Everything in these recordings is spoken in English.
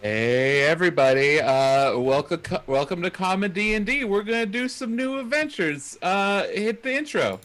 Hey everybody, welcome to ComeDy&D. We're gonna do some new adventures. Hit the intro.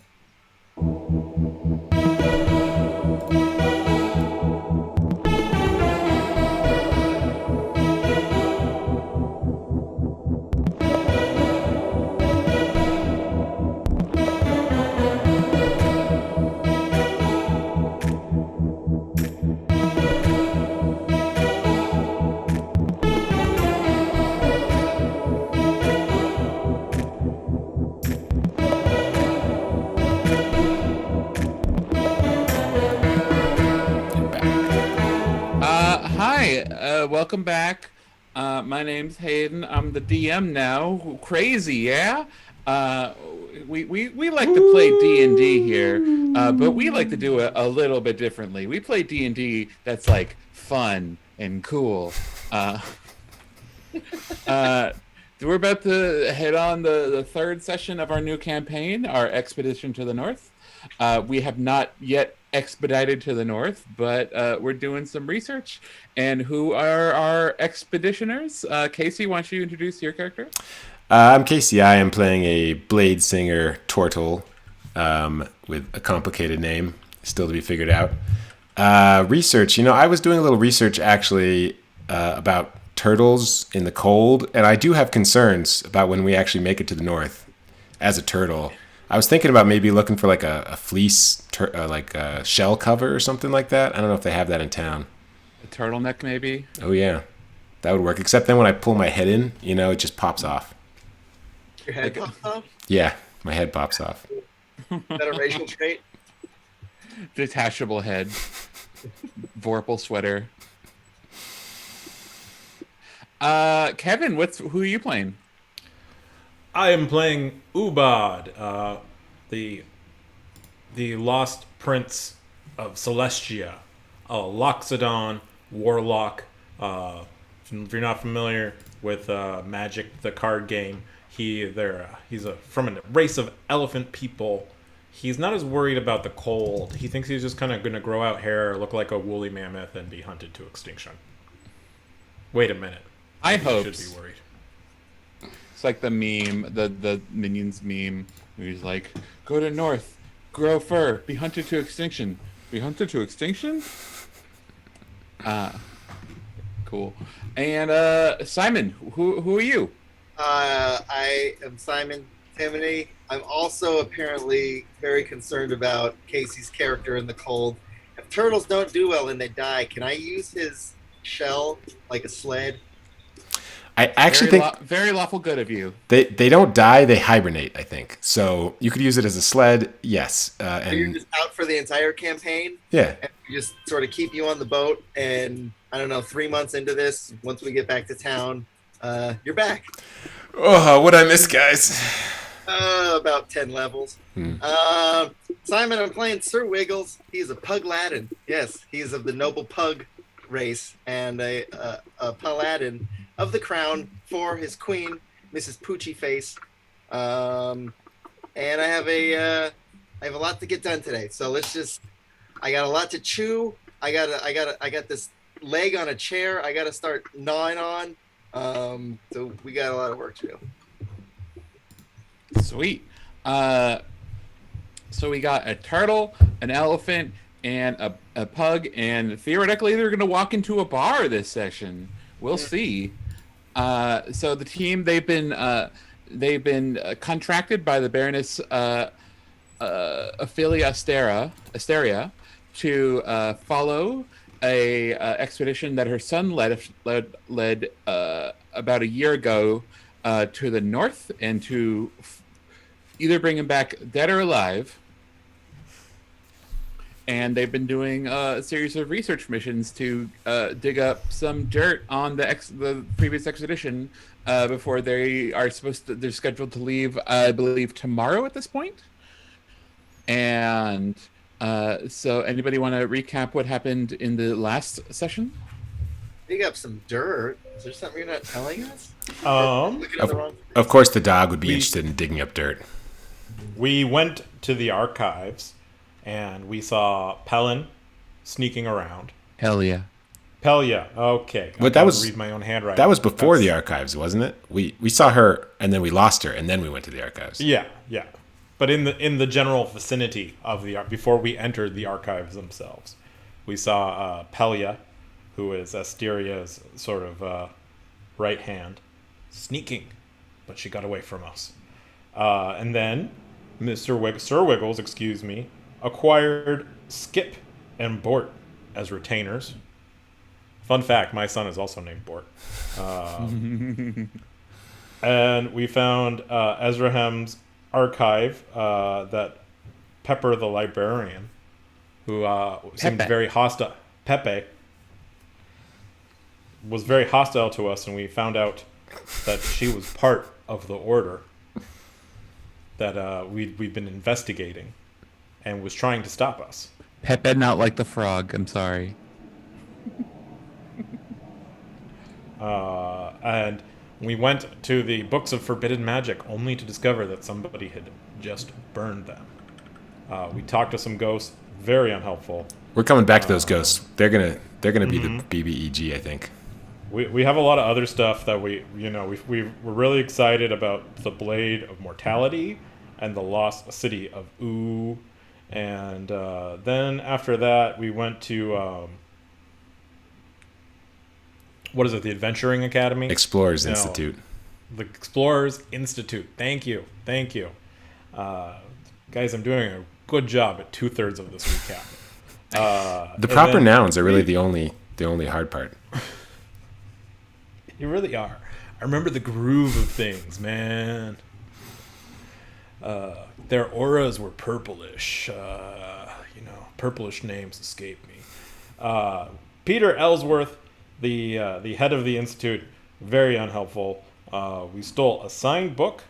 Hi, welcome back. My name's Hayden. I'm the DM now. Crazy, yeah? Uh, we like to play D&D here, but we like to do it a little bit differently. We play D&D that's like fun and cool. Uh, we're about to head on the third session of our new campaign, our expedition to the north. We have not yet expedited to the north, but we're doing some research. And who are our expeditioners? Casey, why don't you introduce your character? I'm Casey. I am playing a blade singer Tortle with a complicated name, still to be figured out. Research. I was doing a little research actually about turtles in the cold, and I do have concerns about when we actually make it to the north as a turtle. I was thinking about maybe looking for like a fleece, like a shell cover or something like that. I don't know if they have that in town. A turtleneck, maybe? Oh, yeah. That would work. Except then when I pull my head in, it just pops off. Your head Like pops off? Yeah, my head pops off. Is that a racial trait? detachable head, Vorpal sweater. Kevin, who are you playing? I am playing Ubad, the the lost prince of Celestia, a Loxodon warlock. If you're not familiar with Magic, the card game, he's from a race of elephant people. He's not as worried about the cold. He thinks he's just kind of going to grow out hair, look like a woolly mammoth, and be hunted to extinction. Wait a minute. I Maybe you should hopes. be worried. It's like the meme, the Minions meme, where he's like, "Go to north, grow fur, be hunted to extinction, be hunted to extinction." Ah, cool. And Simon, who are you? I am Simon Timoney. I'm also apparently very concerned about Casey's character in the cold. If turtles don't do well and they die, can I use his shell like a sled? I actually think Very lawful good of you. they don't die; they hibernate. I think so. You could use it as a sled, yes, So you're and just out for the entire campaign, yeah. and we just sort of keep you on the boat. And I don't know, 3 months into this, once we get back to town, you're back. Oh, what I miss, guys. About 10 levels. Simon, I'm playing Sir Wiggles. He's a pug Latin. Yes, he's of the noble pug race and a paladin of the crown for his queen, Mrs. Poochie Face. And I have a lot to get done today. So I got a lot to chew. I got this leg on a chair. I got to start gnawing on. So we got a lot of work to do. Sweet. So we got a turtle, an elephant, and a pug, and theoretically they're going to walk into a bar this session. We'll see. So the team they've been contracted by the Baroness Ophelia Asteria to follow a expedition that her son led about a year ago to the north and to either bring him back dead or alive. And they've been doing a series of research missions to dig up some dirt on the previous expedition before they're scheduled to leave, I believe, tomorrow at this point. And so, anybody want to recap what happened in the last session? Dig up some dirt. Is there something you're not telling us? Um, Looking at the wrong. Of course, the dog would be We- interested in digging up dirt. We went to the archives and we saw Pelin sneaking around. Hell yeah. Pelia. Okay. But I that gotta was read my own handwriting. That was before the That's- archives, wasn't it? We saw her and then we lost her and then we went to the archives. Yeah, yeah. But in the general vicinity of before we entered the archives themselves, we saw Pelia, who is Asteria's sort of right hand, sneaking, but she got away from us. And then Sir Wiggles, excuse me, acquired Skip and Bort as retainers. Fun fact: my son is also named Bort. And we found Ezraham's archive that Pepper the librarian, who seemed Pepe. very hostile. Pepe was very hostile to us, and we found out that she was part of the order that we'd been investigating and was trying to stop us. Pepe, not like the frog. I'm sorry. And we went to the books of forbidden magic only to discover that somebody had just burned them. We talked to some ghosts, very unhelpful. We're coming back to those ghosts. They're gonna be the BBEG, I think. We have a lot of other stuff that we're really excited about: the Blade of Mortality and the Lost City of Oo. And then after that, we went to what is it? The Adventuring Academy? Explorers No. Institute. The Explorers Institute. Thank you. Guys, I'm doing a good job at 2/3 of this recap. The proper nouns are really the only hard part. You really are. I remember the groove of things, man. Their auras were purplish. Purplish names escape me. Peter Ellsworth, the head of the institute, very unhelpful. We stole a signed book,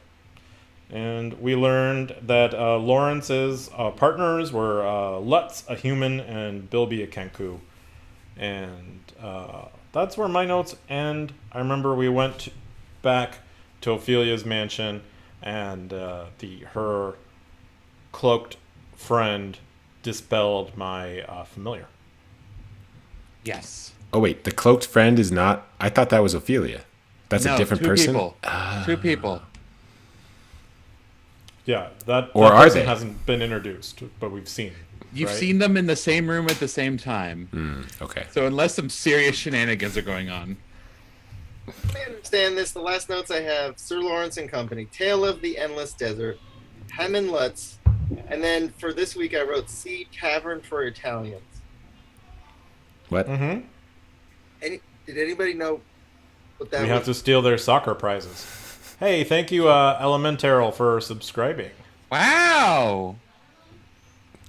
and we learned that Lawrence's partners were Lutz, a human, and Bilby, a Kenku. And that's where my notes end. I remember we went back to Ophelia's mansion, and her cloaked friend dispelled my familiar. Yes. Oh wait, the cloaked friend is not. I thought that was Ophelia. That's a different person. People. 2 people. Yeah, that Or are person they? hasn't been introduced, but we've seen. You've right? seen them in the same room at the same time. Okay. So unless some serious shenanigans are going on. I understand this. The last notes I have: Sir Lawrence and Company, Tale of the Endless Desert, Hammond Lutz, and then for this week I wrote Sea Tavern for Italians. What? Mm-hmm. Did anybody know what that We was? have to steal their soccer prizes. Hey, thank you, Elementaril, for subscribing. Wow.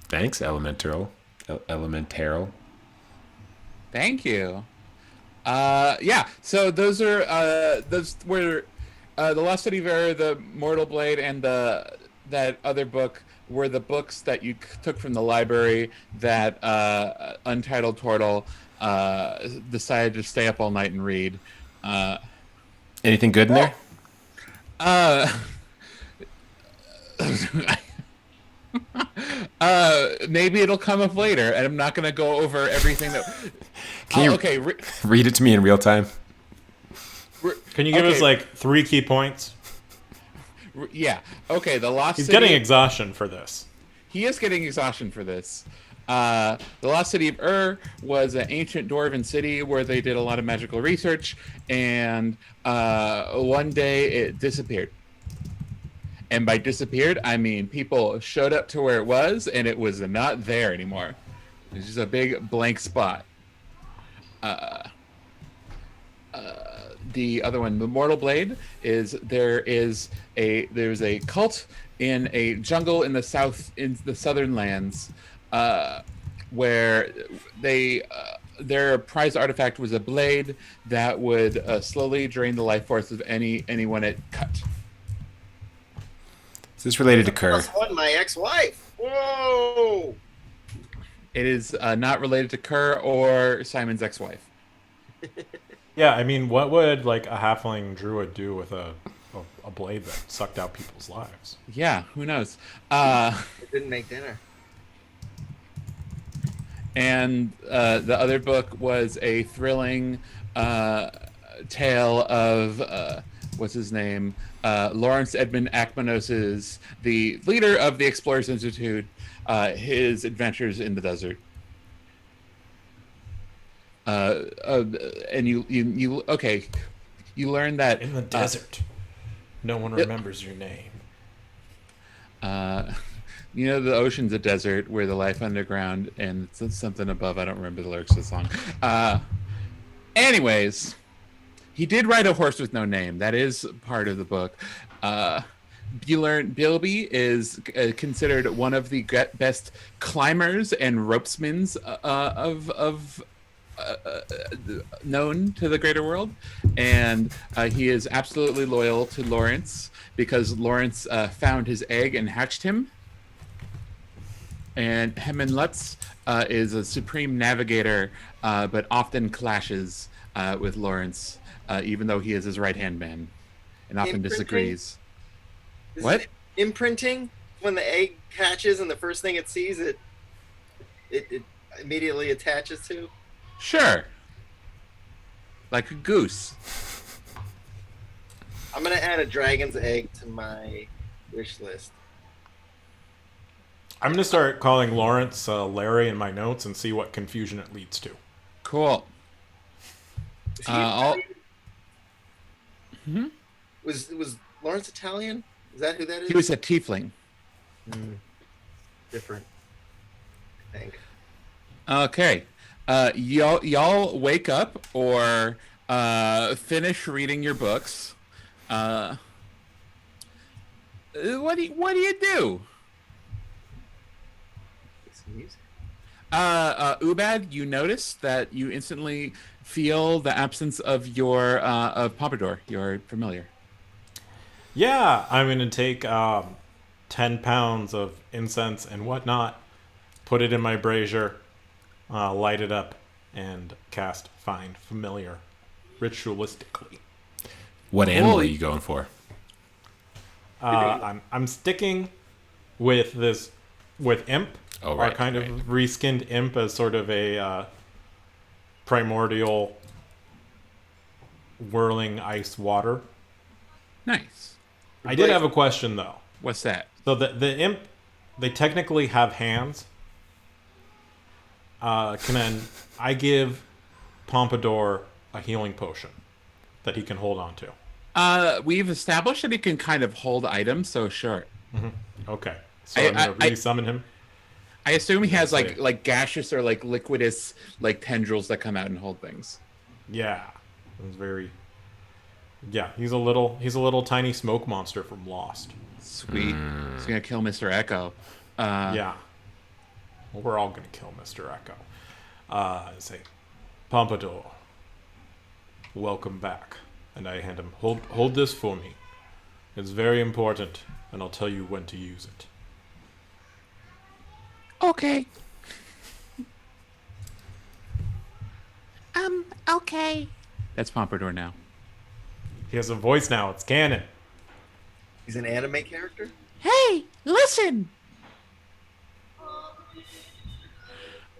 Thanks, Elementaril. Elementaril. Thank you. Yeah. So those were the Lost City of Error, the Mortal Blade, and that other book were the books that you took from the library that Untitled Turtle decided to stay up all night and read. Anything good in there? Maybe it'll come up later, and I'm not going to go over everything that. Can you okay. read it to me in real time? Can you give Okay. us like 3 key points? Yeah. Okay. The Lost He's City. getting exhaustion for this. He is getting exhaustion for this. The Lost City of Ur was an ancient dwarven city where they did a lot of magical research, and one day it disappeared. And by disappeared, I mean people showed up to where it was, and it was not there anymore. It was just a big blank spot. The other one, the Mortal Blade, is there's a cult in a jungle in the southern lands, where their prized artifact was a blade that would slowly drain the life force of anyone it cut. Is this related to Kerr? +1, my ex-wife. Whoa! It is not related to Kerr or Simon's ex-wife. Yeah, I mean, what would like a halfling druid do with a blade that sucked out people's lives? Yeah, who knows? It didn't make dinner. and the other book was a thrilling tale of what's his name, Lawrence Edmund Akmanos's, the leader of the Explorers Institute, his adventures in the desert. And you okay? You learn that In the desert, no one remembers your name. You know, the ocean's a desert where the life underground and it's something above. I don't remember the lyrics of the song. Anyways, he did ride a horse with no name. That is part of the book. You learn Bilby is considered one of the best climbers and ropesmans of known to the greater world, and he is absolutely loyal to Lawrence because Lawrence found his egg and hatched him. And Hemin Lutz is a supreme navigator, but often clashes with Lawrence, even though he is his right-hand man, and often disagrees. What? Imprinting? When the egg hatches and the first thing it sees, it immediately attaches to? Sure. Like a goose. I'm going to add a dragon's egg to my wish list. I'm going to start calling Lawrence Larry in my notes and see what confusion it leads to. Cool. Is he Italian? Was Lawrence Italian? Is that who that is? He was a tiefling. Different, I think. Okay. Y'all wake up or finish reading your books. What do you do? Music. Ubad, you notice that you instantly feel the absence of your of Pompadour, your familiar. Yeah, I'm going to take 10 pounds of incense and whatnot, put it in my brazier, light it up, and cast Find Familiar ritualistically. What animal are you going for? I'm sticking with Imp. Oh, right, Our kind of reskinned Imp as sort of a primordial whirling ice water. Nice. I did have a question, though. What's that? So the Imp, they technically have hands. Can I give Pompadour a healing potion that he can hold on to? We've established that he can kind of hold items, so sure. Okay. So I'm going to re-summon him. I assume he has like gaseous or like liquidous like tendrils that come out and hold things. Yeah. It was very... Yeah, he's a little tiny smoke monster from Lost. Sweet. He's gonna kill Mr. Echo. Yeah. Well, we're all gonna kill Mr. Echo. Say, Pompadour, welcome back. And I hand him, hold this for me. It's very important, and I'll tell you when to use it. Okay. Okay. That's Pompadour now. He has a voice now. It's canon. He's an anime character? Hey, listen.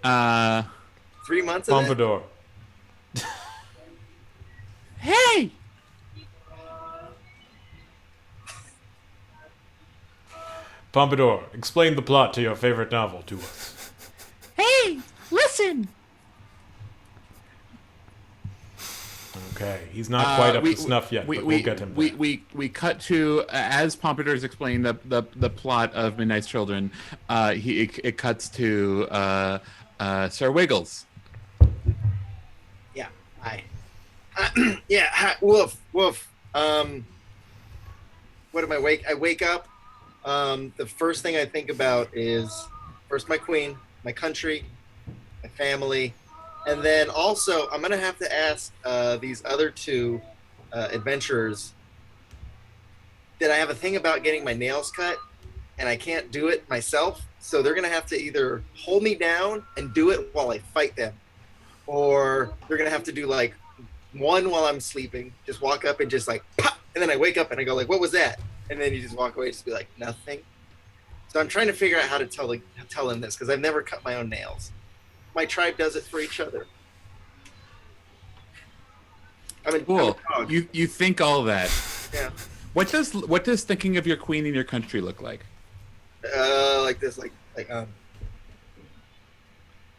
3 months of that? Pompadour. Hey. Pompadour, explain the plot to your favorite novel to us. Hey, listen. Okay, he's not quite up to snuff yet, but we'll get him there. We cut to as Pompadour's explaining the plot of Midnight's Children. It cuts to Sir Wiggles. Yeah. Hi. Yeah. Hi. Woof. Woof. What am I wake? I wake up. The first thing I think about is first my queen, my country, my family. And then also, I'm going to have to ask these other two adventurers that I have a thing about getting my nails cut, and I can't do it myself. So they're going to have to either hold me down and do it while I fight them, or they're going to have to do like one while I'm sleeping, just walk up and just like, pop! And then I wake up and I go like, what was that? And then you just walk away, just be like, nothing. So I'm trying to figure out how to tell them this, because I've never cut my own nails. my tribe does it for each other. I'm a Cool. dog. You think all that. Yeah. What does thinking of your queen in your country look like? Like this, like Do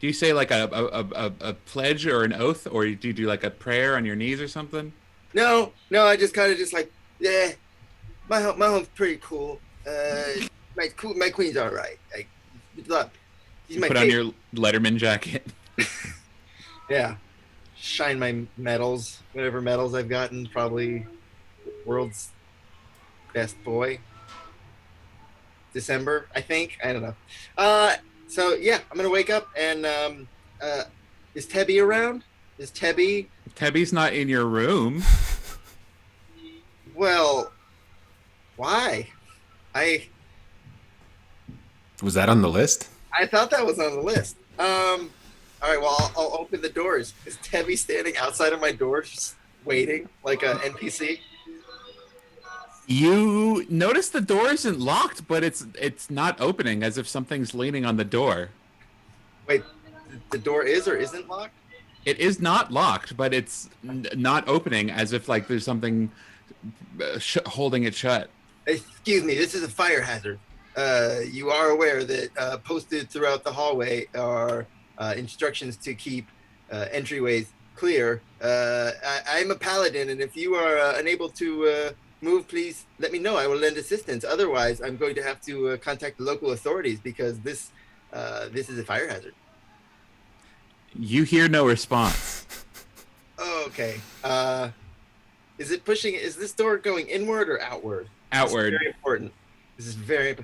you say like a pledge or an oath, or do you do like a prayer on your knees or something? no, I just kind of just like, yeah, my home's pretty cool. My queen's all right. Like, look, she's You my put on favorite. your Letterman jacket. Yeah, shine my medals, whatever medals I've gotten, probably world's best boy. December, I think. I don't know. So yeah, I'm gonna wake up and is Tebby around? Is Tebby? Tebby's not in your room. Well, why? Was that on the list? I thought that was on the list. All right, well, I'll open the doors. Is Tebby standing outside of my door, just waiting like an NPC? You notice the door isn't locked, but it's not opening, as if something's leaning on the door. Wait, the door is or isn't locked? It is not locked, but it's not opening, as if like there's something holding it shut. Excuse me, this is a fire hazard. You are aware that posted throughout the hallway are instructions to keep entryways clear. I'm a paladin, and if you are unable to move, please let me know. I will lend assistance. Otherwise, I'm going to have to contact the local authorities because this is a fire hazard. You hear no response. Oh, okay. Is it pushing? Is this door going inward or outward? Outward. This is very important. This is very.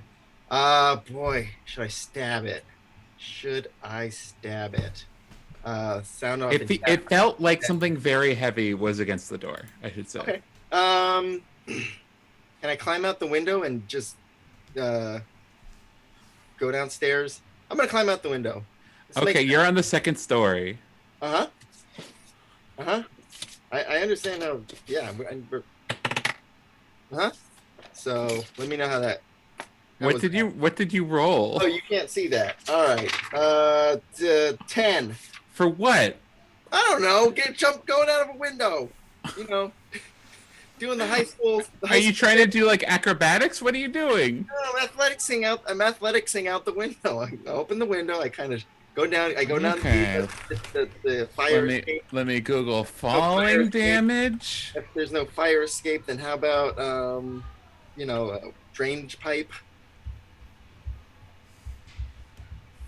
Boy, should I stab it? Sound off. It felt like something very heavy was against the door, I should say. Okay. Can I climb out the window and just go downstairs? I'm gonna climb out the window. Okay, you're on the second story. I understand how. Yeah. So let me know how that. What did you roll? Oh, you can't see that. All right. 10. For what? I don't know. Going out of a window. You know, doing the high school. Are you trying to do like acrobatics? What are you doing? No, I'm athleticsing out the window. I open the window. I kind of go down. Okay. The fire. Let me Google falling damage. If there's no fire escape, then how about a drainage pipe?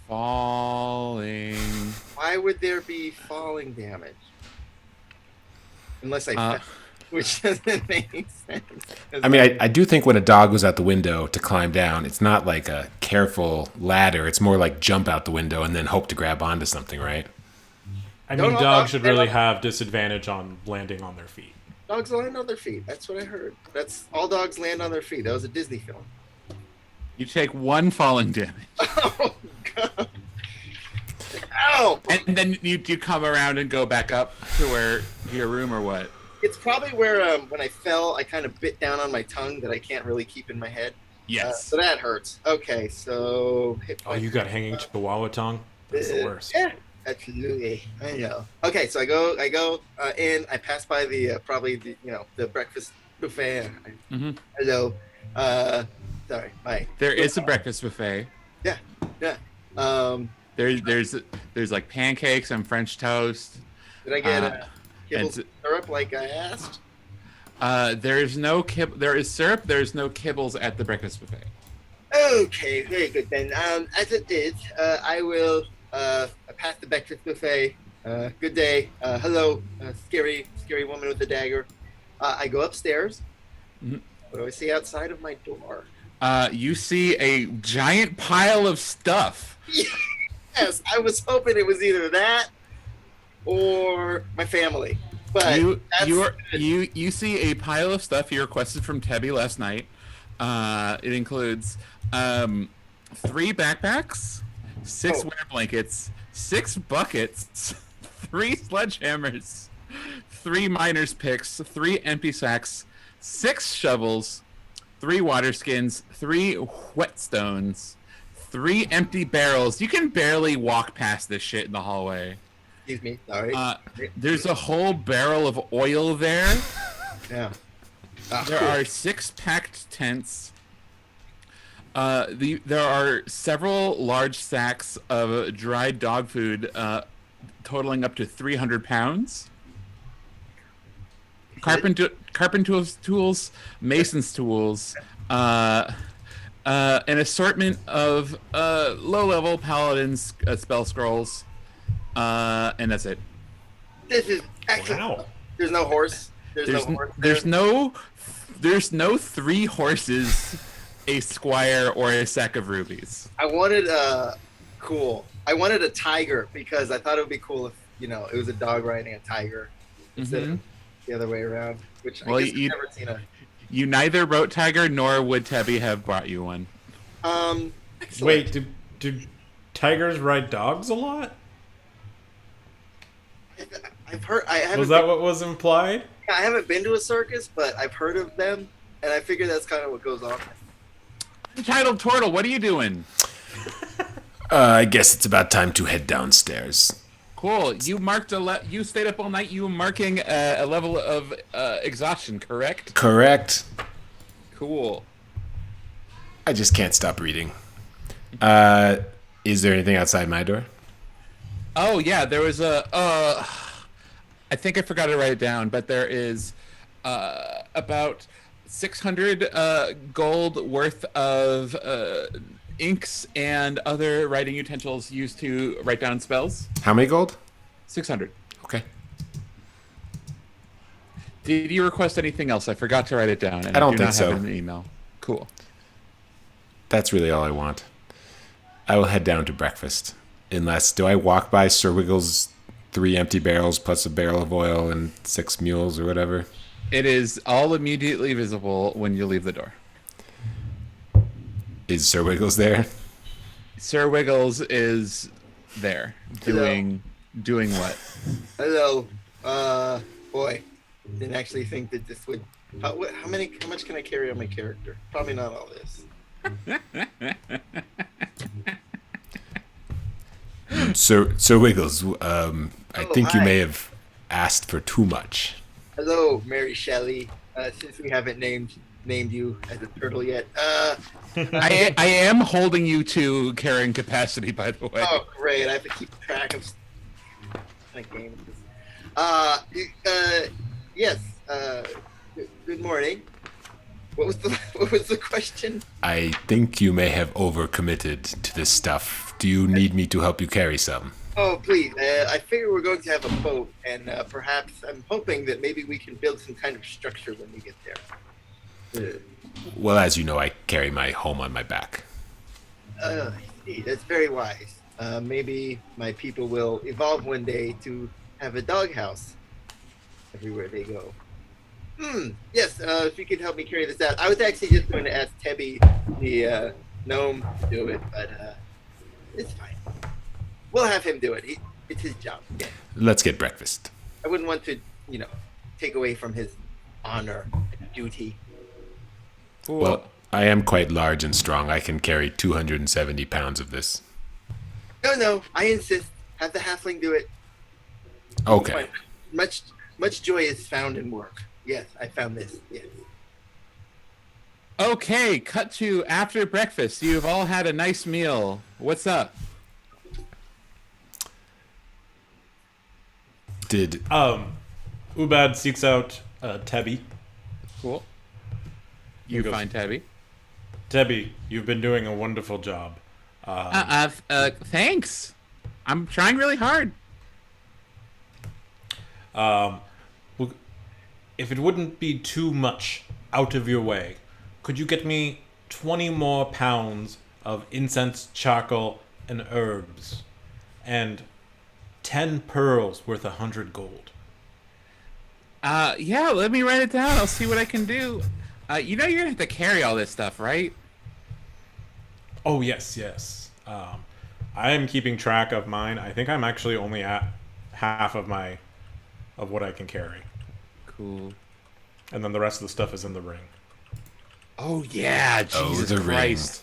Falling. Why would there be falling damage? Unless I which doesn't make sense. I mean, I do think when a dog goes out the window to climb down, it's not like a careful ladder. It's more like jump out the window and then hope to grab onto something, right? I mean, dogs should really have disadvantage on landing on their feet. Dogs land on their feet. That's what I heard. That's all dogs land on their feet. That was a Disney film. You take 1 falling damage. Oh god! Ow! And then you come around and go back up to your room or what? It's probably where when I fell, I kind of bit down on my tongue that I can't really keep in my head. Yes. So that hurts. Okay, so Oh, you got hanging chihuahua tongue? That's the worst. Yeah, absolutely. I know. Okay, so I go in. I pass by the probably the breakfast buffet. Hello. Sorry. Bye. There is a breakfast buffet. Yeah. There's like pancakes and French toast. Did I get kibble syrup like I asked? There is syrup. There's no kibbles at the breakfast buffet. Okay, very good then. As it is, I will pass the breakfast buffet. Good day. Hello, scary woman with the dagger. I go upstairs. Mm-hmm. What do I see outside of my door? You see a giant pile of stuff. Yes, I was hoping it was either that or my family. But you see a pile of stuff you requested from Tebby last night. It includes 3 backpacks, 6 winter blankets, 6 buckets, 3 sledgehammers, 3 miner's picks, 3 empty sacks, 6 shovels, 3 water skins, 3 whetstones, 3 empty barrels. You can barely walk past this shit in the hallway. Excuse me. Sorry. There's a whole barrel of oil there. Yeah. There are 6 packed tents. There are several large sacks of dried dog food, totaling up to 300 pounds. Carpenter's tools, mason's tools, an assortment of low-level paladins spell scrolls, and that's it. This is actually. Wow. There's no horse. There's no 3 horses, a squire, or a sack of rubies. I wanted cool. I wanted a tiger because I thought it would be cool if it was a dog riding a tiger instead of the other way around. Which I guess I've never seen a. You neither wrote tiger nor would Tebby have brought you one. Excellent. Wait, do tigers ride dogs a lot? I've heard. I haven't. Was that what was implied? I haven't been to a circus, but I've heard of them, and I figure that's kind of what goes on. Untitled Turtle, what are you doing? I guess it's about time to head downstairs. Cool. You marked you stayed up all night. You were marking a level of exhaustion, correct? Correct. Cool. I just can't stop reading. Is there anything outside my door? Oh yeah, there was I think I forgot to write it down, but there is about 600 gold worth of inks and other writing utensils used to write down spells. How many gold? 600. Okay. Did you request anything else? I forgot to write it down. And I don't do think not so. have it in the email. Cool. That's really all I want. I will head down to breakfast. Unless, do I walk by Sir Wiggles' 3 empty barrels plus a barrel of oil and 6 mules or whatever? It is all immediately visible when you leave the door. Is Sir Wiggles there? Sir Wiggles is there doing what? Hello. Boy, didn't actually think that this would. How much can I carry on my character? Probably not all this. Sir Wiggles, I think you hi. may have asked for too much. Hello, Mary Shelley. Since we haven't named you as a turtle yet. I am holding you to carrying capacity, by the way. Oh, great! I have to keep track of. What game is this? Yes. Good morning. What was the question? I think you may have overcommitted to this stuff. Do you need me to help you carry some? Oh, please. I figure we're going to have a boat, and perhaps I'm hoping that maybe we can build some kind of structure when we get there. Well, as you know, I carry my home on my back. I see. That's very wise. Maybe my people will evolve one day to have a doghouse everywhere they go. Yes, if you could help me carry this out. I was actually just going to ask Tebby, the gnome, to do it, but it's fine. We'll have him do it. It's his job. Yeah. Let's get breakfast. I wouldn't want to, take away from his honor and duty. Cool. Well, I am quite large and strong. I can carry 270 pounds of this. No, I insist. Have the halfling do it. Okay. Much joy is found in work. Yes, I found this. Yes. Okay, cut to after breakfast. You've all had a nice meal. What's up? Ubad seeks out Tebby. Cool. You goes- find Tabby. Tebby, you've been doing a wonderful job. Thanks. I'm trying really hard. If it wouldn't be too much out of your way, could you get me 20 more pounds of incense, charcoal, and herbs, and 10 pearls worth 100 gold? Yeah, let me write it down. I'll see what I can do. You're gonna have to carry all this stuff, right? Oh, yes. I am keeping track of mine. I think I'm actually only at half of what I can carry. Cool. And then the rest of the stuff is in the ring. Oh yeah, Jesus the ring. Christ.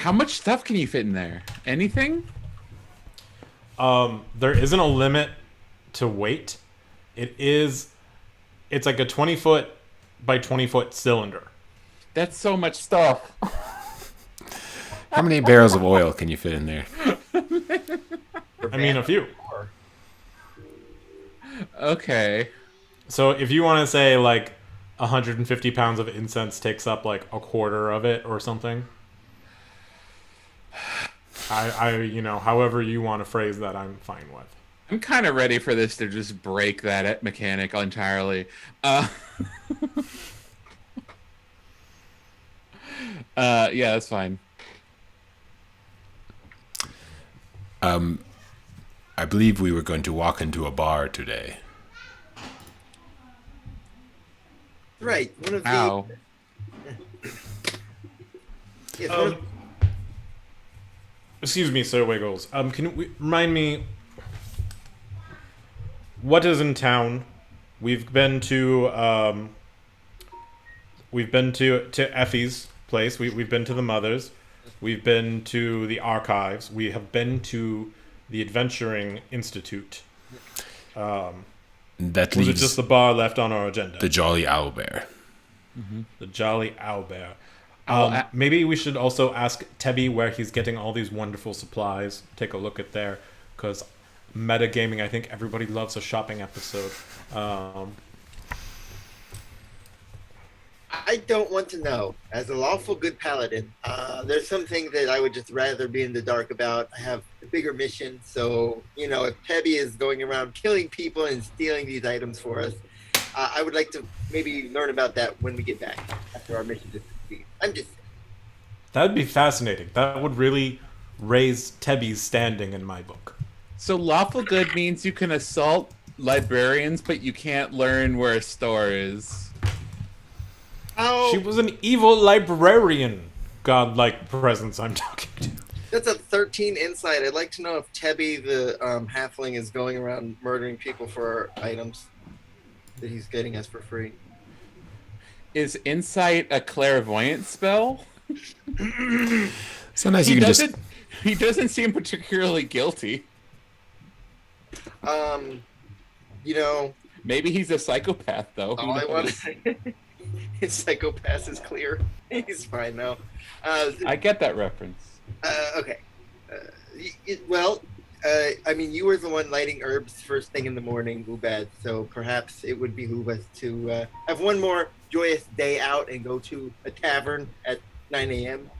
How much stuff can you fit in there? Anything? There isn't a limit to weight. It's like a 20-foot by 20-foot cylinder. That's so much stuff. How many barrels of oil can you fit in there? I mean, a few. Okay. So if you want to say like 150 pounds of incense takes up like a quarter of it or something, however you want to phrase that, I'm fine with. I'm kind of ready for this to just break that mechanic entirely. Yeah, that's fine. I believe we were going to walk into a bar today. Right. One of the. Ow. Yes, one of- Excuse me, Sir Wiggles. Can you remind me what is in town? We've been to Effie's place. We've been to the Mother's. We've been to the archives. We have been to the Adventuring Institute. That Was it leaves just the bar left on our agenda? the Jolly Owlbear. The Jolly Owlbear. I'll Maybe we should also ask Tebby where he's getting all these wonderful supplies. Take a look at there, because metagaming, I think everybody loves a shopping episode. I don't want to know. As a lawful good paladin, there's something that I would just rather be in the dark about. I have a bigger mission, so if Tebby is going around killing people and stealing these items for us, I would like to maybe learn about that when we get back after our mission is complete. I'm just. That would be fascinating. That would really raise Tebby's standing in my book. So lawful good means you can assault librarians, but you can't learn where a store is. Oh, She was an evil librarian. Godlike presence I'm talking to. that's a 13 insight. I'd like to know if Tebby, the halfling, is going around murdering people for items that he's getting us for free. Is insight a clairvoyant spell? Sometimes He you can just doesn't. He doesn't seem particularly guilty. You know, Maybe he's a psychopath, though. Who all I want to knows? say, his psychopath is clear. He's fine now. I get that reference. Okay. I mean, you were the one lighting herbs first thing in the morning, Ubad, so perhaps it would behoove us to have one more joyous day out and go to a tavern at 9 a.m.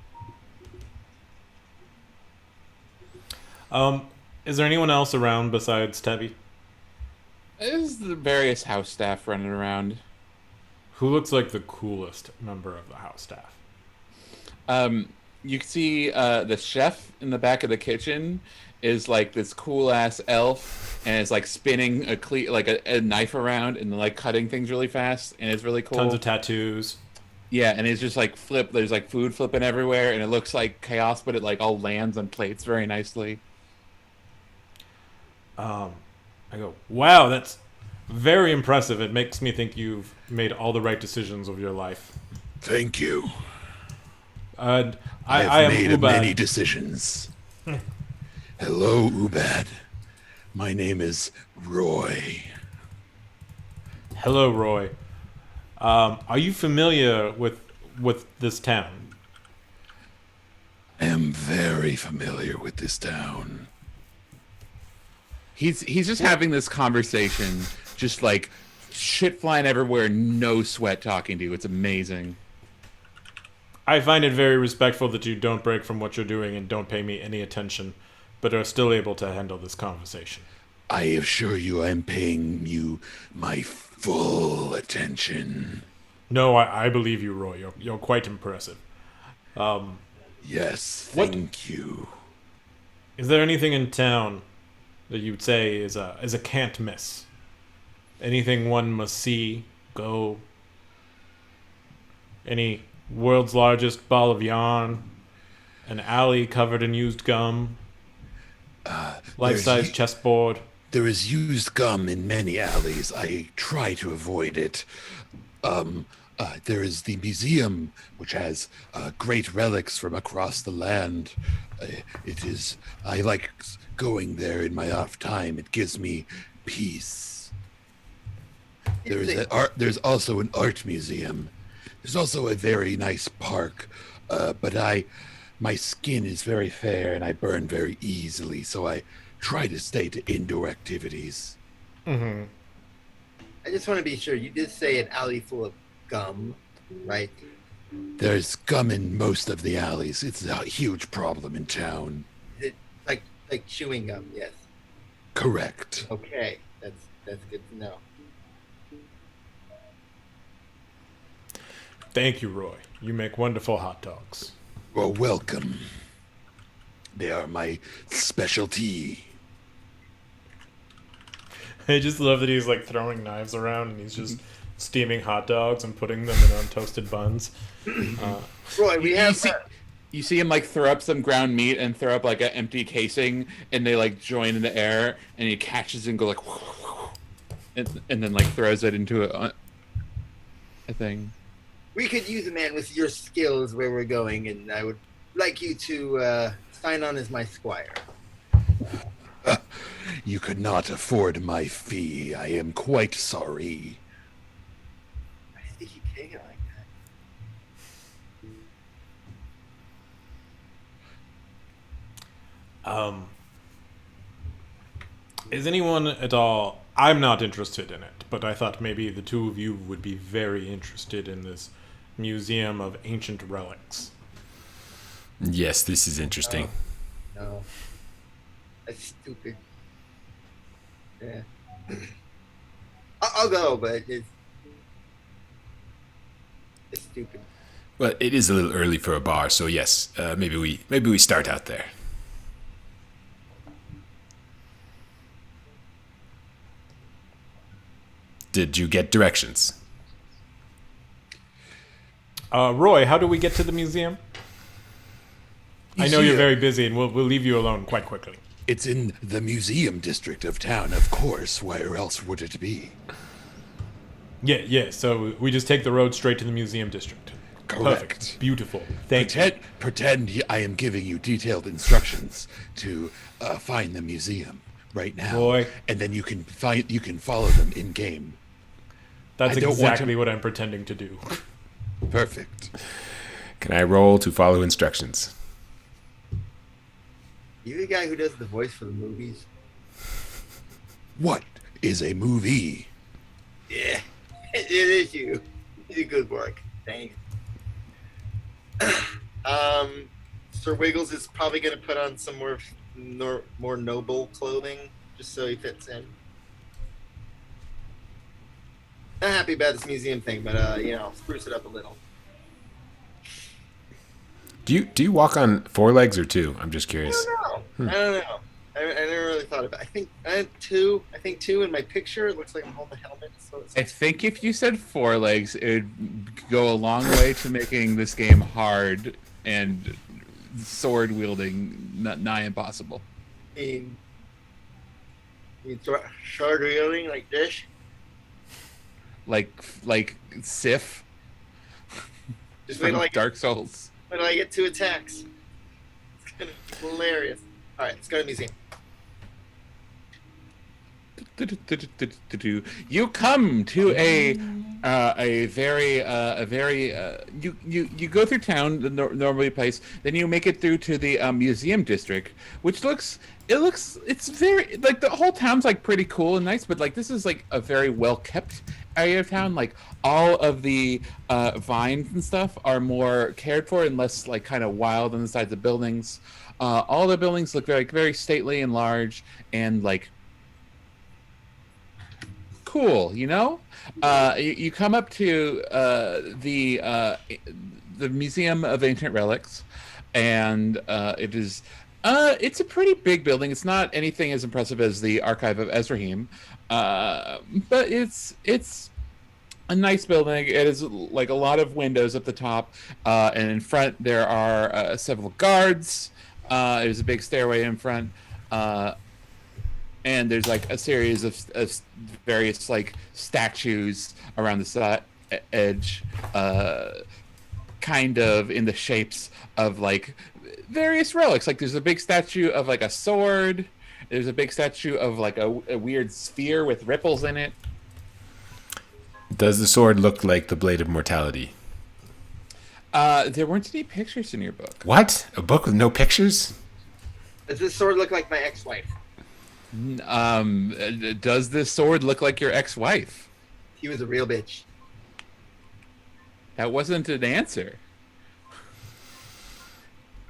Is there anyone else around besides Tebby? There's the various house staff running around. Who looks like the coolest member of the house staff? You can see the chef in the back of the kitchen is like this cool ass elf, and is like spinning a knife around and like cutting things really fast, and it's really cool. Tons of tattoos. Yeah, and it's just like there's like food flipping everywhere, and it looks like chaos, but it like all lands on plates very nicely. I go, wow, that's very impressive. It makes me think you've made all the right decisions of your life. Thank you. And I I have am made Ubad. many decisions. Hello, Ubad. My name is Roy. Hello, Roy. Are you familiar with this town? I am very familiar with this town. He's just having this conversation, just like shit flying everywhere, no sweat talking to you. It's amazing. I find it very respectful that you don't break from what you're doing and don't pay me any attention, but are still able to handle this conversation. I assure you I am paying you my full attention. No, I believe you, Roy. You're quite impressive. Yes, What- thank you. Is there anything in town that you'd say is a can't miss? Anything one must see, go? Any world's largest ball of yarn? An alley covered in used gum? Life-size there's- chessboard? There is used gum in many alleys. I try to avoid it. there is the museum, which has great relics from across the land. I like going there in my off time. It gives me peace. There's also an art museum. There's also a very nice park, but my skin is very fair and I burn very easily, so I try to stay to indoor activities. I just want to be sure. You did say an alley full of gum, right? There's gum in most of the alleys. It's a huge problem in town. Is it like chewing gum? Yes. Correct. Okay, that's good to know. Thank you, Roy. You make wonderful hot dogs. Well, welcome. They are my specialty. I just love that he's like throwing knives around and he's just steaming hot dogs and putting them in untoasted buns. Roy, we have. You see him like throw up some ground meat and throw up like an empty casing, and they like join in the air, and he catches it and go like, and then like throws it into a thing. We could use a man with your skills where we're going, and I would like you to sign on as my squire. You could not afford my fee. I am quite sorry. I think you take it like that. Is anyone at all... I'm not interested in it, but I thought maybe the two of you would be very interested in this Museum of Ancient Relics. Yes, this is interesting. No. That's stupid. Yeah. I'll go, but it's stupid. Well, it is a little early for a bar, so yes, maybe we start out there. Did you get directions? Roy, how do we get to the museum? I know you're very busy, and we'll leave you alone quite quickly. It's in the museum district of town, of course. Where else would it be? Yeah. So we just take the road straight to the museum district. Correct. Perfect. Beautiful. Thank you. Pretend I am giving you detailed instructions to find the museum right now, Roy. and then you can follow them in game. That's I don't want exactly to- what I'm pretending to do. Perfect. Can I roll to follow instructions? You the guy who does the voice for the movies? What is a movie? Yeah, it is you. You did good work. Thanks. Sir Wiggles is probably going to put on some more noble clothing just so he fits in. Not happy about this museum thing, but spruce it up a little. Do you walk on 4 legs or 2? I'm just curious. I don't know. I never really thought about it. I think I had 2. I think 2 in my picture. It looks like I'm holding the helmet. So it's I think if you said 4 legs, it would go a long way to making this game hard and sword wielding nigh impossible. you sword wielding like this. Like Sif Just wait from till I Dark Souls. get 2 attacks. It's gonna be hilarious. All right, let's go to the museum. You come to a very you go through town, the normally place, then you make it through to the museum district, which it's very like the whole town's like pretty cool and nice, but like this is like a very well kept area of town. Like all of the vines and stuff are more cared for and less like kind of wild on the sides of buildings. All the buildings look very stately and large and like cool, you know. You come up to the Museum of Ancient Relics, and it's a pretty big building. It's not anything as impressive as the Archive of Ezrahim, but it's a nice building. It is like a lot of windows at the top, and in front there are several guards. There's a big stairway in front. And there's like a series of various like statues around the edge, kind of in the shapes of like various relics. Like there's a big statue of like a sword. There's a big statue of like a weird sphere with ripples in it. Does the sword look like the Blade of Mortality? There weren't any pictures in your book. What? A book with no pictures? Does this sword look like my ex-wife? Does this sword look like your ex-wife? He was a real bitch. That wasn't an answer.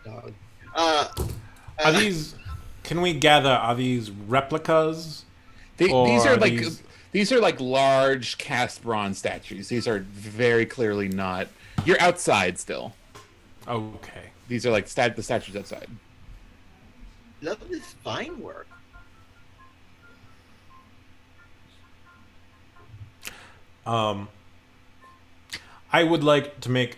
Dog. Are these? Can we gather? Are these replicas? These Or are are like these- these are like large cast bronze statues. These are very clearly not. You're outside still. Okay. These are like the statues outside. Love this fine work. I would like to make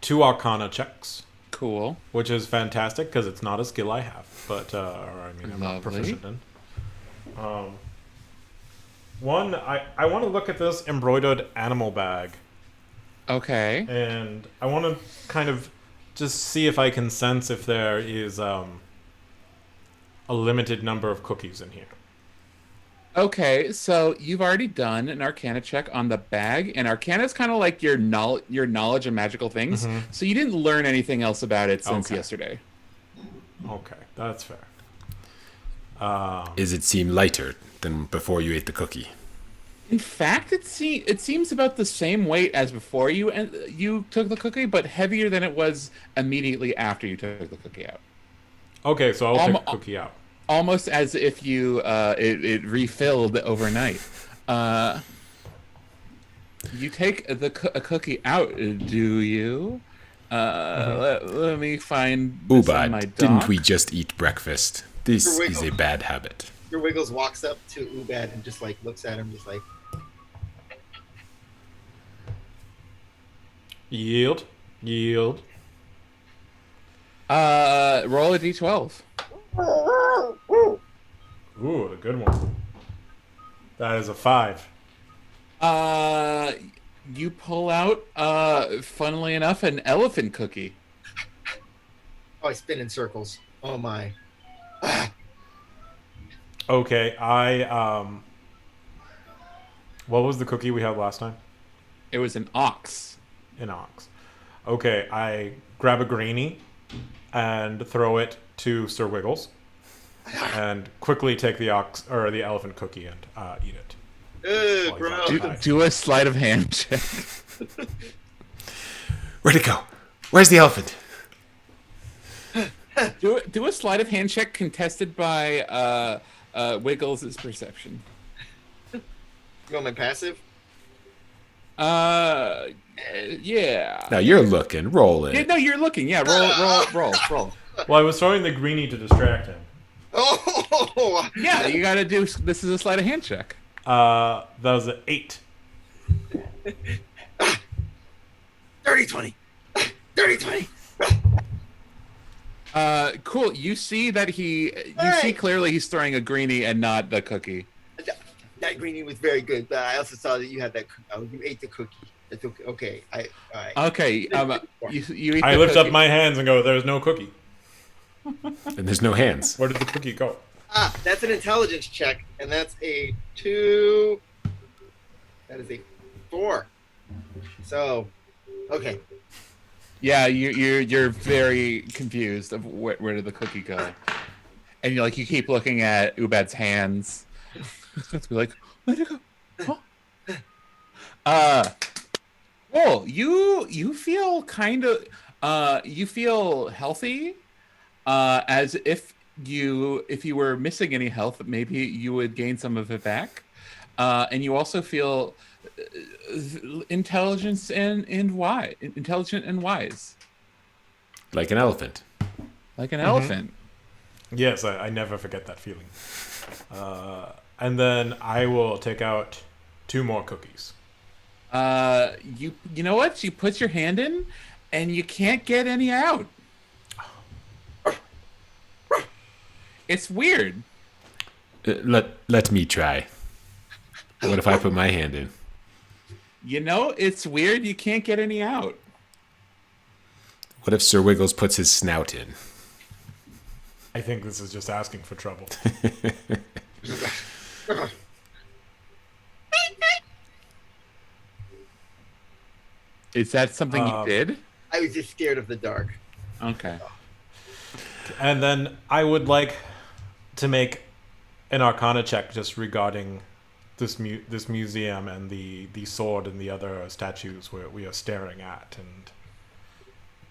2 Arcana checks, Cool. which is fantastic because it's not a skill I have, but or I mean I'm not Lovely. proficient in. One, I want to look at this embroidered animal bag, Okay. and I want to kind of just see if I can sense if there is a limited number of cookies in here. Okay, so you've already done an Arcana check on the bag, and Arcana is kind of like your knowledge of magical things. So you didn't learn anything else about it since Okay. yesterday. Okay, that's fair. Does it seem lighter than before you ate the cookie? In fact, it seems about the same weight as before you took the cookie, but heavier than it was immediately after you took the cookie out. Okay, so I'll take a cookie out. Almost as if you it refilled overnight. You take a cookie out, do you? Let me find this on my Ubad, didn't doc. we just eat breakfast? This Your is a wiggle. bad habit. Mr. Wiggles walks up to Ubad and just like looks at him, just like, Yield. Roll a d12. Ooh, a good one. That is a 5. You pull out, funnily enough, an elephant cookie. oh, I spin in circles. Oh my. Okay, what was the cookie we had last time? It was an ox. An ox. Okay, I grab a greenie and throw it to Sir Wiggles, and quickly take the ox or the elephant cookie and eat it. Ugh, Well, gross. Nice. Do a sleight of hand check. Where'd it go? Where's the elephant? Do a sleight of hand check contested by Wiggles' perception. You want my passive? Yeah. Now you're looking, roll Yeah, it. no, you're looking. Yeah, roll. Well, I was throwing the greenie to distract him. Oh! Yeah, you gotta do. This is a sleight of hand check. That was an 8. Dirty 20! Dirty 20! Cool. You see that you Hey! see clearly he's throwing a greenie and not the cookie. That greenie was very good, but I also saw that you had that. Oh, you ate the cookie. That's okay. Okay. All right. Okay. You eat I the lift cookie. up my hands and go, "There's no cookie. And there's no hands. Where did the cookie go?" That's an intelligence check, and that's a 2. That is a 4. So, okay. Yeah, you're very confused of where did the cookie go, and you keep looking at Ubad's hands. It's be like, where'd it go? Huh? Well, you feel kind of you feel healthy, as if you were missing any health, maybe you would gain some of it back, and you also feel intelligent and wise, Like an elephant. like an elephant. Yes, I never forget that feeling. And then I will take out 2 more cookies. You know what? You put your hand in, and you can't get any out. It's weird. Let me try. What if I put my hand in? You know, it's weird. You can't get any out. What if Sir Wiggles puts his snout in? I think this is just asking for trouble. Is that something you did? I was just scared of the dark. Okay. And then I would like to make an Arcana check just regarding this museum and the sword and the other statues we are staring at, and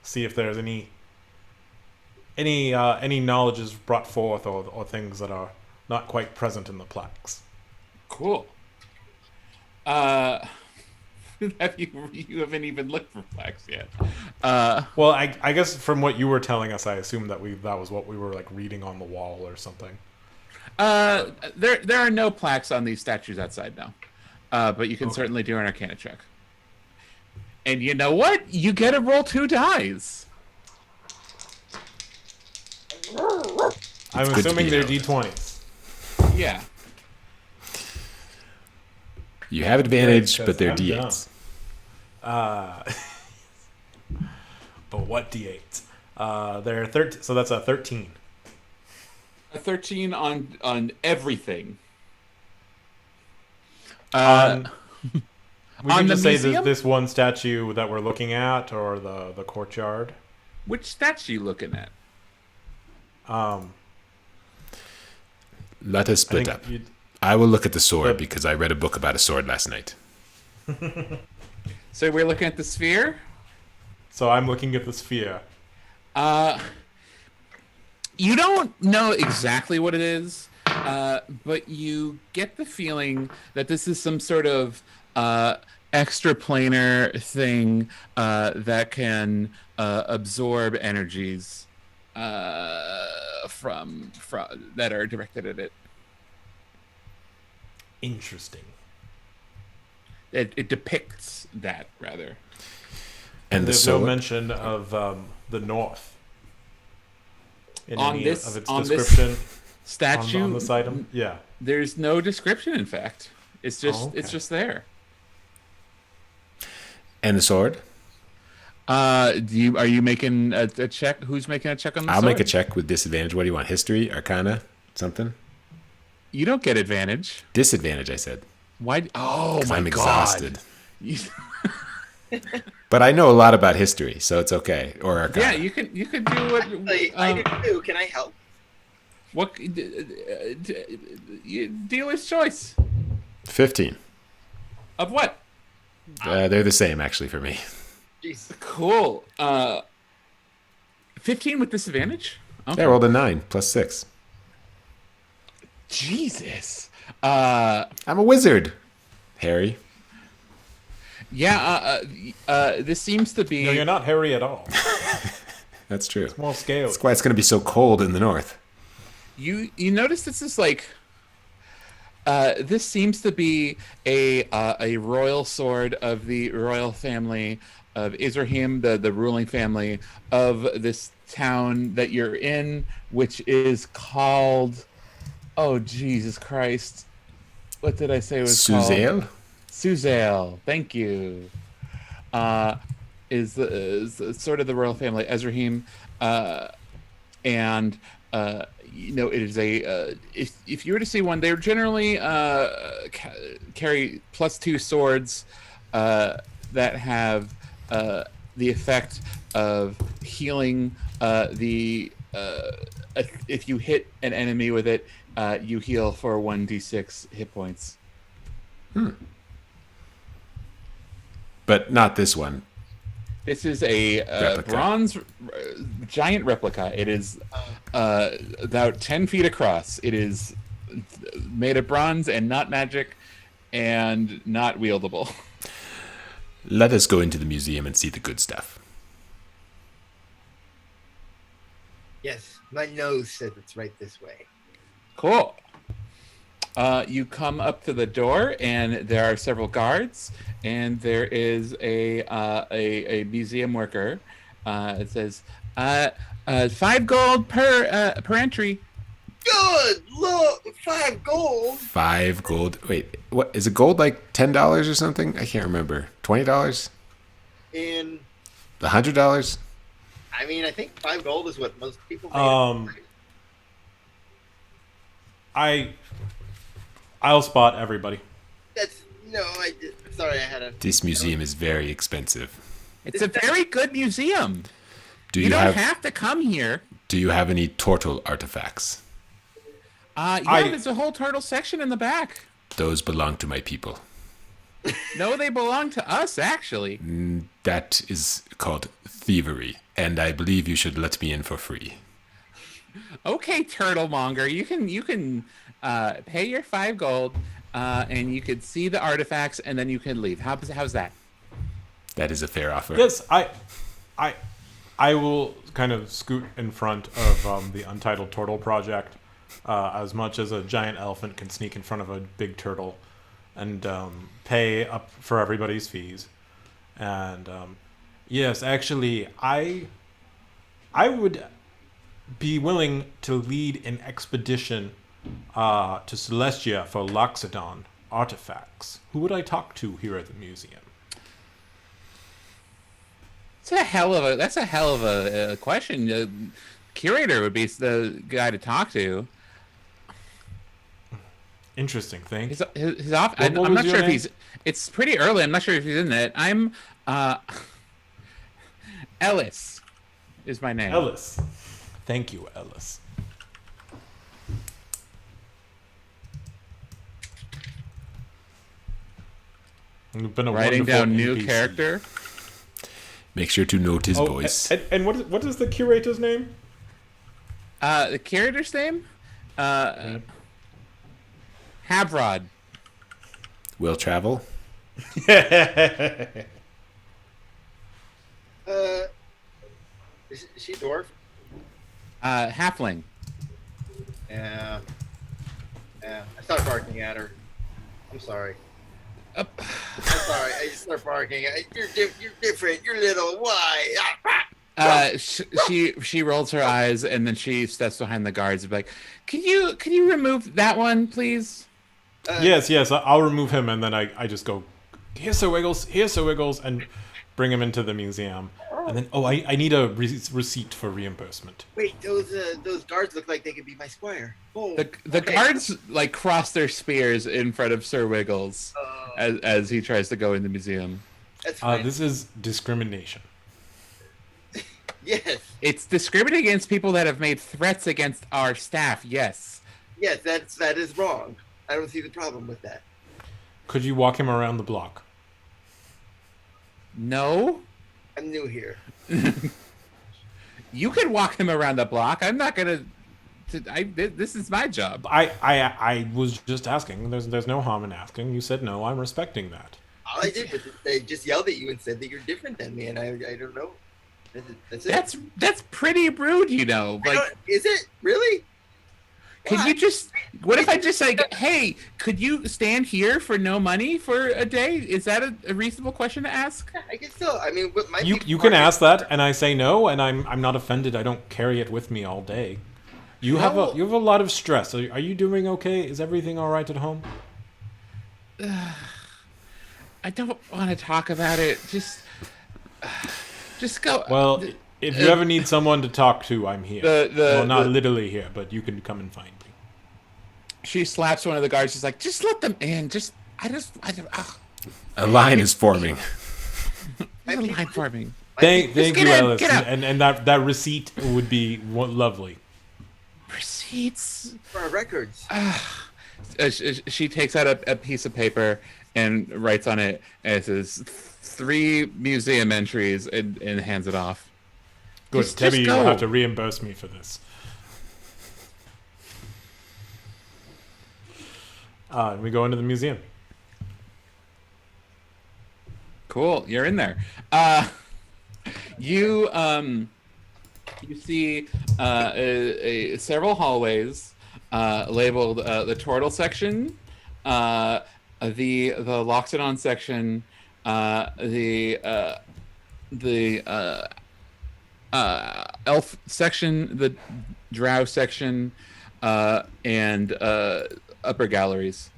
see if there's any knowledge is brought forth or things that are not quite present in the plaques. Cool. You haven't even looked for plaques yet. Well, I guess from what you were telling us, I assumed that was what we were like reading on the wall or something. There are no plaques on these statues outside now, but you can certainly do an Arcana check. And you know what? You get to roll 2 dice. I'm good to assuming be they're noted. D20s. Yeah. You have advantage, Right, but they're 'cause I'm D8s. But what D8s? They're 13, so that's a 13. A 13 on everything. We on can the just say museum? this one statue that we're looking at, or the courtyard. Which statue you looking at? Let us I split think up. you'd- I will look at the sword But- because I read a book about a sword last night. So we're looking at the sphere. So I'm looking at the sphere. You don't know exactly what it is, but you get the feeling that this is some sort of extraplanar thing that can absorb energies from that are directed at it. Interesting. It depicts that rather. And the There's no sword. mention of the north in On any this- of its on this description Statue. on this item. Yeah. There's no description. In fact, it's just Oh, it's okay. just there. And the sword. Are you making a check? Who's making a check on the I'll sword? make a check with disadvantage. What do you want? History, Arcana, something? You don't get advantage. Disadvantage, I said. Why? Oh 'Cause my I'm god! exhausted. You- But I know a lot about history, so it's okay. Or Arcana. yeah, you can do what. I do too. Can I help? What? Dealer's choice 15. of what? They're the same, actually, for me. Jeez. Cool. 15 with disadvantage. Okay. I rolled a 9 plus 6. Jesus. I'm a wizard, Harry. Yeah. This seems to be. No, you're not hairy at all. That's true. Small scale. That's why it's going to be so cold in the north. You notice this is like. This seems to be a royal sword of the royal family of Izrahim, the ruling family of this town that you're in, which is called. Oh Jesus Christ! What did I say it was called? Suzail? Suzail. Thank you. Is sort of the royal family Ezrahim, and it is a if you were to see one, they're generally carry +2 swords that have the effect of healing if you hit an enemy with it, you heal for 1d6 hit points. But not this one. This is a Replica. bronze giant replica. It is about 10 feet across. It is made of bronze and not magic and not wieldable. Let us go into the museum and see the good stuff. Yes, my nose said it's right this way. Cool. You come up to the door, and there are several guards, and there is a museum worker. It says 5 gold per entry. Good Lord, 5 gold. 5 gold. Wait, what is it? Gold like $10 or something? I can't remember. $20? In, $100? I mean, I think 5 gold is what most people pay. I'll spot everybody. That's, no, I did. Sorry, I had a. This museum is very expensive. It's a very good museum. Do You you don't have, have to come here. do you have any turtle artifacts? There's a whole turtle section in the back. Those belong to my people. No, they belong to us, actually. That is called thievery, and I believe you should let me in for free. Okay, turtle monger, you can pay your 5 gold, and you could see the artifacts, and then you can leave. How's that? That is a fair offer. Yes, I will kind of scoot in front of the Untitled Turtle Project, as much as a giant elephant can sneak in front of a big turtle, and pay up for everybody's fees. And yes, actually, I would be willing to lead an expedition to Celestia for Loxodon artifacts. Who would I talk to here at the museum? That's a hell of a question. The curator would be the guy to talk to. Interesting thing. He's off. What I'm was not your sure if name? he's. It's pretty early. I'm not sure if he's in it. I'm. Ellis is my name. Ellis. Thank you, Ellis. You've been a Writing wonderful down new NPC. character. Make sure to note his voice. And what is the curator's name? The curator's name. Habrod. Will travel. Is she dwarf? Halfling. Yeah. I started barking at her. I'm sorry. I'm sorry. I just started barking. You're different. You're little. Why? She rolls her eyes and then she steps behind the guards and be like, can you remove that one, please? Yes, I'll remove him, and then I just go, here's Sir Wiggles, and bring him into the museum. And then, I need a receipt for reimbursement. Wait, those guards look like they could be my squire. Oh, The guards like cross their spears in front of Sir Wiggles as he tries to go in the museum. That's fine. This is discrimination. Yes. It's discriminating against people that have made threats against our staff. Yes. Yes, that is wrong. I don't see the problem with that. Could you walk him around the block? No. I'm new here. You can walk him around the block. I'm not gonna. This is my job. I was just asking. There's no harm in asking. You said no. I'm respecting that. All I did was they just yelled at you and said that you're different than me, and I don't know. That's it. That's pretty rude, you know. Like, Is it really? could you just? What if I just like, hey, could you stand here for no money for a day? Is that a reasonable question to ask? I guess so. I mean, what might You be you can ask that, and I say no, and I'm not offended. I don't carry it with me all day. You have a lot of stress. Are you doing okay? Is everything all right at home? I don't want to talk about it. Just go. Well, if you ever need someone to talk to, I'm here. Well, not literally here, but you can come and find me. She slaps one of the guards. She's like, just let them in. A line is forming. There's a line forming. Thank you, get in, Ellis. get out. And that receipt would be lovely. Receipts. for our records. She takes out a piece of paper and writes on it, and it says 3 museum entries and hands it off. Good. Just Debbie, go. you'll have to reimburse me for this. We go into the museum. Cool, you're in there. You see several hallways labeled the turtle section, the Loxodon section, the elf section, the drow section, and upper galleries.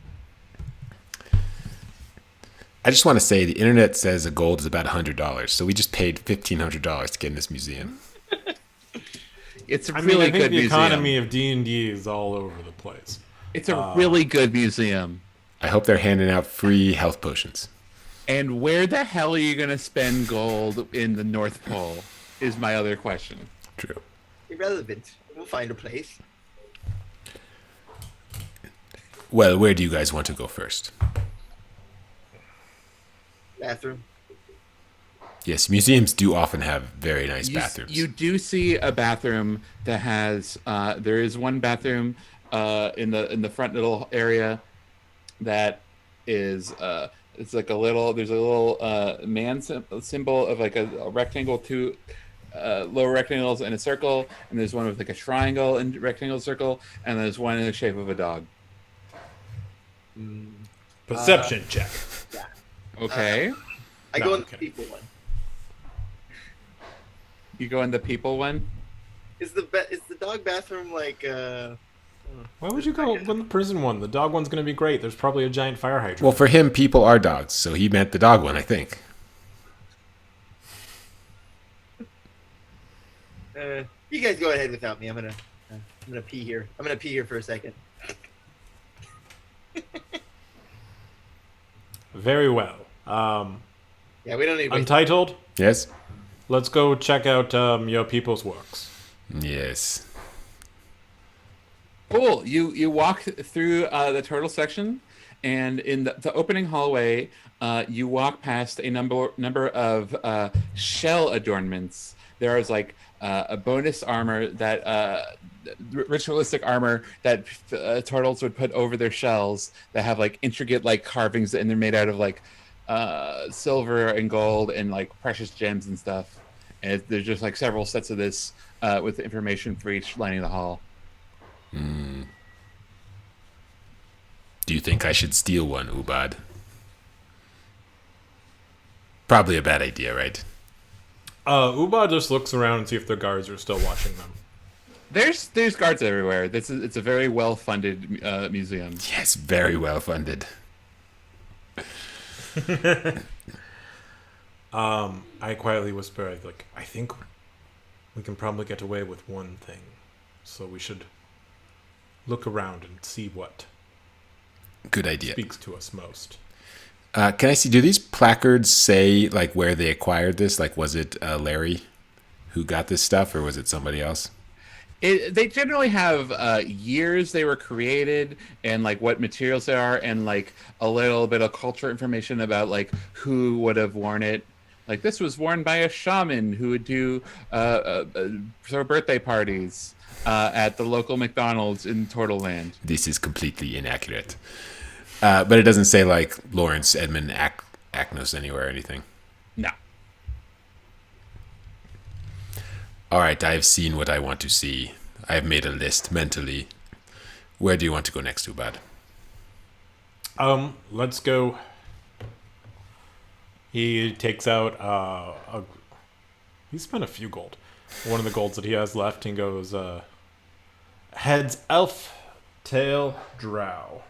I just want to say the internet says a gold is about $100, so we just paid $1,500 to get in this museum. It's a I really mean, I think good the museum. economy of D&D is all over the place. It's a really good museum. I hope they're handing out free health potions. And where the hell are you going to spend gold in the North Pole is my other question. True. Irrelevant. We'll find a place. Well, where do you guys want to go first? Bathroom. Yes, museums do often have very nice bathrooms. You do see a bathroom that has there is one bathroom in the front little area that is it's like a little there's a little man symbol of like a rectangle, two lower rectangles and a circle, and there's one with like a triangle and rectangle circle, and there's one in the shape of a dog. Perception check. Okay. I No, go in the okay. people one. You go in the people one. Is the dog bathroom like Why would you go in the prison one? The dog one's going to be great. There's probably a giant fire hydrant. Well, for him, people are dogs, so he meant the dog one, I think. you guys go ahead without me. I'm gonna pee here. I'm gonna pee here for a second. Very well. Yeah, we don't need. Untitled, Yes? let's go check out your people's works. Yes. Cool. You walk through the turtle section, and in the opening hallway, you walk past a number of shell adornments. There is like a bonus armor that ritualistic armor that turtles would put over their shells that have like intricate like carvings, and they're made out of like silver and gold and like precious gems and stuff. And there's just like several sets of this with information for each lining the hall. Do you think I should steal one, Ubad? Probably a bad idea, right? Uba just looks around and see if the guards are still watching them. There's it's everywhere. It's a very well funded museum. Yes, very well funded. I quietly whisper, like, I think we can probably get away with one thing. So we should look around and see what Good idea. speaks to us most. Can I see, do these placards say, like, where they acquired this? Like, was it Larry who got this stuff, or was it somebody else? They generally have years they were created and like what materials they are, and like a little bit of cultural information about like who would have worn it. Like this was worn by a shaman who would do sort of birthday parties at the local McDonald's in Turtle Land. This is completely inaccurate. But it doesn't say, like, Lawrence Edmund Aknos anywhere or anything. No. All right, I have seen what I want to see. I have made a list mentally. Where do you want to go next, Ubad? Let's go. He takes out he spent a few gold. One of the golds that he has left, and goes heads elf, tail drow.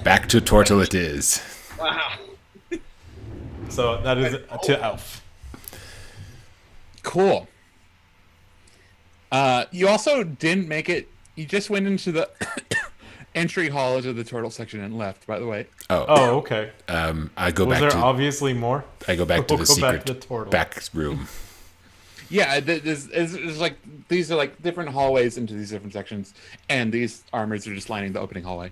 Back to Tortle it is. Wow. So that is to elf. Cool. You also didn't make it. You just went into the entry hall into the turtle section and left, by the way. Oh, okay. I go Was back there to obviously more? I go back to We'll the go back secret to Tortle. back room. Yeah, there's like these are like different hallways into these different sections, and these armors are just lining the opening hallway.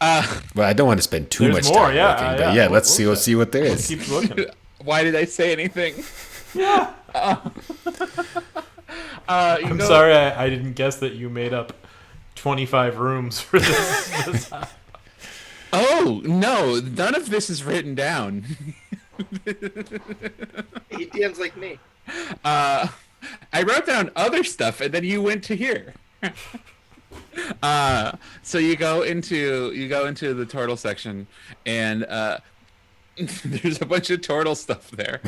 Well, I don't want to spend too There's much more, time yeah, looking, but yeah. yeah, let's We'll see what there is. Keep looking. Why did I say anything? Yeah. I'm sorry I didn't guess that you made up 25 rooms for this. Oh no, none of this is written down. He DMs like me. I wrote down other stuff, and then you went to here. So you go into the turtle section, and there's a bunch of turtle stuff there.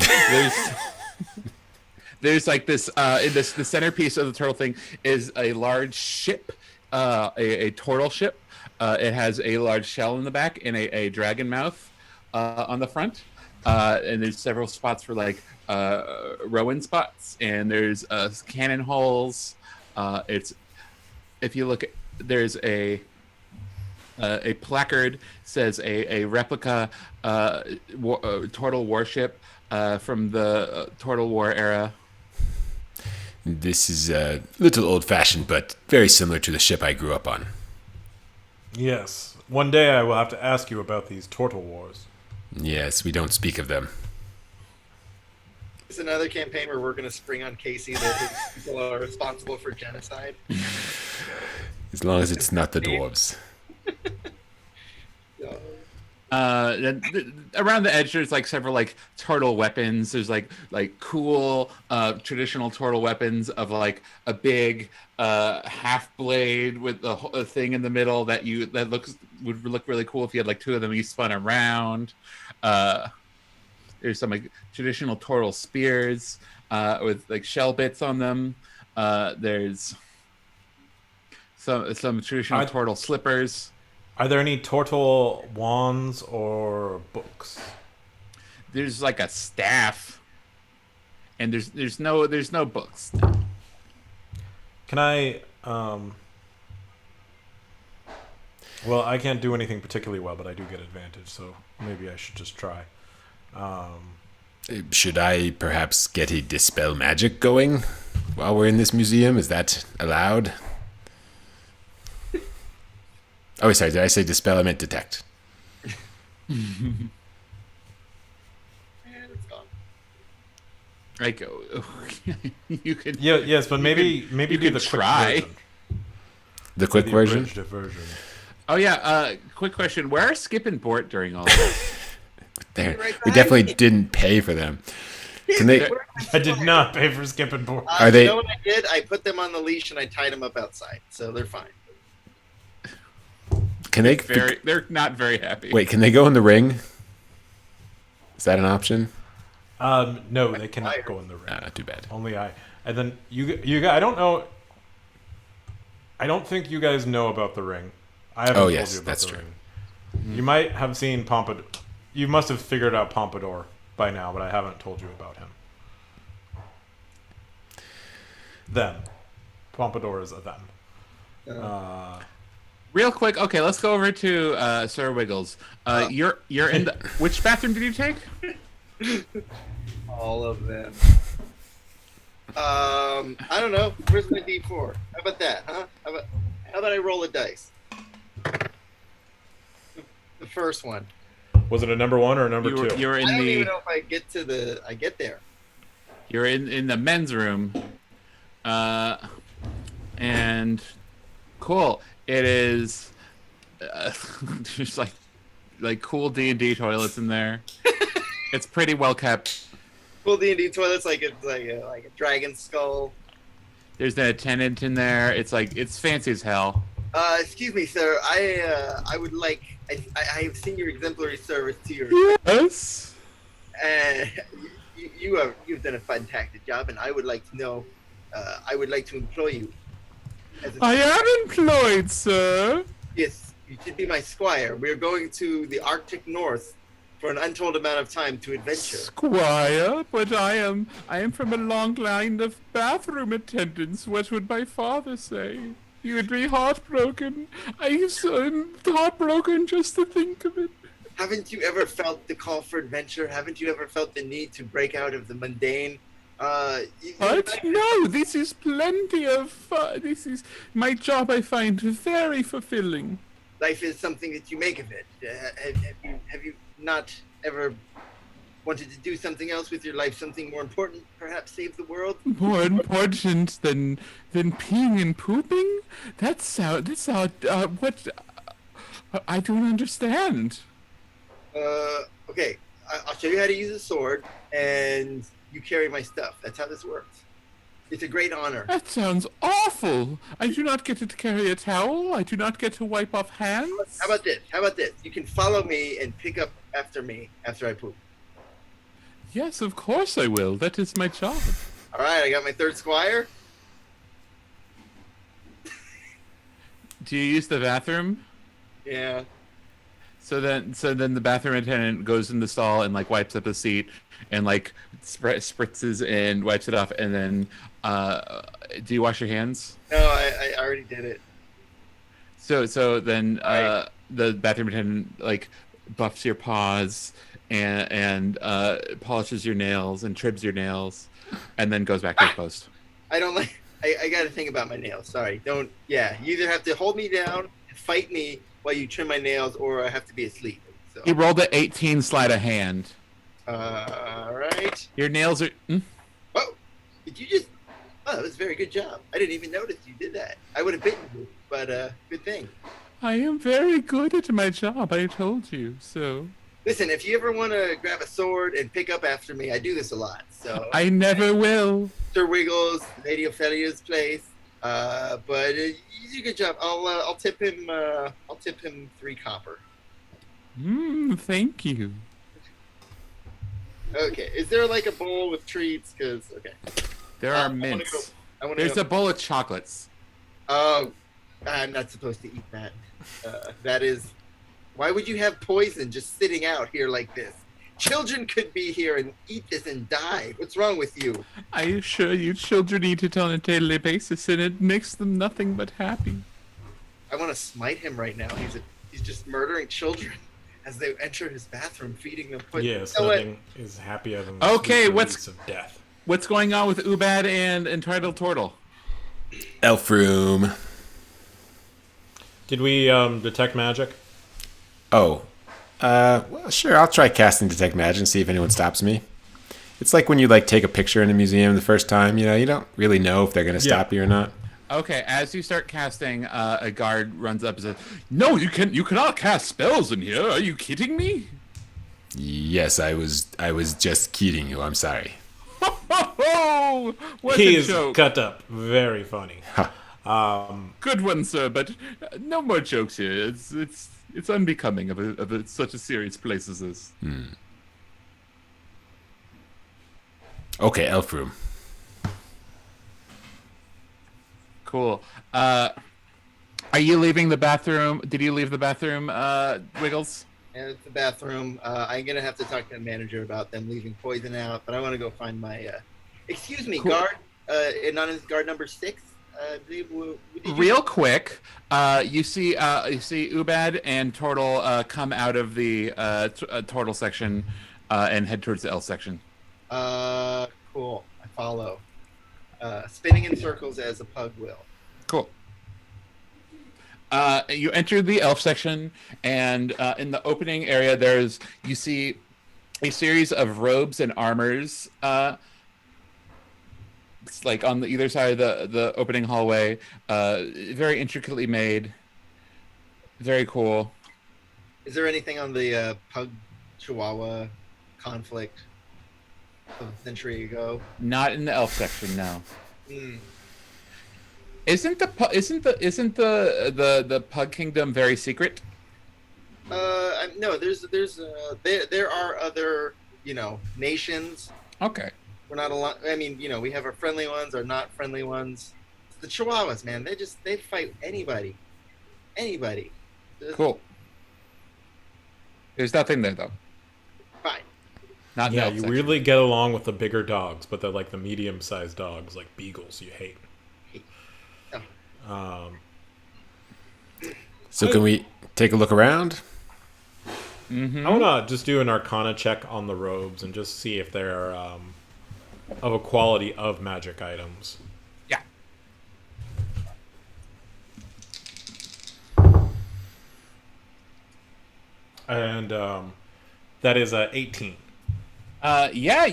There's like this in this the centerpiece of the turtle thing is a large ship, a turtle ship. It has a large shell in the back and a dragon mouth on the front. And there's several spots for like rowing spots, and there's cannon holes. It's if you look, there's a placard says a replica turtle warship from the Turtle War era. This is a little old-fashioned, but very similar to the ship I grew up on. Yes. One day I will have to ask you about these turtle wars. Yes, we don't speak of them. It's another campaign where we're going to spring on Casey that his people are responsible for genocide. As long as it's not the dwarves. Around the edge, there's like several like turtle weapons. There's like cool traditional turtle weapons of like a big half blade with a thing in the middle that would look really cool if you had like two of them. You spun around. There's some like traditional turtle spears with like shell bits on them. There's some traditional turtle slippers. Are there any turtle wands or books? There's like a staff, and there's no books. Can I? Well, I can't do anything particularly well, but I do get advantage, so maybe I should just try. Should I perhaps get a dispel magic going while we're in this museum? Is that allowed? Oh, sorry, did I say dispel? I meant detect. And it's gone. Like you could. Yeah, yes, but maybe do could the try. quick version. The quick The version? abridged version. Oh yeah. Quick question: where are Skip and Bort during all this? There. Right We behind definitely me. didn't pay for them. Can they? I did not pay for skip and board. Are they- You know what I did? I put them on the leash and I tied them up outside, so they're fine. Can they? They're not very happy. Wait, can they go in the ring? Is that an option? No, they cannot go in the ring. Ah, too bad. Only I. And then you guys, I don't know. I don't think you guys know about the ring. I haven't told yes, you about that's the true. ring. You might have seen Pompadour. You must have figured out Pompadour by now, but I haven't told you about him. Them. Pompadour is a them. Real quick, okay, let's go over to Sir Wiggles. You're in the which bathroom did you take? All of them. I don't know. Where's my D4? How about that, huh? How about I roll a dice? The first one. Was it a number one or a number two? You're in I don't even the know if I get to the. I get there. you're in the men's room, and cool. It is just like cool D&D toilets in there. It's pretty well kept. Full D&D toilets like it's like a dragon skull. There's an attendant in there. It's fancy as hell. Excuse me, sir. I would like. I have seen your exemplary service to your. Yes. You've done a fantastic job, and I would like to know. I would like to employ you. I am employed, sir. Yes, you should be my squire. We're going to the Arctic North for an untold amount of time to adventure. Squire, but I am from a long line of bathroom attendants. What would my father say? He would be heartbroken. I'm heartbroken just to think of it. Haven't you ever felt the call for adventure? Haven't you ever felt the need to break out of the mundane? What? No, this is plenty of fun. This is my job. I find very fulfilling. Life is something that you make of it. Have you not ever wanted to do something else with your life? Something more important? Perhaps save the world? More important than peeing and pooping? What? I don't understand. Okay. I'll show you how to use a sword, and you carry my stuff. That's how this works. It's a great honor. That sounds awful. I do not get to carry a towel. I do not get to wipe off hands. How about this? How about this? You can follow me and pick up after me after I poop. Yes, of course I will. That is my job. All right, I got my third squire. Do you use the bathroom? Yeah. So then the bathroom attendant goes in the stall and like wipes up the seat and like spritzes and wipes it off, and then do you wash your hands? No, I already did it. So then Right. the bathroom attendant like buffs your paws and polishes your nails and trims your nails, and then goes back to his post. I don't like. I got to think about my nails. Sorry. Don't. Yeah. You either have to hold me down and fight me while you trim my nails, or I have to be asleep. So. He rolled a 18 sleight of hand. All right. Your nails are. Oh, did you just? Oh, that was a very good job. I didn't even notice you did that. I would have bitten you, but good thing. I am very good at my job. I told you so. Listen, if you ever want to grab a sword and pick up after me, I do this a lot. So I never will. Sir Wiggles, Lady Ophelia's place. But you did a good job. I'll tip him. I'll tip him 3 copper. Thank you. Okay. Is there like a bowl with treats? Cause okay. There are mints. There's go. a bowl of chocolates. Oh, I'm not supposed to eat that. That is. Why would you have poison just sitting out here like this? Children could be here and eat this and die. What's wrong with you? I assure you, children eat it on a daily basis, and it makes them nothing but happy. I want to smite him right now. He's just murdering children as they enter his bathroom, feeding them. Yes, You know what? nothing is happier than the Okay, sweet what's- release of death. What's going on with Ubad and Entitled Turtle? Elf room. Did we detect magic? Oh, well, sure. I'll try casting Detect Magic and see if anyone stops me. It's like when you like take a picture in a museum the first time. You know, you don't really know if they're going to stop you or not. Okay, as you start casting, a guard runs up and says, "No, you cannot cast spells in here. Are you kidding me?" Yes, I was just kidding you. I'm sorry. Oh, what He a is joke! cut up. Very funny. Good one, sir. But no more jokes here. It's unbecoming of such a serious place as this. Okay, elf room. Cool. Are you leaving the bathroom? Did you leave the bathroom, Wiggles? And it's the bathroom. I'm gonna have to talk to the manager about them leaving poison out, but I want to go find my. Excuse me, Cool. guard. Not in guard number 6. Real quick, you see Ubad and Tortle come out of the Tortle section and head towards the elf section. Cool. I follow. Spinning in circles as a pug will. Cool. You enter the elf section, and in the opening area, you see a series of robes and armors. It's like on either side of the opening hallway. Very intricately made. Very cool. Is there anything on the pug chihuahua conflict of a century ago? Not in the elf section, no. Mm. Isn't the Pug Kingdom very secret? No. There are other nations. Okay. We're not alone. I mean, we have our friendly ones, our not friendly ones. The Chihuahuas, man, they fight anybody. Anybody. Cool. There's nothing there though. Fine. Not in the Yeah, elf you section. weirdly get along with the bigger dogs, but they're like the medium-sized dogs, like beagles. You hate. So can we take a look around? I want to just do an Arcana check on the robes and just see if they're of a quality of magic items. Yeah. And that is 18. Yeah,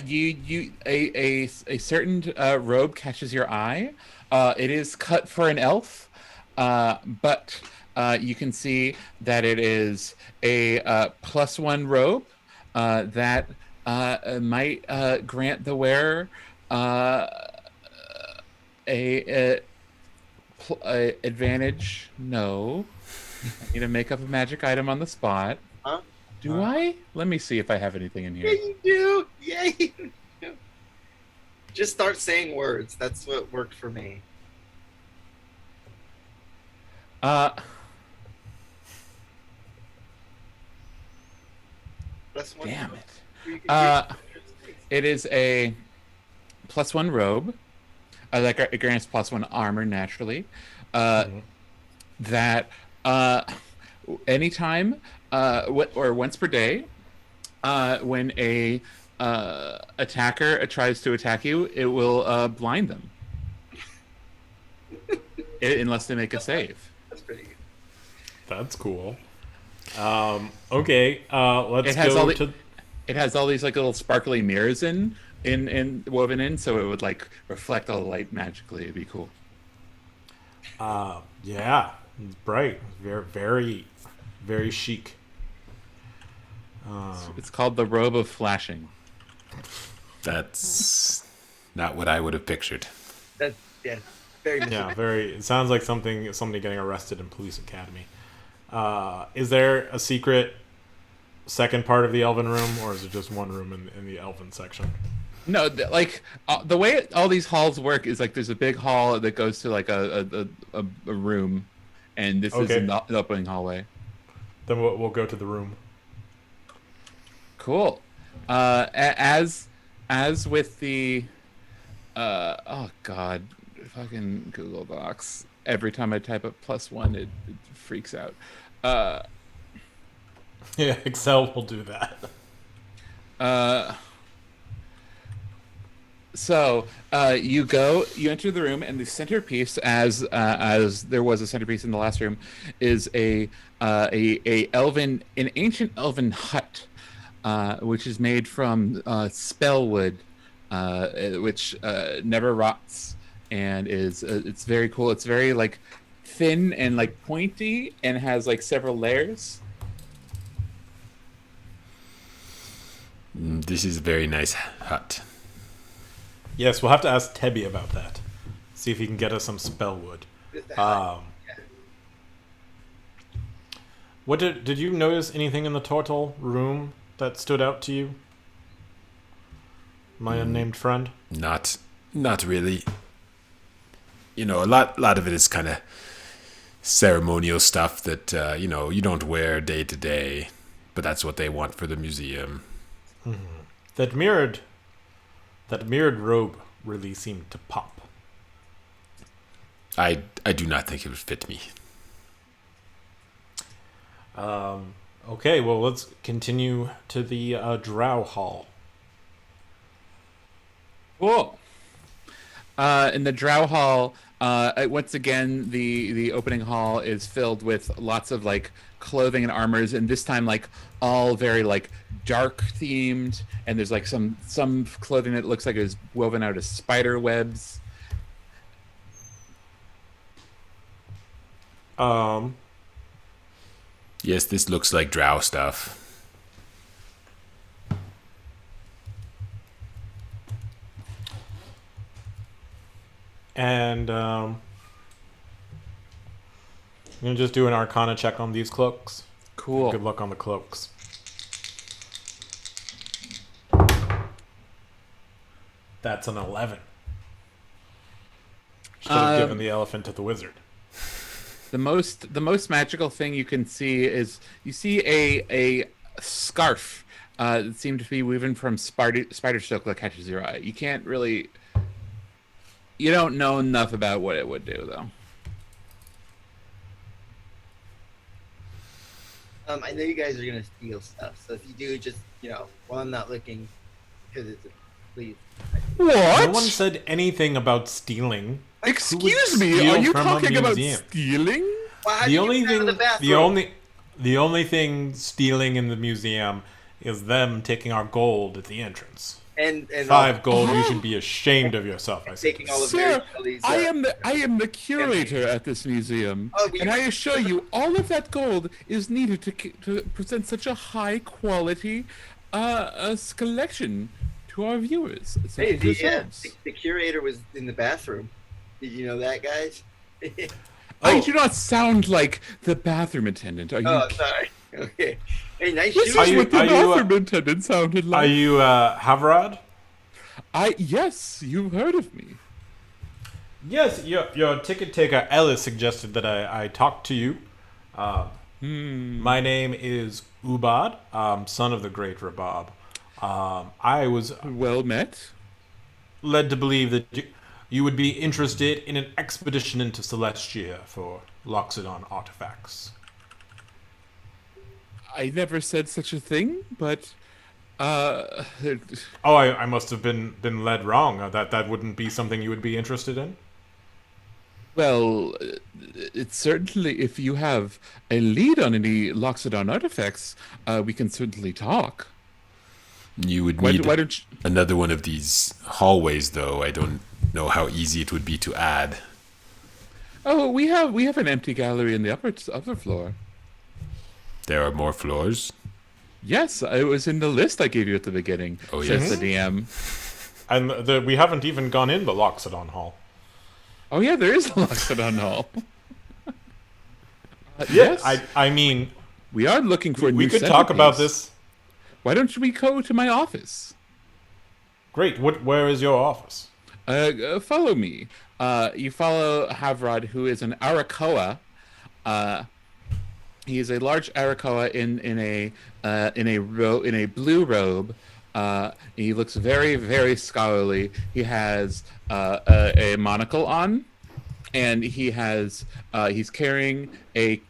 a certain robe catches your eye. It is cut for an elf, but you can see that it is a +1 robe that might grant the wearer a advantage. No, I need to make up a magic item on the spot. Huh? Do I? Let me see if I have anything in Yeah, here. you do. Yeah, you do. Just start saying words. That's what worked for me. That's one. Damn it. You can It is a +1 robe. Like it grants +1 armor naturally. That anytime or once per day, when a attacker tries to attack you, it will blind them. Unless they make a save. That's pretty good. That's cool. Okay, let's It has go all the- to. It has all these like little sparkly mirrors in woven in, so it would like reflect all the light magically. It'd be cool. Yeah, it's bright. Very, very, very chic. It's called the robe of flashing. That's not what I would have pictured. That's very. Yeah, very. It sounds like somebody getting arrested in police academy. Is there a secret second part of the elven room, or is it just one room in the elven section? No, the way all these halls work is like there's a big hall that goes to like a room, and this is Okay. an opening hallway. Then we'll go to the room. Cool. As with the oh god, fucking Google Docs. Every time I type up +1, it freaks out. Yeah, Excel will do that. So you enter the room, and the centerpiece, as there was a centerpiece in the last room, is an ancient elven hut, which is made from spell wood, which never rots, and it's very cool. It's very like thin and like pointy, and has like several layers. This is a very nice hut. Yes, we'll have to ask Tebby about that. See if he can get us some spell wood. What did you notice anything in the turtle room that stood out to you, my unnamed friend? Not really. You know, a lot of it is kind of ceremonial stuff that you don't wear day to day, but that's what they want for the museum. That mirrored robe really seemed to pop. I do not think it would fit me. Okay, well, let's continue to the Drow Hall. Cool. In the Drow Hall, once again, the opening hall is filled with lots of like clothing and armors, and this time like all very like dark themed, and there's like some clothing that looks like it was woven out of spider webs. Yes, this looks like drow stuff. And I'm gonna just do an Arcana check on these cloaks. Cool. Good luck on the cloaks. That's an 11. Should have given the elephant to the wizard. The most magical thing you can see is you see a scarf that seemed to be woven from spider silk that catches your eye. You don't know enough about what it would do though. I know you guys are gonna steal stuff, so if you do, just while I'm not looking, because it's please. What? No one said anything about stealing. Excuse me, steal are you from a talking about museum? stealing? Well, how'd The you only get out of thing, the bathroom? the only thing stealing in the museum is them taking our gold at the entrance. and 5 gold. You should be ashamed of yourself. I said. taking all of Sir, Mary Shelley's, I am the curator at this museum, Oh, we- and I assure you, all of that gold is needed to present such a high quality collection to our viewers. such Hey, as yourselves. the curator was in the bathroom. Did you know that, guys? I do not sound like the bathroom attendant. Are you? Oh, sorry. Okay. Hey, nice This shoes. is what the are you, bathroom attendant sounded Are like. you Havrod? Yes, you've heard of me. Yes, your ticket taker Ellis suggested that I talk to you. My name is Ubad, son of the great Rabab. I was Well met. led to believe that you would be interested in an expedition into Celestia for Loxodon artifacts. I never said such a thing, but uh, Oh, I must have been led wrong. That wouldn't be something you would be interested in. well, it's certainly if you have a lead on any Loxodon artifacts, we can certainly talk. You would Why, need why don't you, another one of these hallways, though. I don't know how easy it would be to add. Oh, we have an empty gallery in the upper floor. There are more floors. Yes, it was in the list I gave you at the beginning. Oh, Says yes. the DM. And we haven't even gone in the Loxodon Hall. Oh yeah, there is a Loxodon Hall. Yes, I mean, we are looking for. we new could talk about centerpiece. this. Why don't we go to my office? Great. Where is your office? Follow me. You follow Havrod, who is an Arakoa. He is a large Arakoa in a blue robe. He looks very, very scholarly. He has a monocle on, and he's carrying a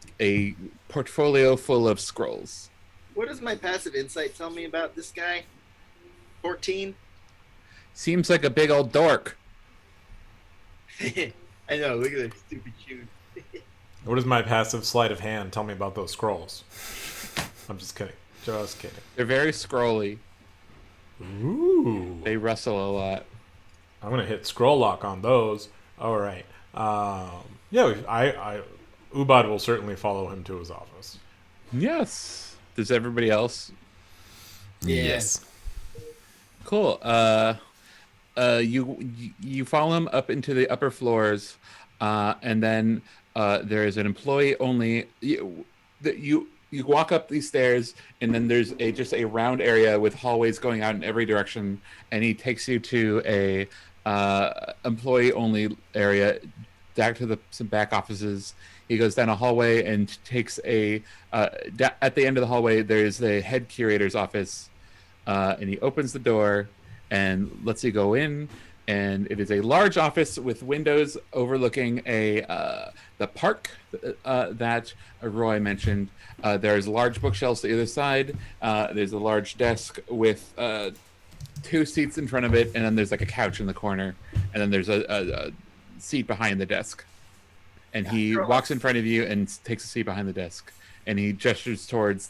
portfolio full of scrolls. What does my passive insight tell me about this guy? 14? Seems like a big old dork. I know, look at those stupid shoes. What does my passive sleight of hand tell me about those scrolls? I'm just kidding. Just kidding. They're very scrolly. Ooh. They rustle a lot. I'm gonna hit scroll lock on those. All right. Yeah. I Ubad will certainly follow him to his office. Yes. Does everybody else? Yeah. Yes. Cool. You follow him up into the upper floors, and then there is an employee only. You walk up these stairs, and then there's just a round area with hallways going out in every direction, and he takes you to a employee only area, back to some back offices. He goes down a hallway and takes at the end of the hallway, there's the head curator's office, and he opens the door and lets you go in. And it is a large office with windows overlooking the park that Roy mentioned. There's large bookshelves to either side. There's a large desk with 2 seats in front of it, and then there's like a couch in the corner, and then there's a seat behind the desk. And he walks in front of you and takes a seat behind the desk, and he gestures towards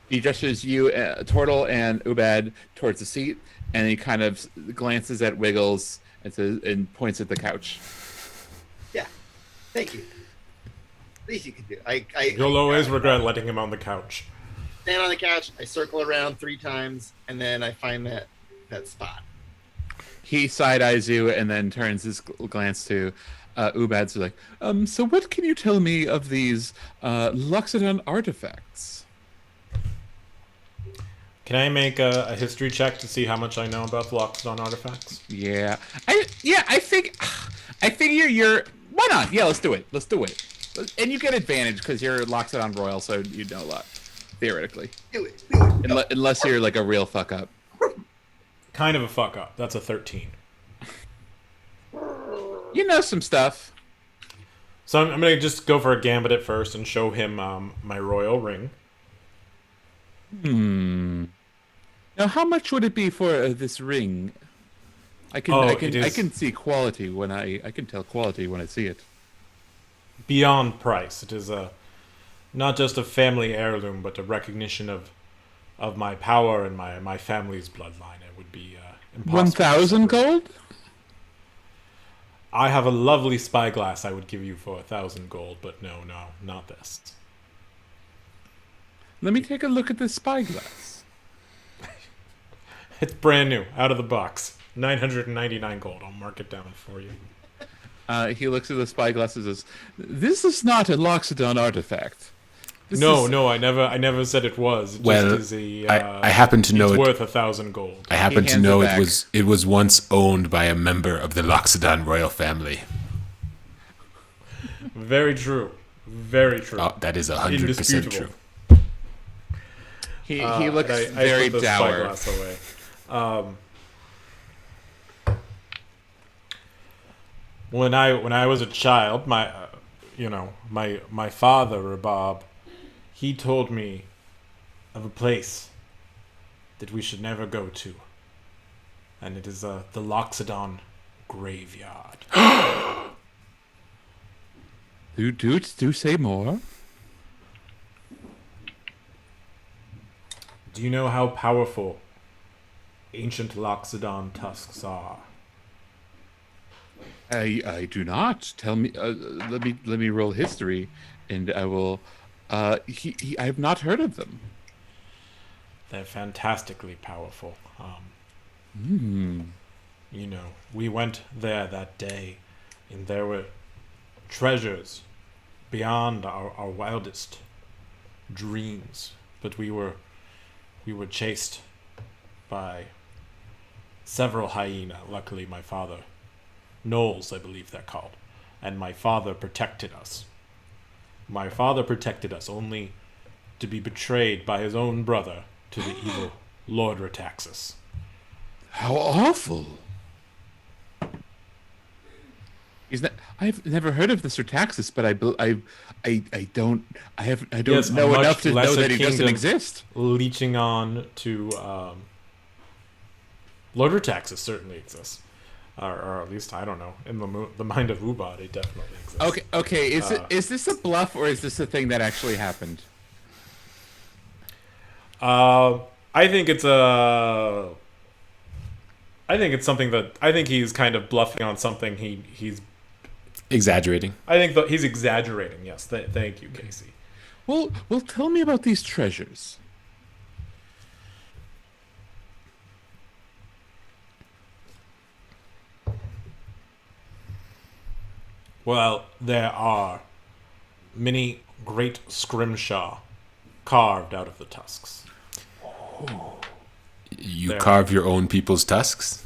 he gestures you, Tortle and Ubad, towards the seat, and he kind of glances at Wiggles and points at the couch. Yeah. Thank you. Least you can do. You'll always regret letting him on the couch. Stand on the couch. I circle around 3 times, and then I find that spot. He side eyes you and then turns his glance to Ubad. So like, so what can you tell me of these Loxodon artifacts? Can I make a history check to see how much I know about Loxodon artifacts? Yeah, I figure you're. Why not? Yeah, let's do it. And you get advantage because you're Loxodon Royal, so you know a lot, theoretically. Do it. Unless you're like a real fuck up. Kind of a fuck up. That's a 13. You know some stuff. So I'm going to just go for a gambit at first and show him my royal ring. Now, how much would it be for this ring? I can see quality when I can tell quality when I see it. Beyond price. It is not just a family heirloom, but a recognition of my power and my family's bloodline. It would be impossible. 1,000 gold? I have a lovely spyglass I would give you for 1,000 gold, but no, not this. Let me take a look at this spyglass. It's brand new, out of the box. 999 gold. I'll mark it down for you. He looks at the spyglass and says, "This is not a Loxodon artifact. No, I never said it was. It Well, just is I happen to know it's it. worth 1,000 gold. I happen to hands know it it back. was once owned by a member of the Loxodon royal family. Very true. Very true. Oh, that is 100% Indisputable. true. He And looks I very put the dour. spyglass away. When I was a child, my father, Bob, he told me of a place that we should never go to, and it is the Loxodon graveyard. Do say more. Do you know how powerful ancient Loxodon tusks are? I do not. Tell me. Let me roll history, and I will. I have not heard of them. They're fantastically powerful. We went there that day, and there were treasures beyond our wildest dreams. But we were chased by several hyena. Luckily, my father, gnolls, I believe they're called, and my father protected us. My father protected us only to be betrayed by his own brother to the evil Lord Rataxis. How awful! I've never heard of the Sertaxis, but I don't Yes, a know much enough to know lesser that he doesn't kingdom. exist. Leeching on to Lord Rataxis certainly exists, or at least I don't know. In the mind of Ubad, it definitely exists. Okay. Is this a bluff or is this a thing that actually happened? I think it's something that I think he's kind of bluffing on something. He's Exaggerating. I think that he's exaggerating. Yes, thank you, Casey. Well, tell me about these treasures. Well, there are many great scrimshaw carved out of the tusks. You There. carve your own people's tusks?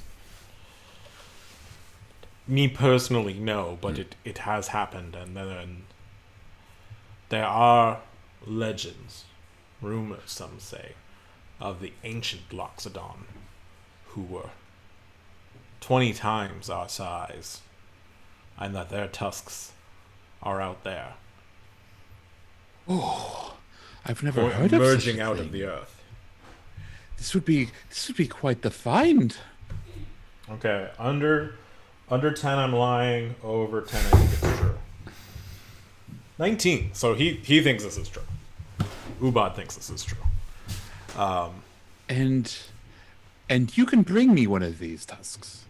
Me personally, no, but it has happened, and then there are legends, rumors, some say, of the ancient Loxodon, who were 20 times our size, and that their tusks are out there, I've never heard of such emerging a out thing. of the earth. This would be quite the find. Okay, under 10 I'm lying, over 10 I think it's true. 19, so he thinks this is true. Ubad thinks this is true. And you can bring me one of these tusks.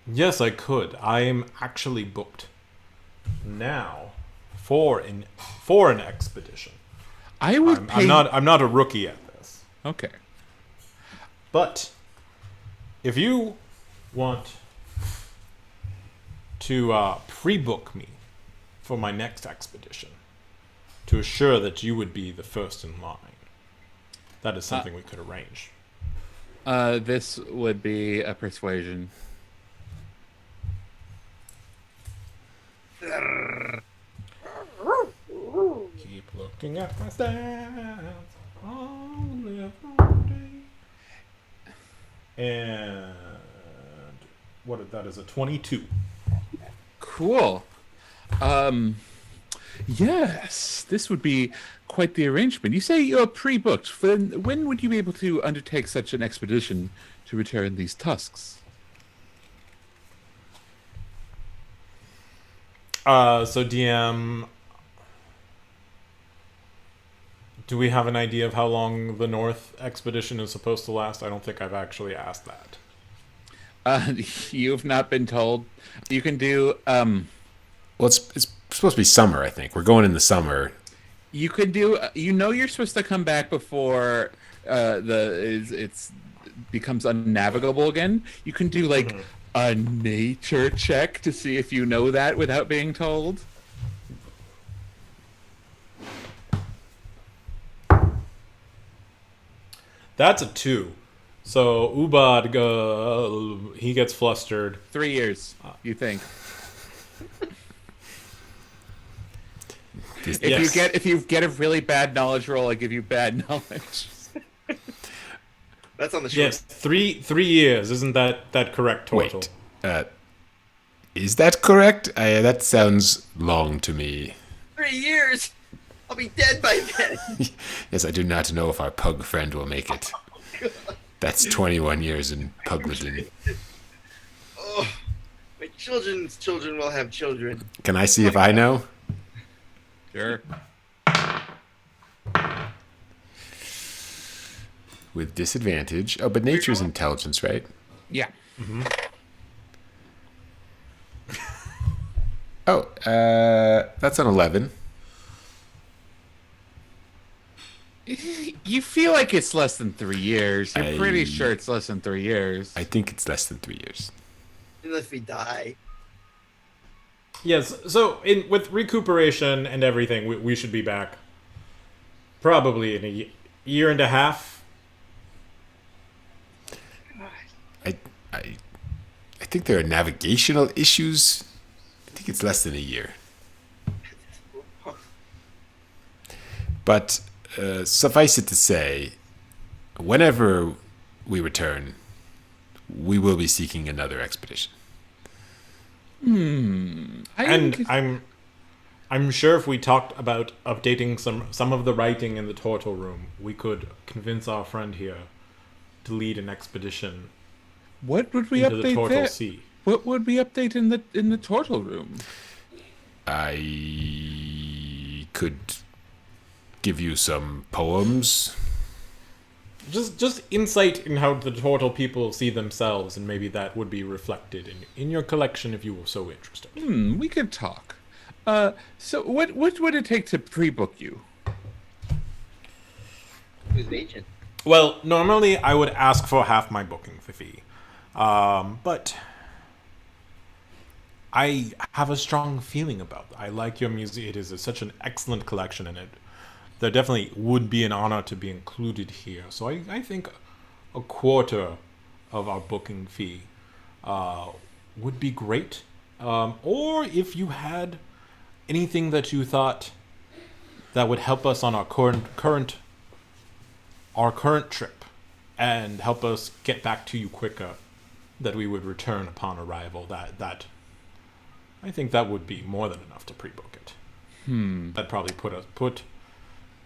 Yes, I could. I am actually booked now for an expedition. I would pay. I'm not a rookie at this. Okay. But if you want to pre-book me for my next expedition to assure that you would be the first in line, that is something we could arrange. This would be a persuasion. Keep looking at my stats. I'll live one day. And that is a 22. Cool. Yes, this would be quite the arrangement. You say you're pre-booked. Then when would you be able to undertake such an expedition to return these tusks? So DM, do we have an idea of how long the North expedition is supposed to last? I don't think I've actually asked that. You've not been told. You can do. Well, it's supposed to be summer, I think. We're going in the summer. You could do. You're supposed to come back before it's becomes unnavigable again. You can do like a nature check to see if you know that without being told? That's a 2. So Ubad, he gets flustered. 3 years, you think? If you get a really bad knowledge roll, I give you bad knowledge. That's on the short. Yes, 3 years. Isn't that correct total? Wait, is that correct? That sounds long to me. 3 years. I'll be dead by then. Yes, I do not know if our pug friend will make it. That's 21 years in Pugladin. Oh, my children's children will have children. Can I see if I know? Sure. With disadvantage. Oh, but nature's intelligence, right? Yeah. Oh, that's an 11. You feel like it's less than 3 years. You're pretty I- sure it's less than 3 years. I think it's less than 3 years. Unless we die. Yes. So with recuperation and everything, we should be back probably in a year and a half. I think there are navigational issues. I think it's less than a year. But suffice it to say, whenever we return, we will be seeking another expedition. I'm sure if we talked about updating some of the writing in the turtle room, we could convince our friend here to lead an expedition What would we into the update turtle there? sea. What would we update in the turtle room? I could give you some poems. Just insight in how the turtle people see themselves, and maybe that would be reflected in your collection if you were so interested. We could talk. So what would it take to pre-book you? Who's the agent? Well, normally I would ask for half my booking fee, but I have a strong feeling about it. I like your museum. It is such an excellent collection, and there definitely would be an honor to be included here. So I think a quarter of our booking fee would be great. Or if you had anything that you thought that would help us on our current trip and help us get back to you quicker, that we would return upon arrival, that I think that would be more than enough to pre-book it. That'd probably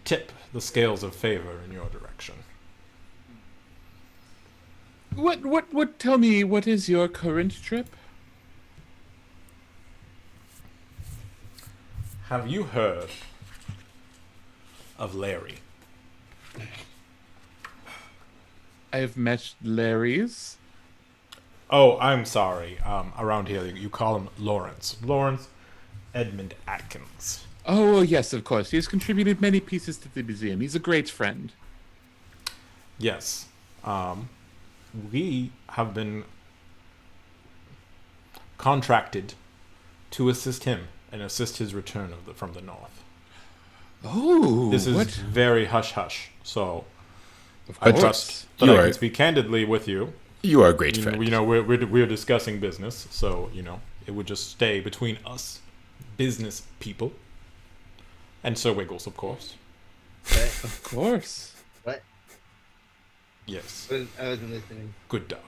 tip the scales of favor in your direction. What tell me, what is your current trip? Have you heard of Larry? I've met Larry's. Oh, I'm sorry. Around here, you call him Lawrence. Lawrence Edmund Atkins. Oh, yes, of course. He has contributed many pieces to the museum. He's a great friend. Yes. We have been contracted to assist him and assist his return from the north. Oh, This is what? very hush-hush, so Of I course. trust that You I are- can speak candidly with you. You are a great friend. We're discussing business, so it would just stay between us, business people, and Sir Wiggles, of course. What? Of course. What? Yes, I wasn't listening. good dog.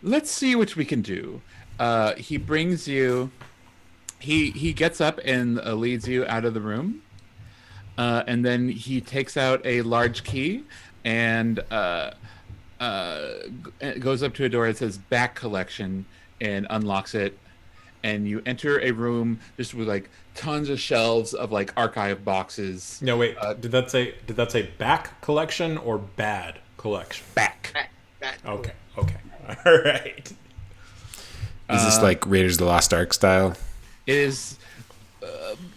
Let's see what we can do. He brings you. He gets up and leads you out of the room, and then he takes out a large key and goes up to a door that says "Back Collection" and unlocks it. And you enter a room just with like tons of shelves of like archive boxes. No, wait. Did that say back collection or bad collection? Back. Back. Okay. All right. Is this like Raiders of the Lost Ark style? It is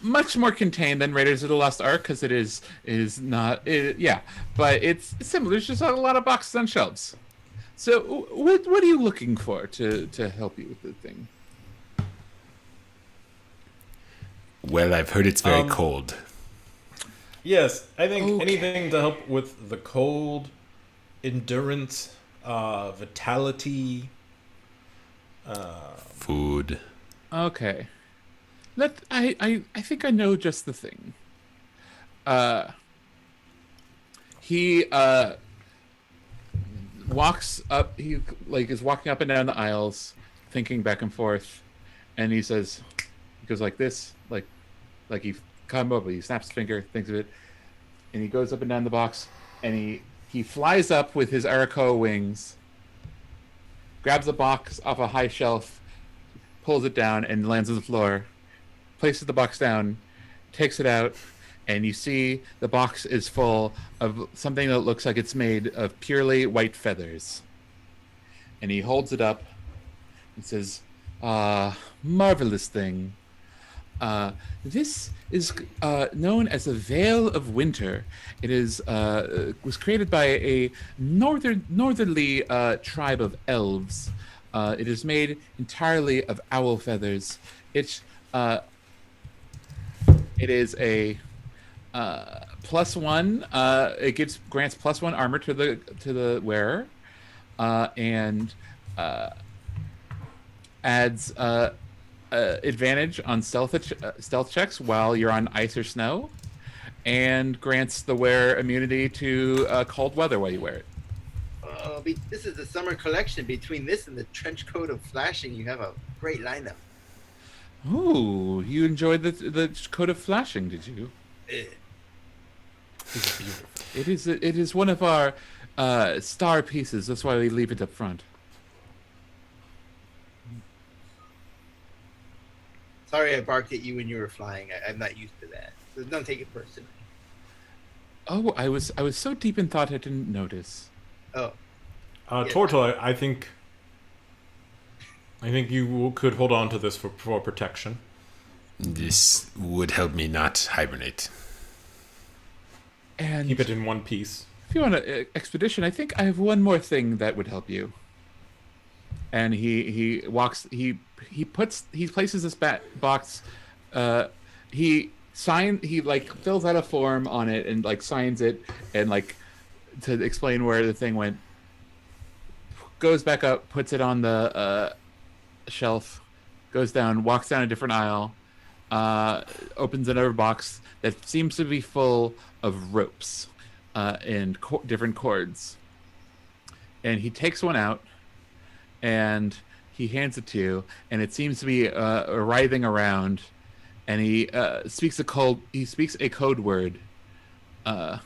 much more contained than Raiders of the Lost Ark because it is not. Yeah, but it's similar. There's just a lot of boxes on shelves. So, what are you looking for to help you with the thing? Well, I've heard it's very cold. Yes, I think Okay. anything to help with the cold, endurance, vitality. Food. Okay. I think I know just the thing. He walks up. He like is walking up and down the aisles, thinking back and forth, and he says, he goes like this, like he come up, he snaps his finger, thinks of it, and he goes up and down the box, and he flies up with his Arakoa wings, grabs a box off a high shelf, pulls it down, and lands on the floor, places the box down, takes it out, and you see the box is full of something that looks like it's made of purely white feathers. And he holds it up and says, marvelous thing. This is known as the Veil of Winter. It is was created by a northerly tribe of elves. It is made entirely of owl feathers. It is a +1. It grants +1 armor to the wearer, and adds advantage on stealth checks while you're on ice or snow, and grants the wearer immunity to cold weather while you wear it. This is the summer collection. Between this and the trench coat of flashing, you have a great lineup. Ooh, you enjoyed the coat of flashing, did you? It is one of our star pieces. That's why we leave it up front. Sorry I barked at you when you were flying. I'm not used to that. So don't take it personally. Oh, I was so deep in thought I didn't notice. Oh. Tortle, I think you could hold on to this for protection. This would help me not hibernate. And Keep it in one piece. if you want an expedition, I think I have one more thing that would help you. And he places this box. He fills out a form on it and like signs it and like to explain where the thing went. Goes back up, puts it on the shelf, goes down, walks down a different aisle, opens another box that seems to be full of ropes and different cords. And he takes one out and he hands it to you, and it seems to be writhing around. And he speaks a code word. I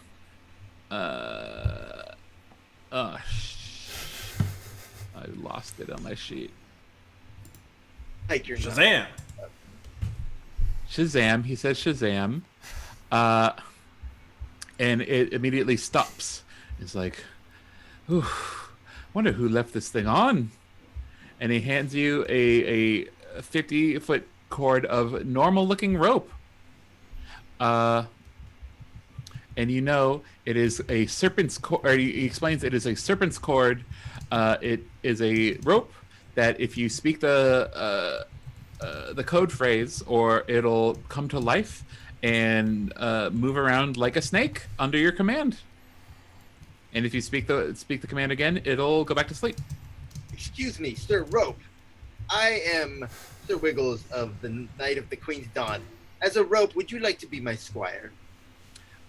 lost it on my sheet. Hike your Shazam! Shazam. He says Shazam. And it immediately stops. It's like, ooh, wonder who left this thing on. And he hands you a 50-foot cord of normal-looking rope. And you know it is a serpent's cord. Or he explains it is a serpent's cord. It is a rope that if you speak the code phrase, or it'll come to life and move around like a snake under your command. And if you speak the command again, it'll go back to sleep. Excuse me, Sir Rope. I am Sir Wiggles of the Night of the Queen's Dawn. As a rope, would you like to be my squire?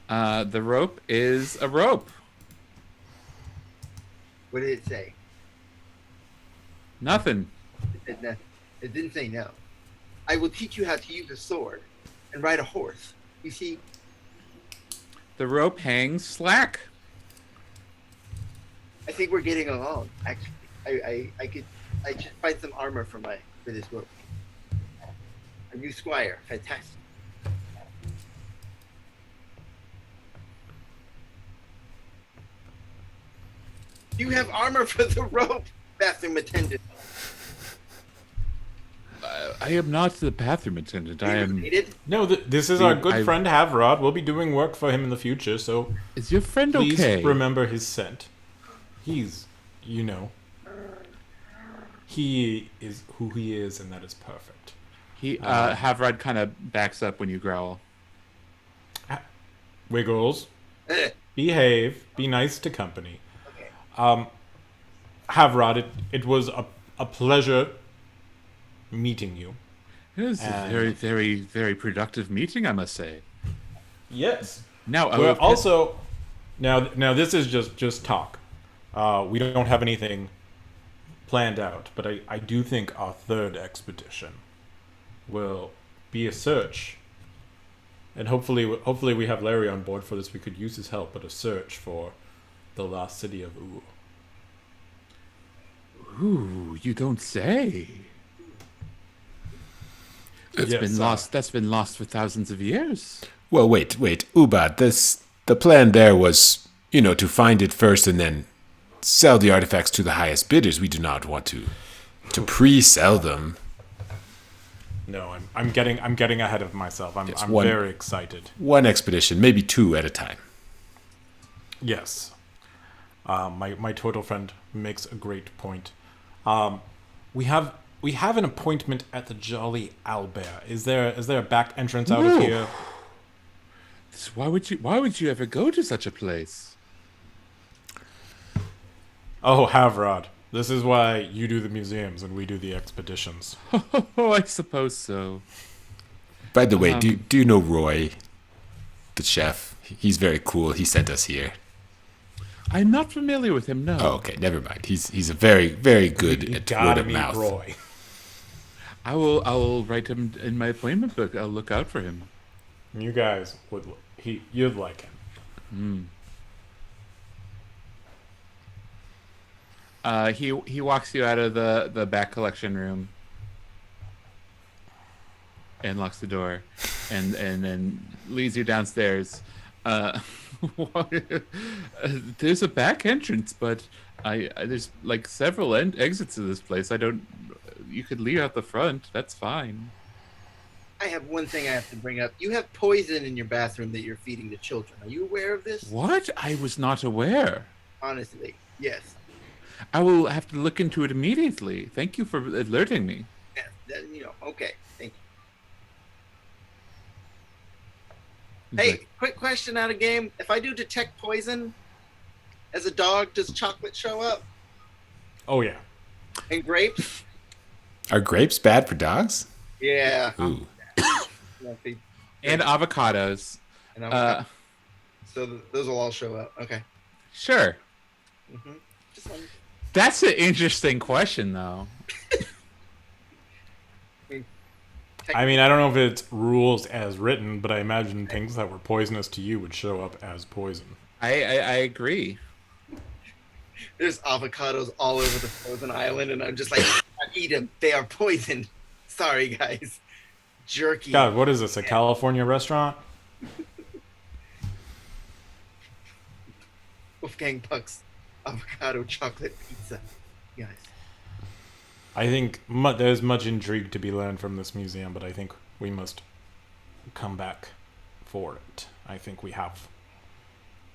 The rope is a rope. What did it say? Nothing. It didn't say no. I will teach you how to use a sword and ride a horse. You see, The rope hangs slack. I think we're getting along. Actually, I should find some armor for this rope. A new squire, fantastic. You have armor for the rope, bathroom attendant. I am not the bathroom attendant. I am. Related? No, this is our good friend Havrod. We'll be doing work for him in the future, so Is your friend please okay? remember his scent. He's you know, he is who he is, and that is perfect. Havrod kind of backs up when you growl. Wiggles, Eh, behave, be nice to company. okay. Havrod, it was a pleasure meeting you. It was a very, very, very productive meeting, I must say. Yes. Now, We're also now this is just talk. We don't have anything planned out, but I do think our third expedition will be a search, and hopefully we have Larry on board for this. We could use his help, but a search for the lost city of Ur. Ooh, you don't say. It's Yes, been lost. That's been lost for thousands of years. Well, wait, Ubad. The plan there was, to find it first and then sell the artifacts to the highest bidders. We do not want to pre-sell them. No, I'm getting ahead of myself. I'm one- very excited. One expedition, maybe two at a time. Yes. My turtle friend makes a great point. We have an appointment at the Jolly Owlbear. Is there a back entrance out of Ooh. here? Why would you ever go to such a place? Oh, Havrod. This is why you do the museums and we do the expeditions. Oh, I suppose so. By the way, do you know Roy, the chef? He's very cool. He sent us here. I'm not familiar with him. No. Oh, okay, never mind. He's a very, very good You at gotta word of meet mouth. Roy. I will write him in my appointment book. I'll look out for him. You guys you'd like him. He walks you out of the back collection room and locks the door, and then leads you downstairs. There's a back entrance, but there's like several exits to this place. You could leave out the front. That's fine. I have one thing I have to bring up. You have poison in your bathroom that you're feeding the children. Are you aware of this? What? I was not aware. Honestly, yes. I will have to look into it immediately. Thank you for alerting me. Yes. Okay. Thank you. He's Hey, like, quick question out of game. If I do detect poison as a dog, does chocolate show up? Oh yeah. And grapes? Are grapes bad for dogs? Yeah. Ooh. and avocados. And those will all show up. Okay. Sure. Mm-hmm. Just one. That's an interesting question, though. I mean, I don't know if it's rules as written, but I imagine things that were poisonous to you would show up as poison. I agree. There's avocados all over the frozen island, and I'm just like, eat them. They are poison. Sorry, guys. Jerky. God, what is this? A California restaurant? Wolfgang Puck's avocado chocolate pizza. Guys. I think there's much intrigue to be learned from this museum, but I think we must come back for it. I think we have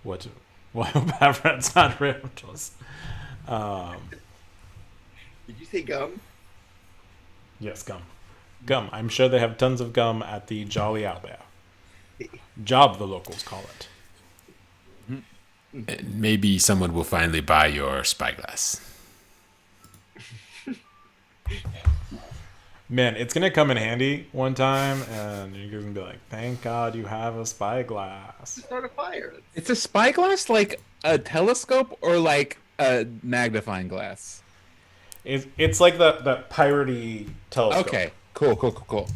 what Bavrad's not ripped. Did you say gum? Yes, gum. Gum. I'm sure they have tons of gum at the Jolly Owlbear. Job, the locals call it. And maybe someone will finally buy your spyglass. Man, it's gonna come in handy one time, and you're gonna be like, "Thank God you have a spyglass." Start a fire. It's a spyglass, like a telescope, or like a magnifying glass. It's like that piratey telescope. Okay, cool.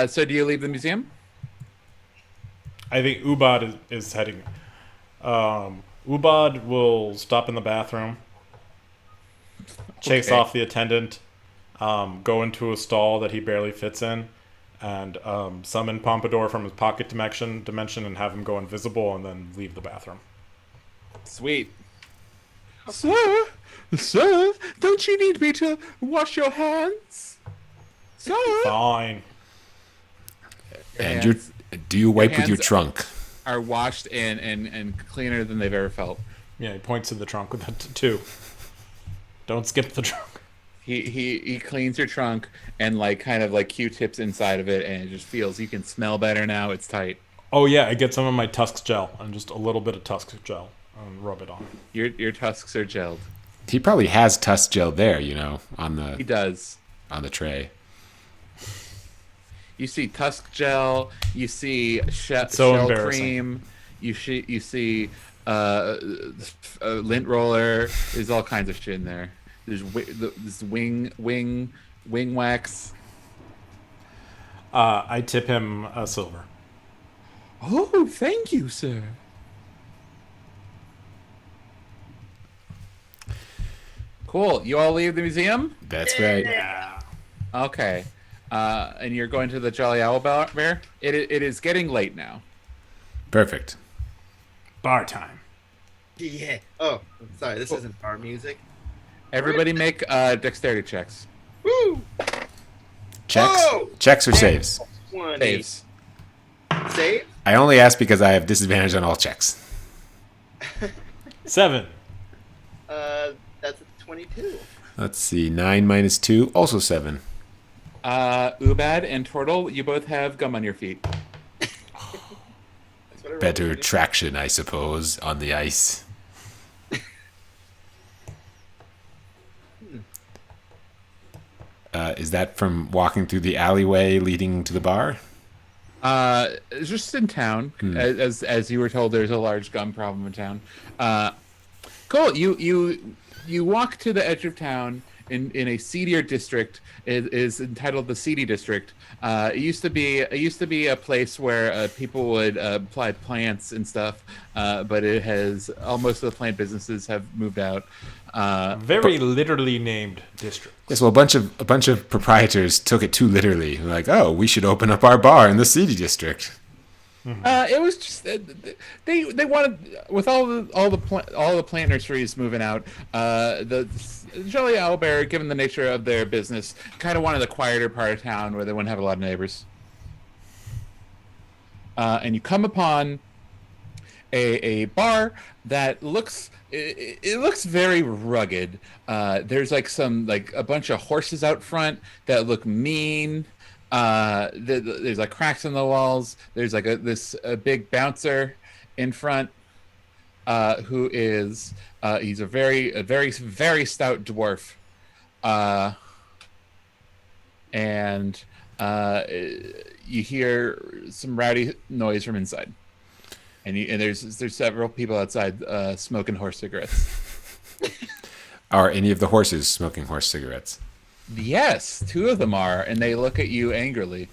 So do you leave the museum? I think Ubad is heading. Ubad will stop in the bathroom, chase Okay. off the attendant, go into a stall that he barely fits in, and summon Pompadour from his pocket dimension and have him go invisible, and then leave the bathroom. Sweet. Sir, don't you need me to wash your hands? Sir? Fine. And hands- do you wipe with your hands- trunk? are washed and cleaner than they've ever felt. Yeah, he points to the trunk with the two. Don't skip the trunk. He cleans your trunk and like kind of like Q-tips inside of it, and it just feels, you can smell better now. It's tight. Oh yeah, I get some of my Tusk gel and just a little bit of Tusk gel and rub it on. Your tusks are gelled. He probably has tusk gel there, on He does. the tray. You see tusk gel. You see so shell embarrassing. cream. You see lint roller. There's all kinds of shit in there. There's this wing wax. I tip him a silver. Oh, thank you, sir. Cool. You all leave the museum? That's right. Yeah. Okay. And you're going to the Jolly Owl Bear? It is getting late now. Perfect. Bar time. Yeah. Oh, sorry. This isn't our music. Everybody make dexterity checks. Woo! Checks? Whoa! Checks or saves? 20. Saves. Save? I only ask because I have disadvantage on all checks. 7. That's a 22. Let's see. 9 minus 2, also 7. Ubad and Tortle, you both have gum on your feet. That's what I rolled. Better traction, I suppose, on the ice. Is that from walking through the alleyway leading to the bar? Just in town, as you were told, there's a large gum problem in town. Cool. You walk to the edge of town in a seedier district. It is entitled the Seedy District. It used to be a place where people would plant plants and stuff, but it has most of the plant businesses have moved out. Very literally named district. Yes, well, a bunch of proprietors took it too literally. Like, oh, we should open up our bar in the Seedy District. It was just they wanted, with all the plant nurseries moving out. The Jolly Owlbear, given the nature of their business, kind of wanted the quieter part of town where they wouldn't have a lot of neighbors. And you come upon a bar that looks very rugged. There's a bunch of horses out front that look mean. There's like cracks in the walls. There's like a big bouncer in front, who is he's a very stout dwarf, and you hear some rowdy noise from inside, and there's several people outside smoking horse cigarettes. Are any of the horses smoking horse cigarettes? Yes, 2 of them are, and they look at you angrily.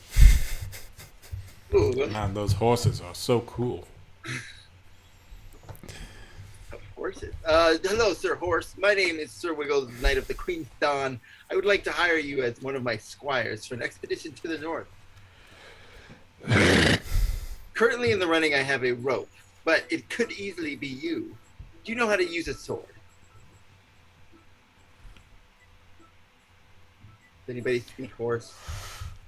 Ooh, Man, those horses are so cool. horses. Hello, Sir Horse. My name is Sir Wiggles, Knight of the Queen's Dawn. I would like to hire you as one of my squires for an expedition to the north. Currently in the running, I have a rope, but it could easily be you. Do you know how to use a sword? Does anybody speak horse?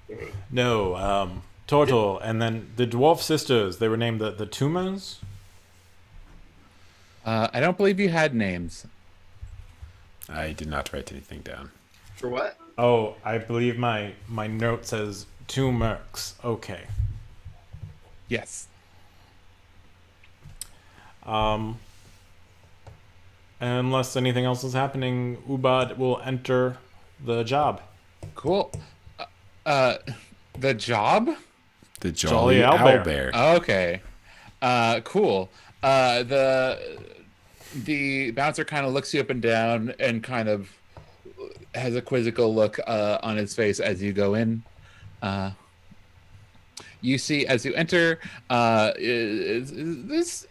Okay. No, Turtle, and then the dwarf sisters, they were named the Tumas? I don't believe you had names. I did not write anything down. For what? Oh, I believe my note says 2 mercs. Okay. Yes. Unless anything else is happening, Ubad will enter the job. Cool. The job? The Jolly Owlbear. Owlbear. Okay. Cool. The bouncer kind of looks you up and down and kind of has a quizzical look on his face as you go in. You see, as you enter, it's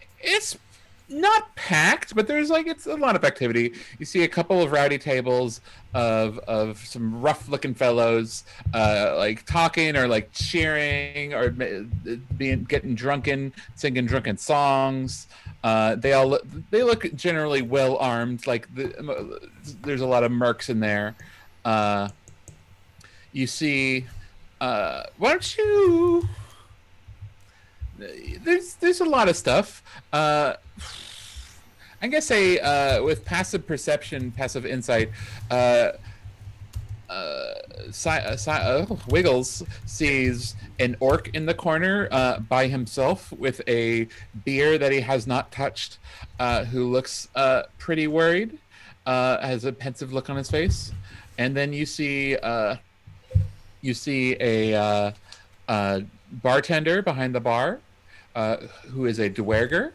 not packed, but it's a lot of activity. You see a couple of rowdy tables of some rough-looking fellows, like talking or like cheering or getting drunken, singing drunken songs. They look generally well armed. Like there's a lot of mercs in there. You see, why don't you there's a lot of stuff. I guess with passive perception, passive insight, Wiggles sees an orc in the corner by himself with a beer that he has not touched, who looks pretty worried, has a pensive look on his face, and then you see a bartender behind the bar, who is a dwerger,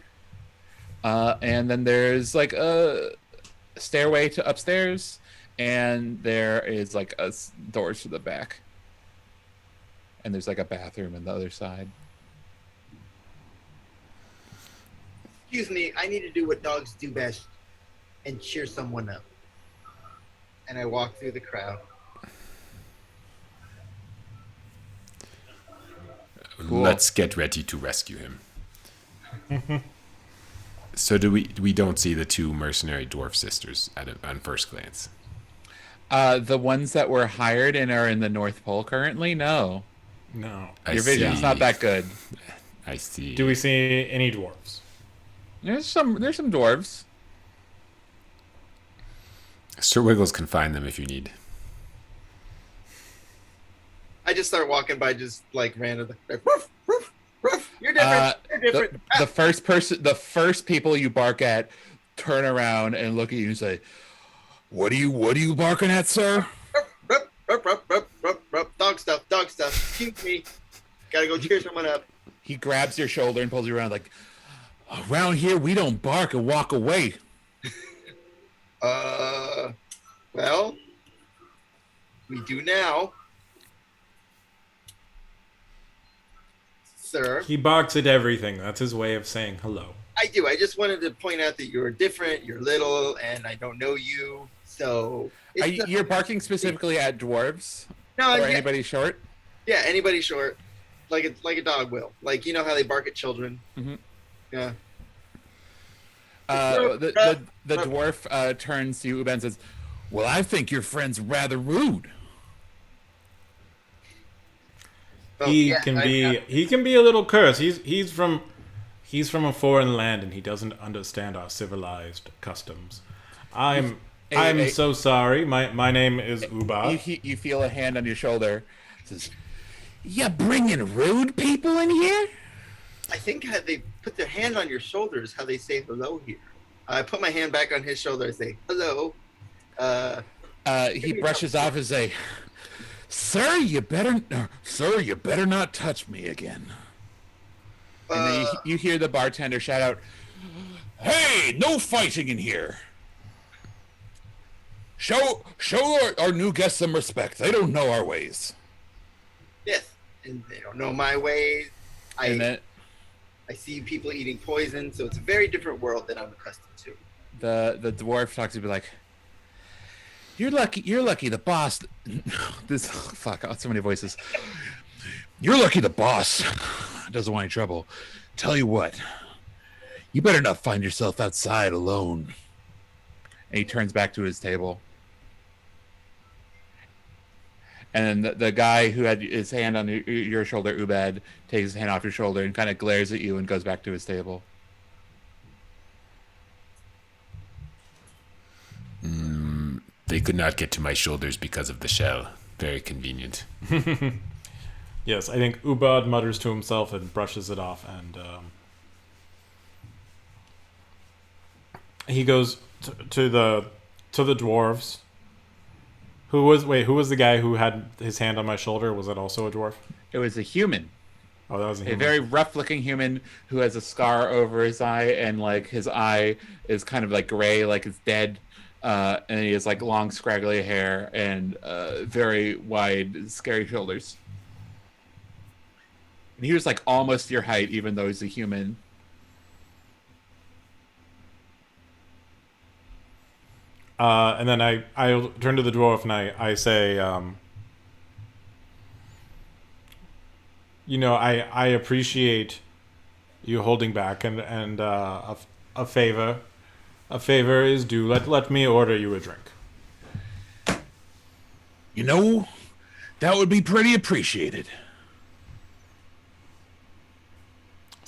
and then there's like a stairway to upstairs. And there is like doors to the back. And there's like a bathroom on the other side. Excuse me, I need to do what dogs do best and cheer someone up. And I walk through the crowd. Cool. Let's get ready to rescue him. So we don't see the two mercenary dwarf sisters on first glance? The ones that were hired and are in the North Pole currently? No. No. Your vision's not that good. I see. Do we see any dwarves? There's some dwarves. Sir Wiggles can find them if you need. I just start walking by, just like randomly. Woof, woof, woof. You're different. You're different. The first people you bark at turn around and look at you and say, What are you barking at, sir? Dog stuff. Excuse me. Gotta go cheer someone up. He grabs your shoulder and pulls you around like, around here we don't bark and walk away. Well, we do now. Sir. He barks at everything. That's his way of saying hello. I do. I just wanted to point out that you're different, you're little, and I don't know you. So You're barking specifically at dwarves? No, or anybody short? Yeah, anybody short, like a dog will. Like, you know how they bark at children. Mm-hmm. Yeah. The dwarf turns to you and says, "Well, I think your friend's rather rude." Well, He can be a little cursed. He's from a foreign land and he doesn't understand our civilized customs. I'm so sorry. My name is Uba. You feel a hand on your shoulder. It says, "You bringing rude people in here?" I think how they put their hand on your shoulder is how they say hello here. I put my hand back on his shoulder and say, hello. He brushes off and say, Sir, you better not touch me again. And then you hear the bartender shout out, "Hey, no fighting in here. Show our new guests some respect. They don't know our ways." Yes, and they don't know my ways. I see people eating poison, so it's a very different world than I'm accustomed to. The dwarf talks to me like, You're lucky the boss so many voices. You're lucky the boss doesn't want any trouble. Tell you what, you better not find yourself outside alone. And he turns back to his table. And the guy who had his hand on your shoulder, Ubad, takes his hand off your shoulder and kind of glares at you and goes back to his table. They could not get to my shoulders because of the shell. Very convenient. Yes, I think Ubad mutters to himself and brushes it off, and he goes to the dwarves. Who was the guy who had his hand on my shoulder? Was that also a dwarf? It was a human. Oh, that was a human. A very rough-looking human who has a scar over his eye, and like his eye is kind of like gray, like it's dead. And he has like long, scraggly hair and very wide, scary shoulders. And he was like almost your height, even though he's a human. And then I turn to the dwarf and I say, I appreciate you holding back, and a favor is due. Let me order you a drink. That would be pretty appreciated.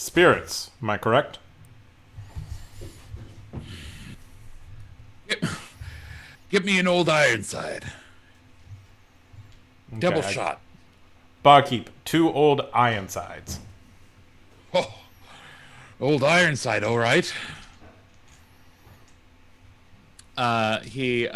spirits. Am I correct? Get me an old Ironside. Double Okay, shot. Barkeep, 2 old Ironsides. Oh, old Ironside, all right. He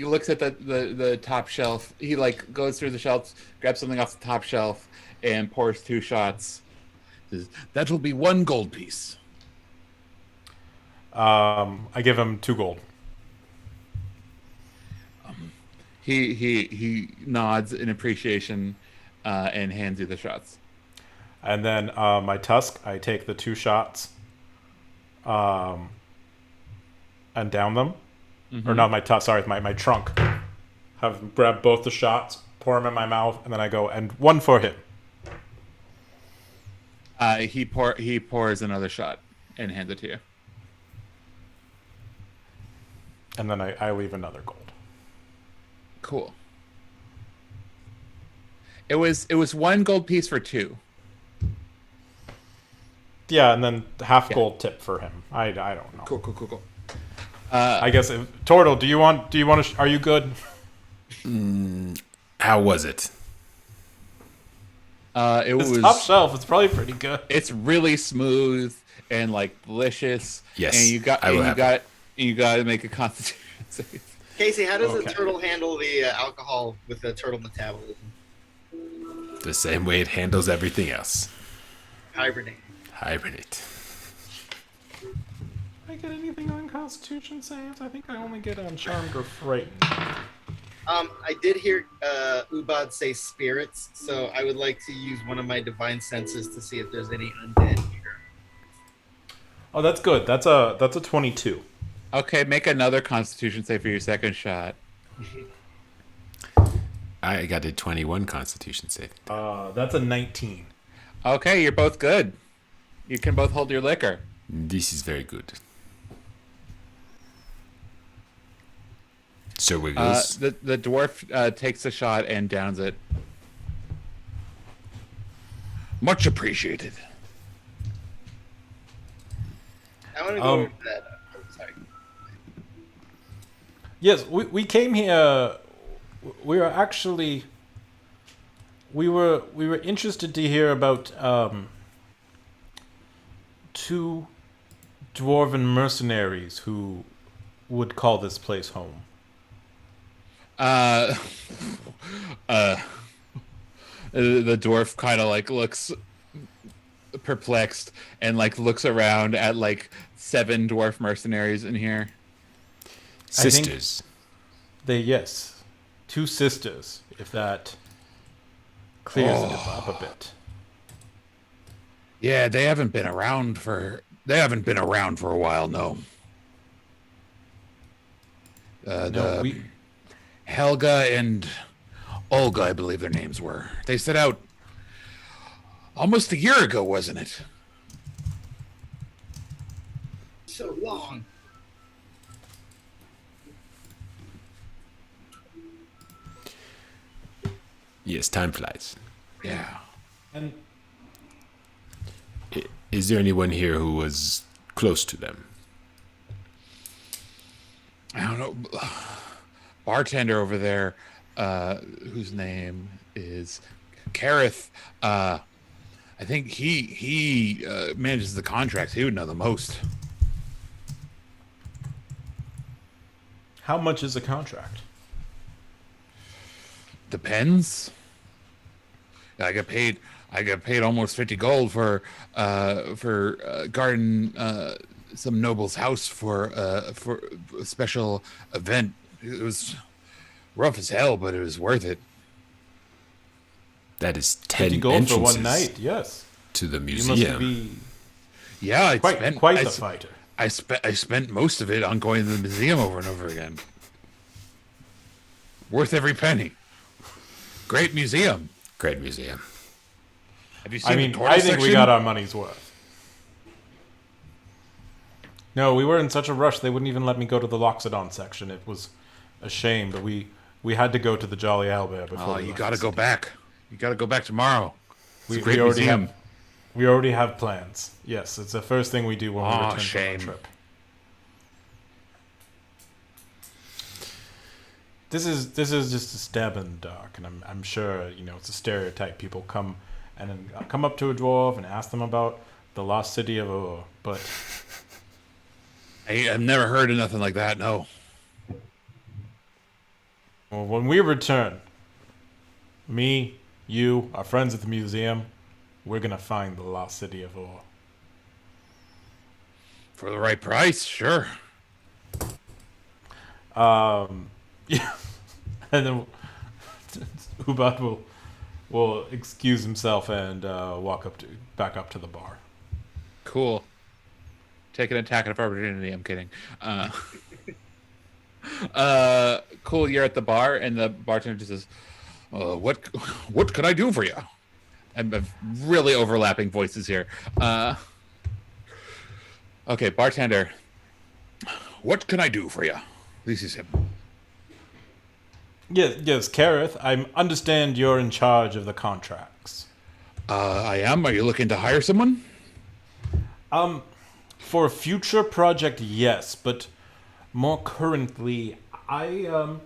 looks at the top shelf. He like goes through the shelves, grabs something off the top shelf, and pours 2 shots. Says, that'll be 1 gold piece. I give him 2 gold. He nods in appreciation, and hands you the shots. And then my tusk, I take the 2 shots, and down them. Or not my tusk, sorry, my trunk. Have him grab both the shots, pour them in my mouth, and then I go, and 1 for him. He pours another shot and hands it to you. And then I leave another gold. Cool. It was 1 gold piece for 2. Yeah, and then half gold tip for him. I don't know. Cool. I guess Tortle, do you want to? Are you good? How was it? It's top shelf. It's probably pretty good. It's really smooth and like delicious. Yes, and you got to make a constitution save. Casey, how does a turtle handle the alcohol with the turtle metabolism? The same way it handles everything else. Hibernate. I get anything on Constitution saves? I think I only get on Charmed or Frightened. I did hear Ubad say spirits, so I would like to use one of my divine senses to see if there's any undead here. Oh, that's good. That's a 22. Okay, make another constitution save for your second shot. I got a 21 Constitution save. That's a 19. Okay, you're both good. You can both hold your liquor. This is very good. Sir Wiggles. The dwarf takes a shot and downs it. Much appreciated. I want to go over to that. Sorry. Yes, we came here. We were interested to hear about 2 dwarven mercenaries who would call this place home. The dwarf kind of like looks perplexed and like looks around at like 7 dwarf mercenaries in here. Sisters. 2 sisters, if that clears it up a bit. Yeah, they haven't been around for a while, no. Helga and Olga, I believe their names were. They set out almost a year ago, wasn't it? So long. Yes, time flies. Yeah. And Is there anyone here who was close to them? I don't know. Bartender over there, whose name is Kareth. I think he manages the contracts. He would know the most. how much is a contract? Depends. I got paid almost 50 gold for guarding some noble's house for a special event. It was rough as hell, but it was worth it. That is 10 gold entrances for one night, yes. to the You museum. must be Yeah, quite the fighter. I spent most of it on going to the museum over and over again. Worth every penny. Great museum. Great museum. Have you seen I mean, the tortoise I think we section? got our money's worth. No, we were in such a rush, they wouldn't even let me go to the Loxodon section. It was a shame, but we had to go to the Jolly Owlbear before Oh, we you left got to the go city. back. You got to go back tomorrow. It's a great museum. We already have plans. Yes, it's the first thing we do when we Aw, return shame. from our trip. This is just a stab in the dark, and I'm sure it's a stereotype. People come up to a dwarf and ask them about the lost city of Ur, but I've never heard of nothing like that. No. well, when we return, me, you, our friends at the museum, we're gonna find the lost city of Ur. For the right price, sure. Yeah, and then Ubad will excuse himself and walk back up to the bar. Cool. Take an attack of opportunity. I'm kidding. Cool. You're at the bar, and the bartender just says, What could I do for you? I'm really overlapping voices here. Okay, bartender. What can I do for you? This is him. Yes, Kareth, I understand you're in charge of the contracts. I am. Are you looking to hire someone? For a future project, yes, but more currently, I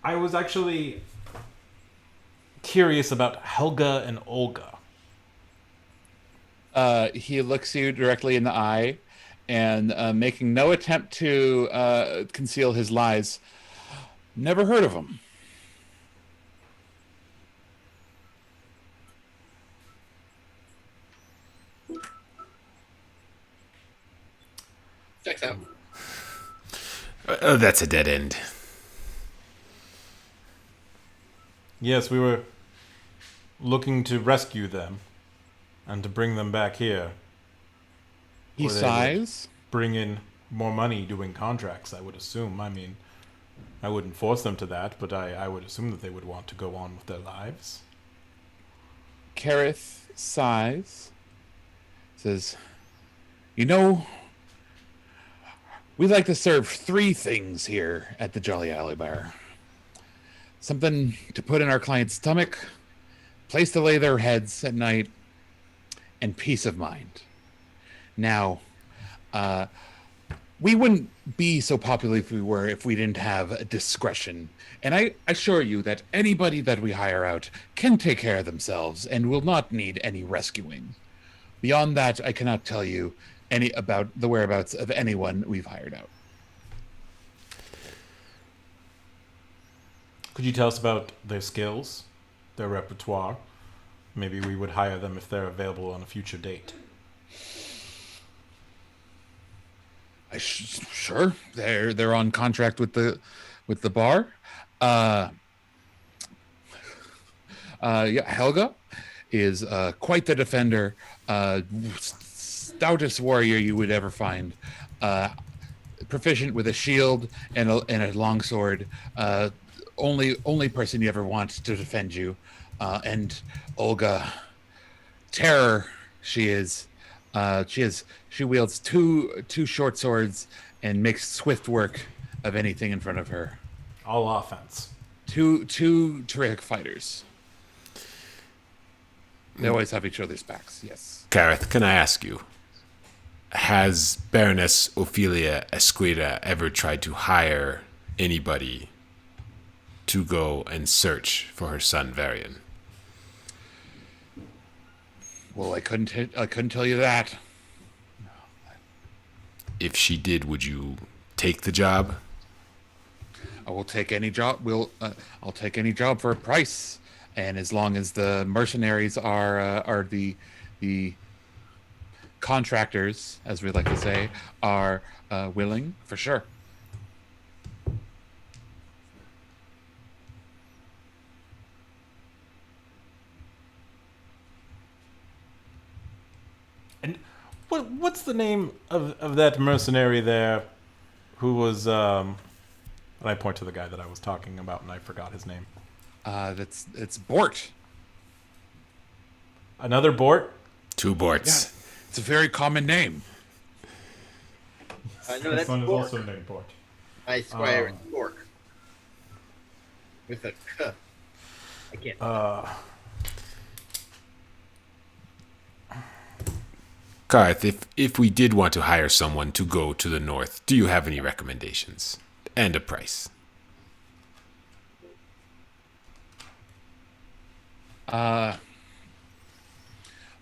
was actually curious about Helga and Olga. He looks you directly in the eye, and making no attempt to conceal his lies. Never heard of him. Checks out. Oh, that's a dead end. Yes, we were looking to rescue them and to bring them back here. He Where they would sighs. bring in more money doing contracts, I would assume. I mean, I wouldn't force them to that, but I would assume that they would want to go on with their lives. Kareth sighs. Says, "You know, we like to serve 3 things here at the Jolly Alley Bar. Something to put in our client's stomach, place to lay their heads at night, and peace of mind. Now, we wouldn't be so popular if we didn't have discretion. And I assure you that anybody that we hire out can take care of themselves and will not need any rescuing. Beyond that, I cannot tell you any about the whereabouts of anyone we've hired out." Could you tell us about their skills, their repertoire? Maybe we would hire them if they're available on a future date. Sure, they're on contract with the bar. Yeah, Helga is quite the defender, stoutest warrior you would ever find. Proficient with a shield and a longsword. Only person you ever want to defend you. And Olga, terror she is. She wields two short swords and makes swift work of anything in front of her. All offense. Two terrific fighters. They always have each other's backs. Yes. Kareth, can I ask you, has Baroness Ophelia Esqueda ever tried to hire anybody to go and search for her son Varian? Well, I couldn't tell you that. If she did, would you take the job? I will take any job. I'll take any job for a price, and as long as the mercenaries are the contractors, as we like to say, are willing, for sure. And what's the name of that mercenary there who was and I point to the guy that I was talking about and I forgot his name. It's Bort. Another Bort? 2 Borts. Yeah, it's a very common name. I know My that's son is Bork. also named Bort. I swear it's Bork. With a K. I can't. Karth, if we did want to hire someone to go to the north, do you have any recommendations? And a price. Well,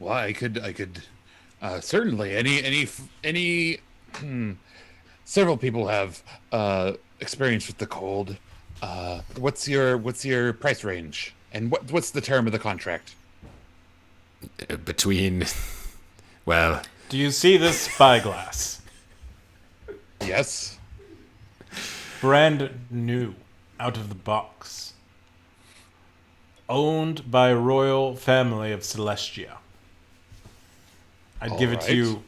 I could certainly any. Several people have experience with the cold. What's your price range, and what's the term of the contract? Between, well, Do you see this spyglass? Yes. Brand new, out of the box. Owned by a royal family of Celestia. I'd give it to Alright. you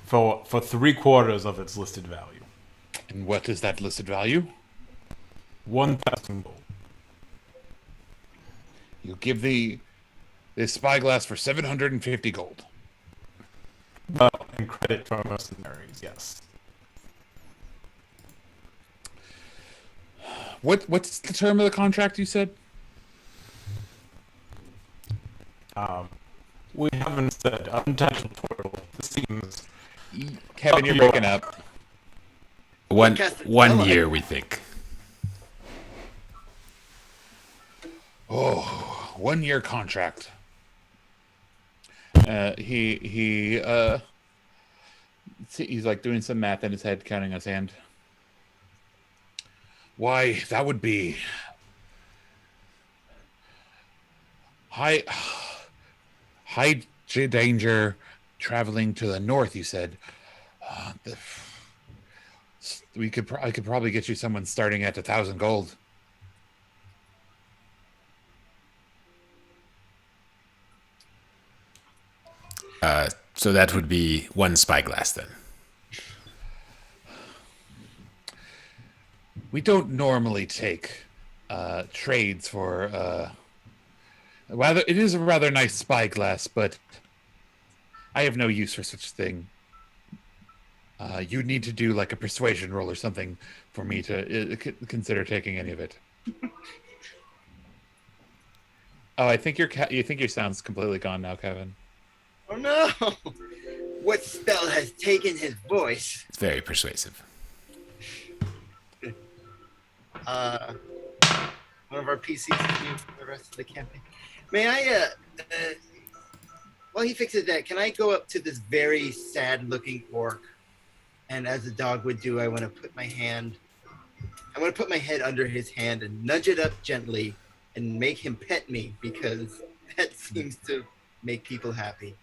for 3/4 of its listed value. And what is that listed value? 1,000 gold. You give this spyglass for 750 gold. Well, and credit to our mercenaries, yes. What's the term of the contract you said? We haven't said untitled turtle. This seems Kevin, you're breaking up. one Castella. year, we think. 1 year contract. He's like doing some math in his head, counting his hand. Why, that would be high danger traveling to the north. You said I could probably get you someone starting at 1,000 gold. So that would be one spyglass then. We don't normally take trades for. Rather, it is a rather nice spyglass, but I have no use for such a thing. You'd need to do like a persuasion roll or something for me to consider taking any of it. Oh, I think your sound's completely gone now, Kevin. Oh no! What spell has taken his voice? It's very persuasive. One of our PCs to do for the rest of the campaign. May I, while he fixes that, can I go up to this very sad-looking orc? And as a dog would do, I want to put my head under his hand and nudge it up gently and make him pet me, because that seems to make people happy.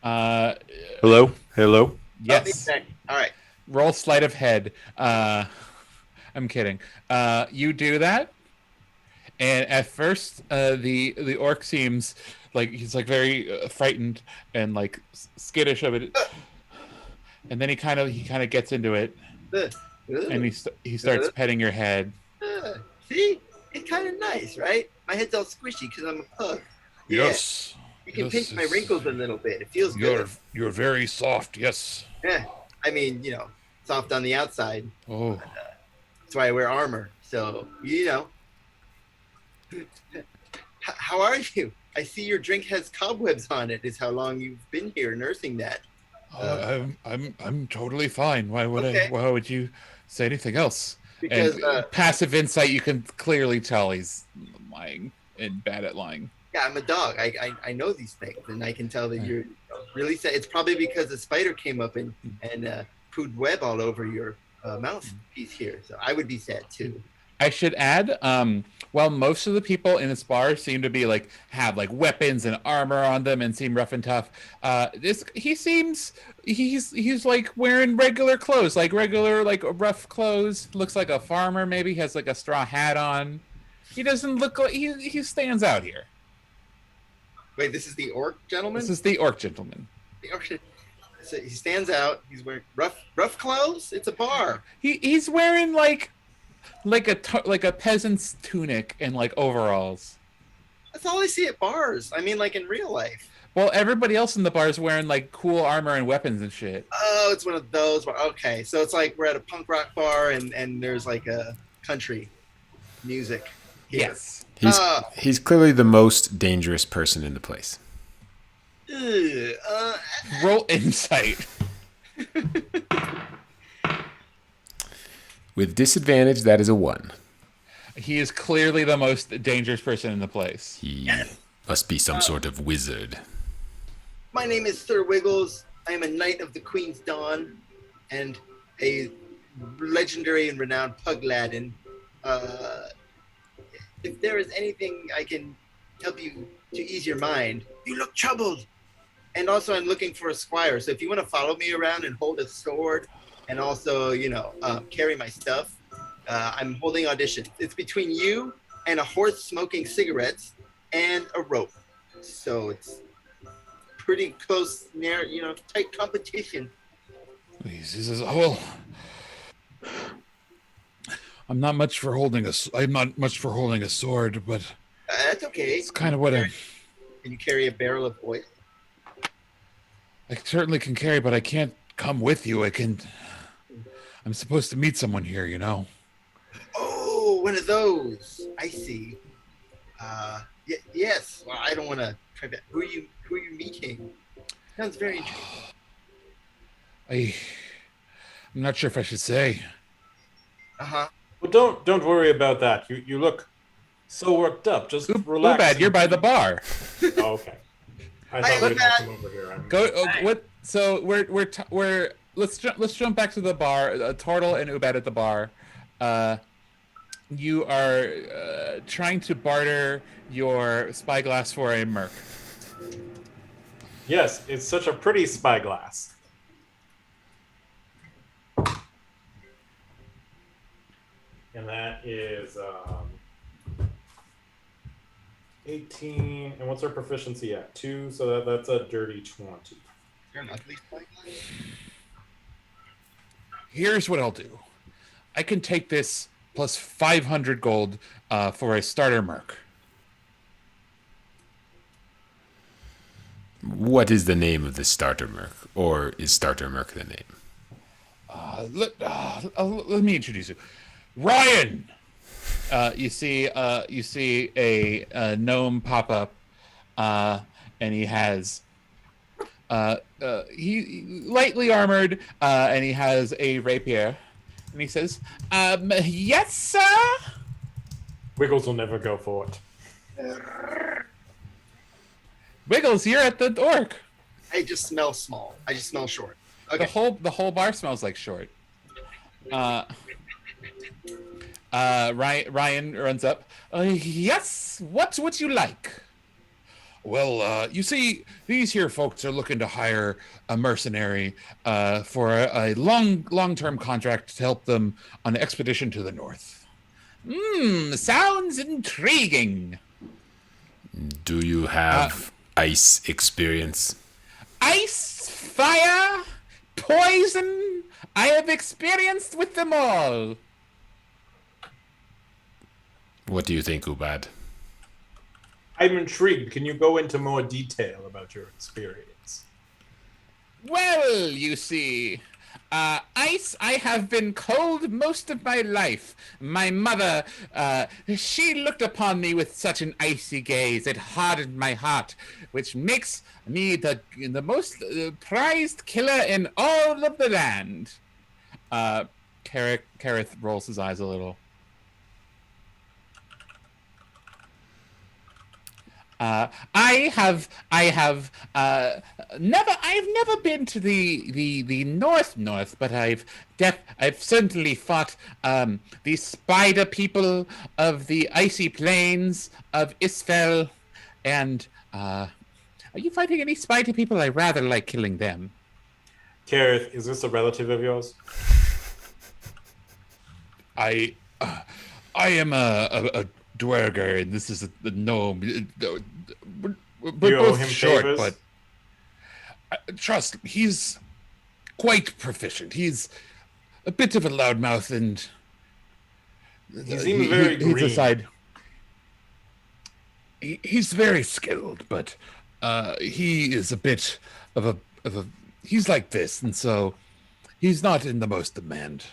Hello? Hello? Yes. All right. Roll sleight of head. I'm kidding. You do that, and at first, the orc seems like he's like very frightened and like skittish of it, and then he kind of gets into it, and he starts petting your head. See, it's kind of nice, right? My head's all squishy because I'm a pug. Yeah. Yes. You can This pinch my is- wrinkles a little bit. It feels good. You're very soft. Yes. Yeah. I mean, soft on the outside. Oh. That's why I wear armor. So, How are you? I see your drink has cobwebs on it. Is how long you've been here nursing that. I'm totally fine. Why would Okay. Why would you say anything else? Because, And passive insight, you can clearly tell he's lying and bad at lying. yeah, I'm a dog. I know these things, and I can tell that you're really sad. It's probably because a spider came up and pooed web all over your mouthpiece here. So I would be sad too. I should add, while most of the people in this bar seem to be have weapons and armor on them and seem rough and tough, he's like wearing regular clothes, regular rough clothes. Looks like a farmer, maybe has a straw hat on. He doesn't look like he stands out here. Wait, this is the orc gentleman? This is the orc gentleman. The orc. So he stands out. He's wearing rough clothes. It's a bar. He's wearing like a peasant's tunic and overalls. That's all I see at bars. I mean, in real life. Well, everybody else in the bar is wearing cool armor and weapons and shit. Oh, it's one of those. Okay, so it's we're at a punk rock bar and there's a country music here. Yes. He's clearly the most dangerous person in the place. Roll insight. With disadvantage, that is a 1. He is clearly the most dangerous person in the place. He must be some sort of wizard. My name is Sir Wiggles. I am a knight of the Queen's Dawn and a legendary and renowned pugladin. If there is anything I can help you to ease your mind, you look troubled. And also, I'm looking for a squire. So if you want to follow me around and hold a sword and also, carry my stuff, I'm holding audition. It's between you and a horse smoking cigarettes and a rope. So it's pretty close, near, tight competition. Please, he says, well, I'm not much for holding a sword, but That's okay. it's kind of what Can you carry a barrel of oil? I certainly can carry, but I can't come with you. I'm supposed to meet someone here, Oh, one of those. I see. Yes. Well, I don't want to try that. Who are you meeting? Sounds very interesting. I'm not sure if I should say. Uh-huh. Well, don't worry about that. You look so worked up. Just relax. Bad, you're by the bar. Oh, okay. I thought we'd have come over here. What? So we're let's jump back to the bar. Turtle and Ubad at the bar. You are trying to barter your spyglass for a merc. Yes, it's such a pretty spyglass. And that is 18. And what's our proficiency at? 2, so that's a dirty 20. You're an ugly spyglass? Here's what I'll do. I can take this plus 500 gold for a starter merc. What is the name of the starter merc? Or is starter merc the name? Let me introduce you. Ryan! You see a gnome pop up, and he has he lightly armored, and he has a rapier, and he says, "Yes, sir." Wiggles will never go for it. Wiggles, you're at the orc. I just smell small. I just smell short. Okay. The whole bar smells like short. Ryan runs up. Yes, what would you like? Well, you see, these here folks are looking to hire a mercenary for a long-term contract to help them on an expedition to the north. Sounds intriguing. Do you have ice experience? Ice, fire, poison. I have experienced with them all. What do you think, Ubad? I'm intrigued. Can you go into more detail about your experience? Well, you see, ice, I have been cold most of my life. My mother, she looked upon me with such an icy gaze, it hardened my heart, which makes me the most prized killer in all of the land. Kareth rolls his eyes a little. I've never been to the north, but I've certainly fought the spider people of the icy plains of Isfel, and are you fighting any spider people? I rather like killing them. Kareth, is this a relative of yours? I am a dwerger, and this is the gnome. We're both short, favors? but trust, he's quite proficient. He's a bit of a loudmouth, and He seems very green. he's aside. He's very skilled, but he is a bit of a. He's like this, and so he's not in the most demand.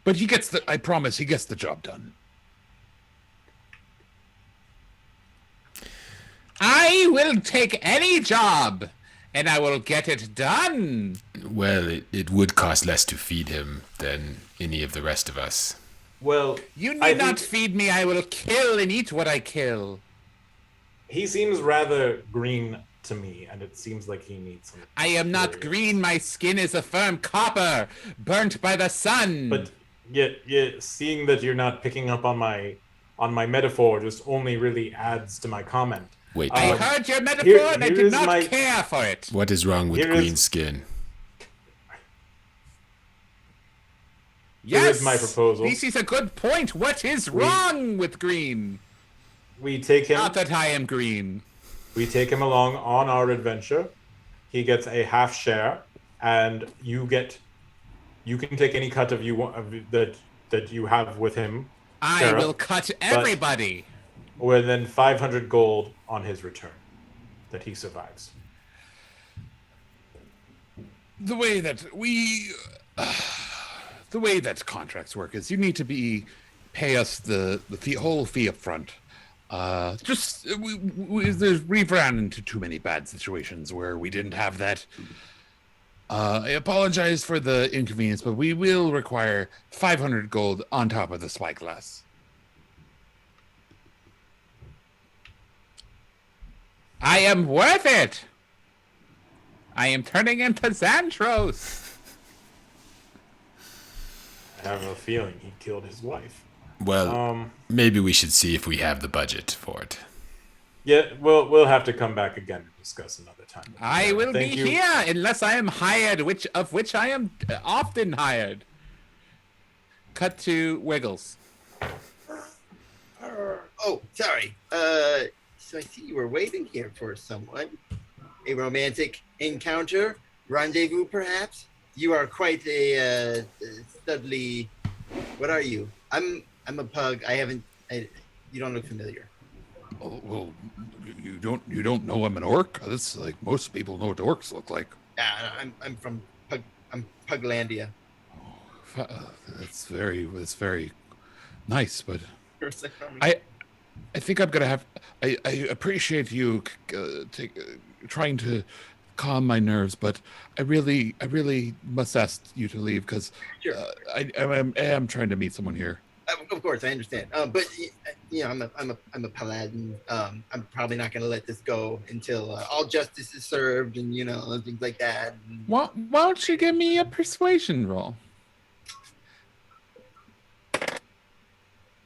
But he gets I promise, he gets the job done. I will take any job. And I will get it done. Well, it would cost less to feed him than any of the rest of us. Well, You I need not think feed me. I will kill and eat what I kill. he seems rather green to me, and it seems like he needs some. I am not experience. green. My skin is a firm copper, burnt by the sun. But yet, seeing that you're not picking up on my metaphor just only really adds to my comment. Wait, I what, heard your metaphor and I here did is not my- care for it. what is wrong with Here is- green skin? Here Yes, is my proposal. This is a good point. What is wrong with green? We take him. Not that I am green. We take him along on our adventure. He gets a half share, and you can take any cut that you have with him. I Sheriff, will cut everybody. With then 500 gold on his return, that he survives. The way that the way that contracts work is you need to pay us the whole fee up front. We've ran into too many bad situations where we didn't have that. I apologize for the inconvenience, but we will require 500 gold on top of the spyglass. I am worth it. I am turning into Xantros. I have a feeling he killed his wife. Well, maybe we should see if we have the budget for it. Yeah, we'll have to come back again and discuss another time. I will Thank be you. here unless I am hired, which I am often hired. Cut to Wiggles. Oh, sorry. So I see you were waiting here for someone. A romantic encounter? Rendezvous, perhaps? You are quite a studly... What are you? I'm a pug. You don't look familiar. Oh, well, you don't know I'm an orc? That's like most people know what orcs look like. I'm from Puglandia. That's very nice, but First, from- I think I'm gonna have. I appreciate you trying to calm my nerves, but I really must ask you to leave because Sure. I am trying to meet someone here. Of course, I understand. But I'm a paladin. I'm probably not gonna let this go until all justice is served, and things like that. And, Why don't you give me a persuasion roll?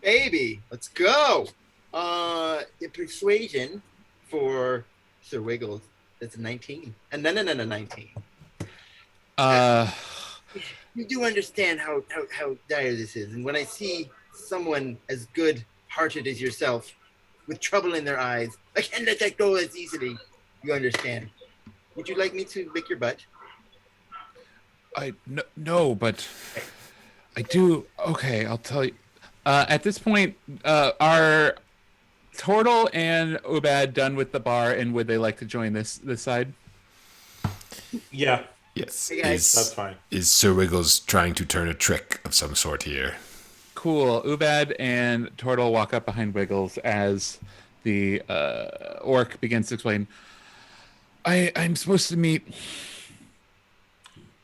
baby, let's go. The persuasion for Sir Wiggles. That's a 19, and then 19. You do understand how dire this is, and when I see someone as good-hearted as yourself, with trouble in their eyes, I can't let that go as easily. You understand? Would you like me to lick your butt? No, but I do. Okay, I'll tell you. At this point, are Tortle and Ubad done with the bar, and would they like to join this side? Yeah, Yes. Hey, guys. that's fine. Is Sir Wiggles trying to turn a trick of some sort here? Cool. Ubad and Tortle walk up behind Wiggles as the orc begins to explain. I'm supposed to meet.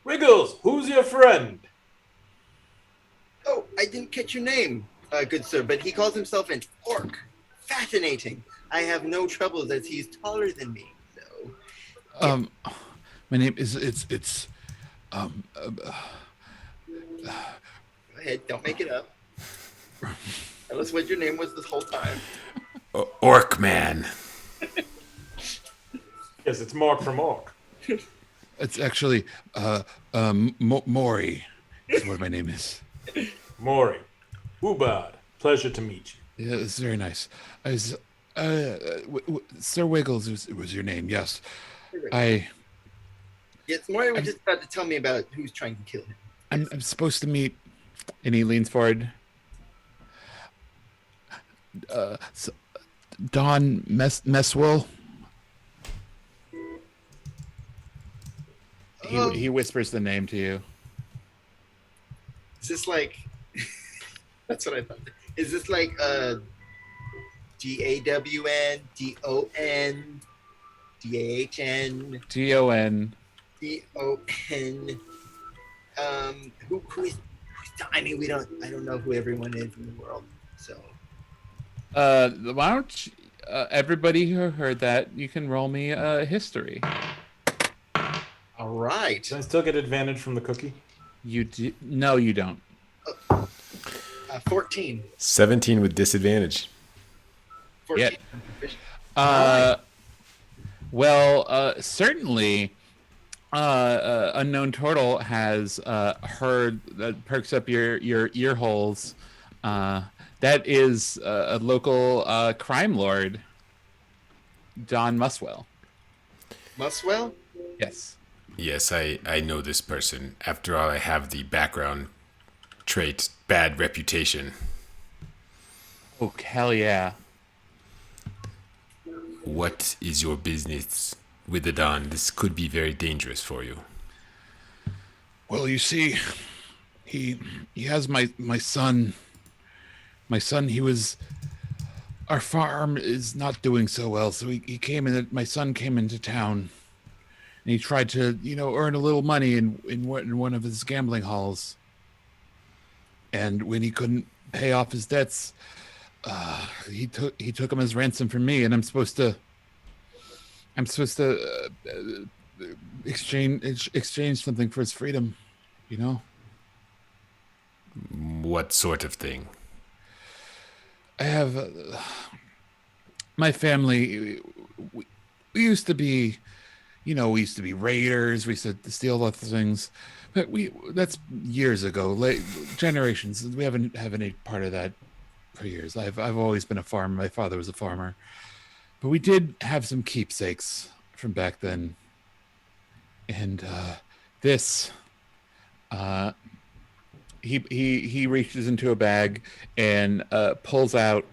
Wiggles, who's your friend? Oh, I didn't catch your name, good sir, but he calls himself an orc. Fascinating. I have no troubles as he's taller than me. So, My name is go ahead, don't make it up. Tell us what your name was this whole time. Orc man. Yes, it's Mark from Orc. It's actually Maury is what my name is. Maury. Ubad, pleasure to meet you. Yeah, it's very nice. I was Sir Wiggles was your name, yes. Yes, Maury was just about to tell me about who's trying to kill him. I'm supposed to meet. And he leans forward. Don Messwell. He whispers the name to you. Is this like... That's what I thought. Is this like GAWN, DON, DAHN. DON. DON. Who's I mean, I don't know who everyone is in the world. So Why don't you, everybody who heard that, you can roll me history. all right. Do I still get advantage from the cookie? You do? No, you don't. 14. 17 with disadvantage. 14. Well, certainly, Unknown Turtle has heard that perks up your ear holes. That is a local crime lord, Don Muswell. Muswell? Yes. Yes, I know this person. After all, I have the background trait, bad reputation. Oh, hell yeah. What is your business with the Don? This could be very dangerous for you. Well, you see, he has my son. My son, our farm is not doing so well, so he came in. My son came into town, and he tried to, earn a little money in one of his gambling halls. And when he couldn't pay off his debts, he took him as ransom from me, and I'm supposed to exchange something for his freedom, What sort of thing? I have my family. We used to be, we used to be raiders. We used to steal lots of things, but that's years ago, late generations. We haven't have any part of that for years. I've always been a farmer. My father was a farmer, but we did have some keepsakes from back then. And this, he reaches into a bag and pulls out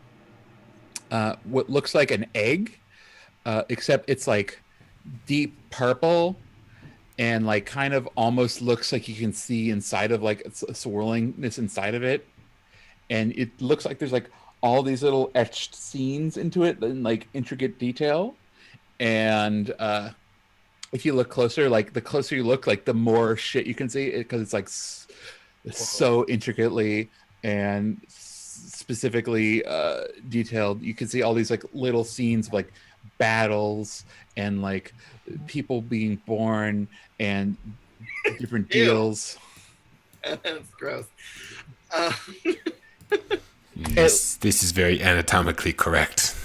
what looks like an egg, except it's like deep purple and like kind of almost looks like you can see inside of like a swirlingness inside of it. And it looks like there's like all these little etched scenes into it in like intricate detail. And if you look closer, like the closer you look, like the more shit you can see, because it's like so intricately and specifically detailed. You can see all these like little scenes of like battles and like people being born and different deals. That's gross. This is very anatomically correct.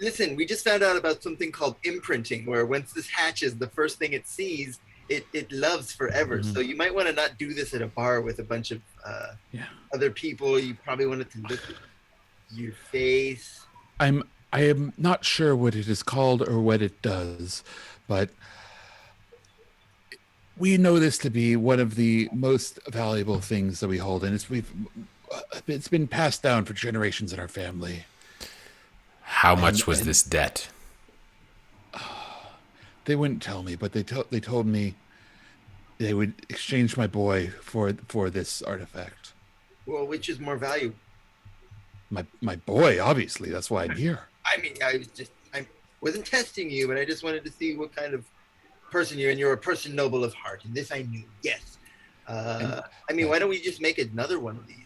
Listen, we just found out about something called imprinting, where once this hatches, the first thing it sees, it loves forever. Mhm. So you might want to not do this at a bar with a bunch of other people. You probably want it to look at your face. I am not sure what it is called or what it does, but we know this to be one of the most valuable things that we hold, and it's been passed down for generations in our family. How much was this debt? They wouldn't tell me, but they told me they would exchange my boy for this artifact. Well, which is more valuable? My boy, obviously. That's why I'm here. I mean, I wasn't testing you, but I just wanted to see what kind of person you're, and you're a person noble of heart, and this I knew. Yes. I mean, why don't we just make another one of these?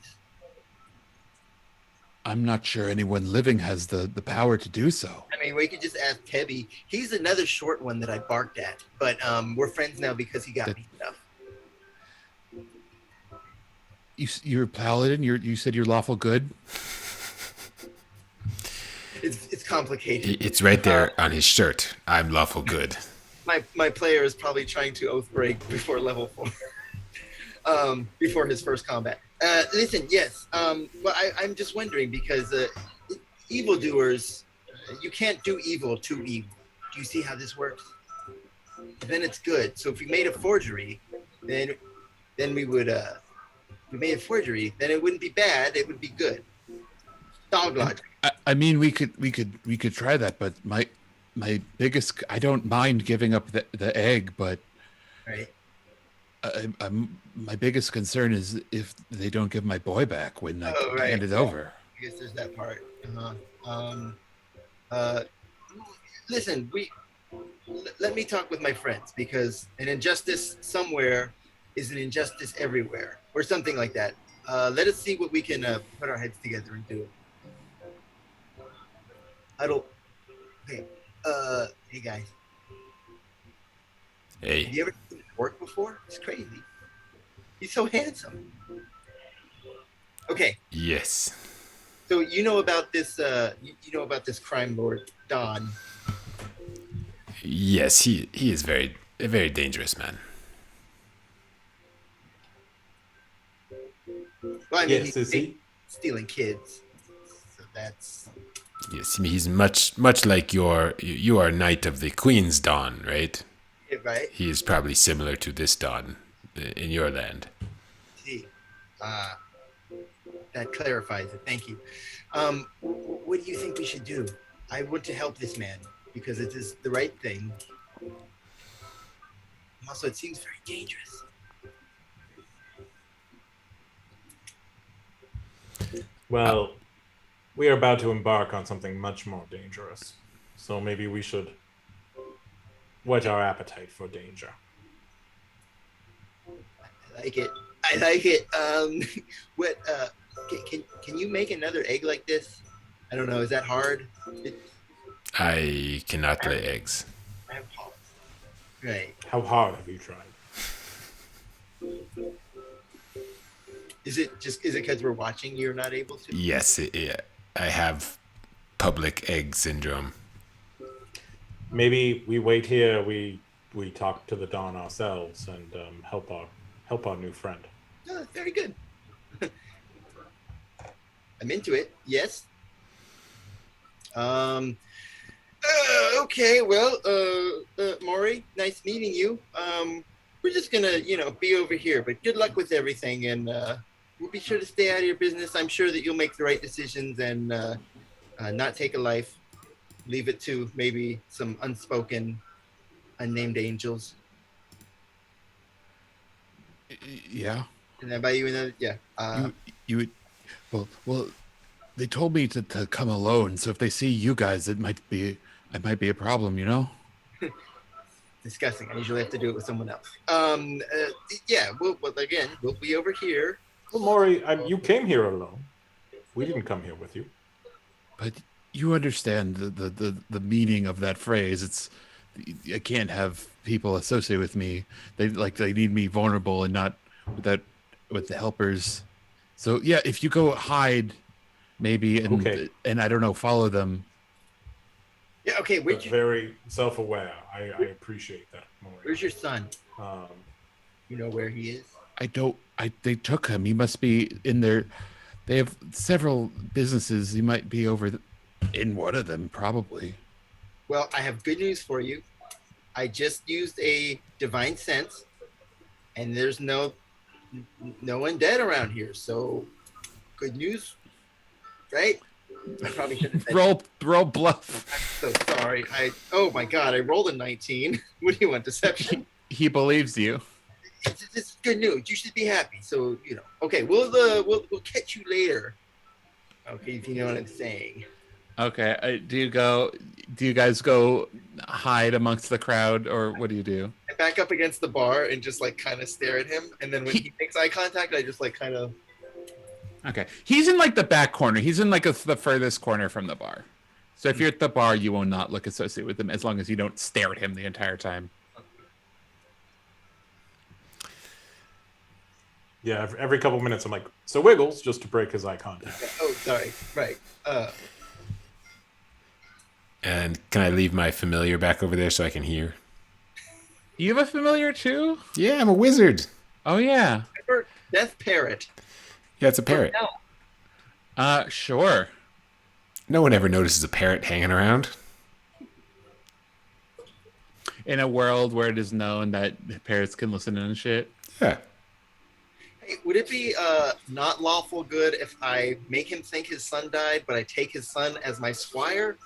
I'm not sure anyone living has the power to do so. I mean, we could just ask Tebby. He's another short one that I barked at, but we're friends now because he got me stuff. You're a paladin. You said you're lawful good. It's complicated. It's right there on his shirt. I'm lawful good. My player is probably trying to oath break before level 4, before his first combat. Listen, yes. Well, I'm just wondering because evildoers, you can't do evil to evil. Do you see how this works? Then it's good. So if we made a forgery, then we would. If we made a forgery, then it wouldn't be bad. It would be good. Dog logic. I mean, we could try that, but my biggest, I don't mind giving up the egg, but Right. my biggest concern is if they don't give my boy back when I hand it over. I guess there's that part. listen, let me talk with my friends because an injustice somewhere is an injustice everywhere, or something like that. Let us see what we can put our heads together and do. I don't. Hey, hey guys, have Hey. you ever seen him work before? It's crazy. He's so handsome. Okay, Yes. so you know about this. You know about this crime lord Don. Yes, he is a very dangerous man. Well, I mean, Yes, is he's he? stealing kids. So that's Yes, I mean, he's much like you are Knight of the Queen's Dawn, right? it, right? He is probably similar to this Dawn in your land. See, uh, that clarifies it. Thank you. What do you think we should do? I want to help this man because it is the right thing. Also, it seems very dangerous. Well, we are about to embark on something much more dangerous. So maybe we should whet our appetite for danger. I like it. I like it. What? Can you make another egg like this? I don't know. Is that hard? I cannot lay eggs. I have pause. Right. How hard have you tried? Is it because we're watching you're not able to? Yes, I have public egg syndrome. Maybe we wait here. We talk to the Dawn ourselves and help our new friend. Oh, very good. I'm into it. Yes. Okay. Well, Maury, nice meeting you. We're just gonna, be over here. But good luck with everything, and we'll be sure to stay out of your business. I'm sure that you'll make the right decisions and not take a life. Leave it to maybe some unspoken, unnamed angels. Yeah. Can I buy you another? Yeah. You would. Well, they told me to come alone. So if they see you guys, it might be a problem. Disgusting. I usually have to do it with someone else. Yeah. Well, again, we'll be over here. Well, Maury, you came here alone. We didn't come here with you. But you understand the meaning of that phrase. I can't have people associate with me. They need me vulnerable and not with the helpers. So yeah, if you go hide, maybe and I don't know, follow them. Yeah. Okay. That's very self-aware. I appreciate that, Maury. Where's your son? You know where he is? They took him. He must be in there. They have several businesses. He might be in one of them, probably. Well, I have good news for you. I just used a divine sense, and there's no undead around here. So, good news, right? I probably should have said roll bluff. I'm so sorry. Oh my god, I rolled a 19. What do you want, deception? He believes you. It's good news. You should be happy. So okay, we'll catch you later. Okay, if you know what I'm saying. Okay. Do you guys go hide amongst the crowd, or what do you do? I back up against the bar and just kind of stare at him, and then when he makes eye contact, I just kind of. Okay. He's in the back corner. He's in the furthest corner from the bar. So if you're at the bar, you will not look associated with him as long as you don't stare at him the entire time. Yeah, every couple minutes I'm like, so Wiggles, just to break his eye contact. Oh, sorry. Right. And can I leave my familiar back over there so I can hear? You have a familiar too? Yeah, I'm a wizard. Oh yeah. Death parrot. Yeah, it's a parrot. Sure. No one ever notices a parrot hanging around. In a world where it is known that parrots can listen and shit. Yeah. Hey, would it be not lawful good if I make him think his son died, but I take his son as my squire?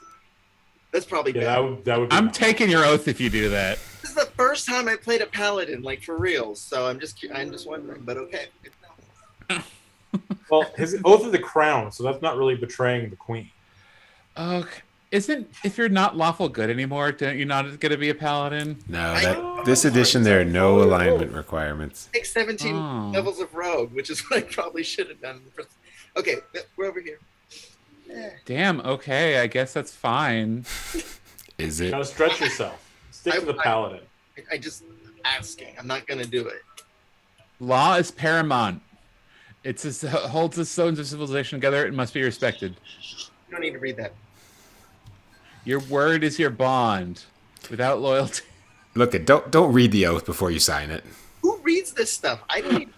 That's probably bad. That would be I'm taking your oath if you do that. This is the first time I played a paladin, for real. So I'm just wondering, but okay. Well, his oath of the crown, so that's not really betraying the queen. Okay. if you're not lawful good anymore, don't you not going to be a paladin? No, this edition there are no alignment requirements. Take 17 Oh. levels of rogue, which is what I probably should have done. Okay, we're over here. Damn. Okay, I guess that's fine. Is You it? gotta stretch yourself. Stick to the paladin. I just asking. I'm not gonna do it. Law is paramount. Holds the stones of civilization together. It must be respected. You don't need to read that. Your word is your bond. Without loyalty. Look, don't read the oath before you sign it. Who reads this stuff? I don't even.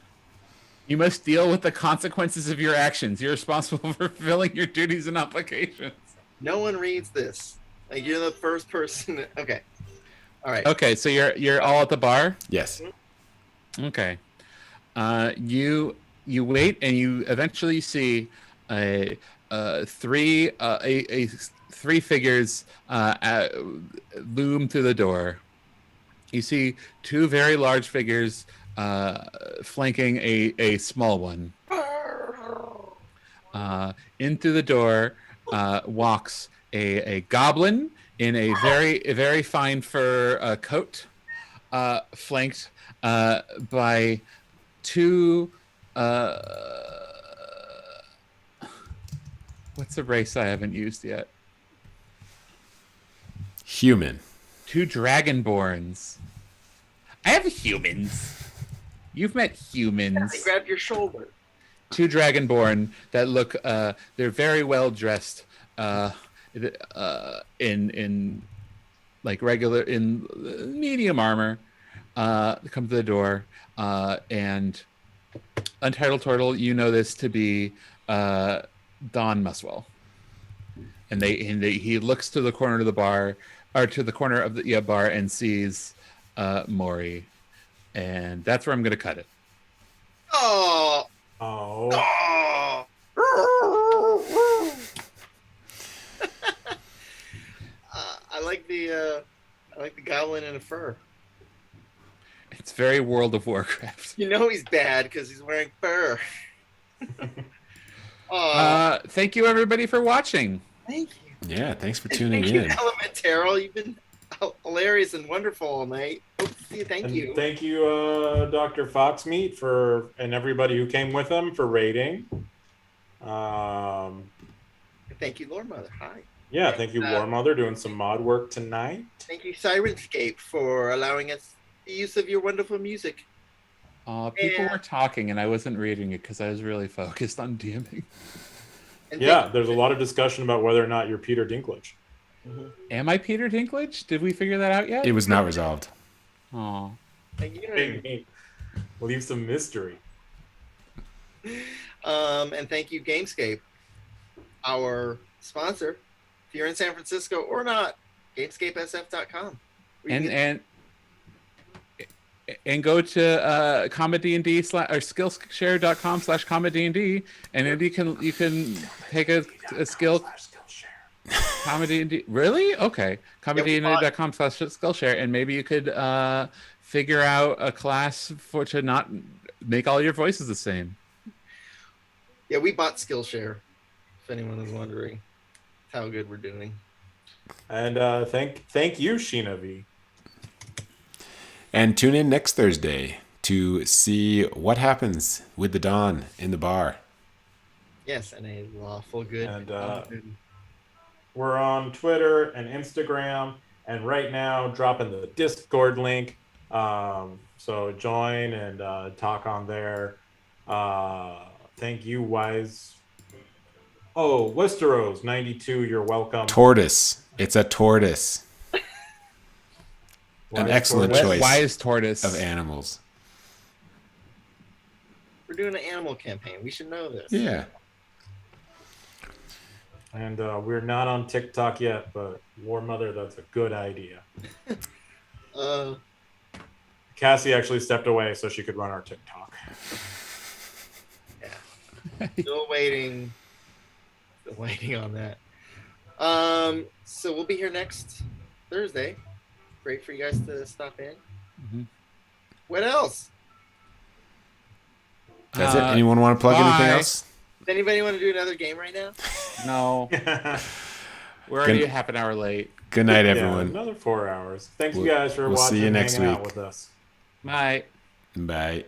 You must deal with the consequences of your actions. You're responsible for fulfilling your duties and obligations. No one reads this. Like, you're the first person. Okay. All right. Okay, so you're all at the bar? Yes. Okay. You wait and you eventually see three figures loom through the door. You see two very large figures flanking a small one. In through the door walks a goblin in a very fine fur coat, flanked by two. What's a race I haven't used yet? Human. Two dragonborns. I have humans. You've met humans. They grabbed your shoulder. Two dragonborn that look. They're very well dressed. In like regular in medium armor. Come to the door. And Untitled Turtle, you know this to be Don Muswell. And he looks to the corner of the bar, or to the corner of the bar, and sees Maury, and that's where I'm going to cut it. Oh. Oh. Oh. I like the goblin in a fur. It's very World of Warcraft. You know he's bad because he's wearing fur. Thank you everybody for watching. Thank you. Yeah, thanks for tuning Thank you, in. Elementarol. You've been hilarious and wonderful all night. Hope to see you. Thank And you. thank you, Dr. Foxmeat, and everybody who came with him for rating. Thank you, Lord Mother. Hi. Yeah, thank you, War Mother, doing some mod work tonight. Thank you, Sirenscape, for allowing us the use of your wonderful music. People were talking and I wasn't reading it because I was really focused on DMing. And Yeah, there's a lot of discussion about whether or not you're Peter Dinklage. Am I Peter Dinklage? Did we figure that out yet? It was not resolved. Oh. Thank you. Hey, leave some mystery. And thank you, Gamescape, our sponsor. If you're in San Francisco or not, gamescapesf.com. And go to ComeDy&D or Skillshare.com/ComeDy&D, and then you can take a skill. ComeDy&D, really? Okay. ComeDy&D.com/Skillshare, and maybe you could figure out a class to not make all your voices the same. Yeah, we bought Skillshare. If anyone is wondering how good we're doing. And thank you, Sheena V. And tune in next Thursday to see what happens with the Dawn in the bar. Yes, and a lawful good. And we're on Twitter and Instagram, and right now dropping the Discord link. So join and talk on there. Thank you, Wise. Oh, Westeros 92, you're welcome. Tortoise. It's a tortoise. An excellent choice. Wise tortoise of animals. We're doing an animal campaign. We should know this. Yeah. And we're not on TikTok yet, but War Mother, that's a good idea. Cassie actually stepped away so she could run our TikTok. Yeah. Still waiting on that. So we'll be here next Thursday. Great for you guys to stop in. Mm-hmm. What else? That's it. Anyone want to plug anything else? Does anybody want to do another game right now? No. We're already Good- half an hour late. Good night, Yeah, everyone. another 4 hours. Thanks, We'll- you guys, for we'll see watching you and next hanging out week. with us. Bye. Bye.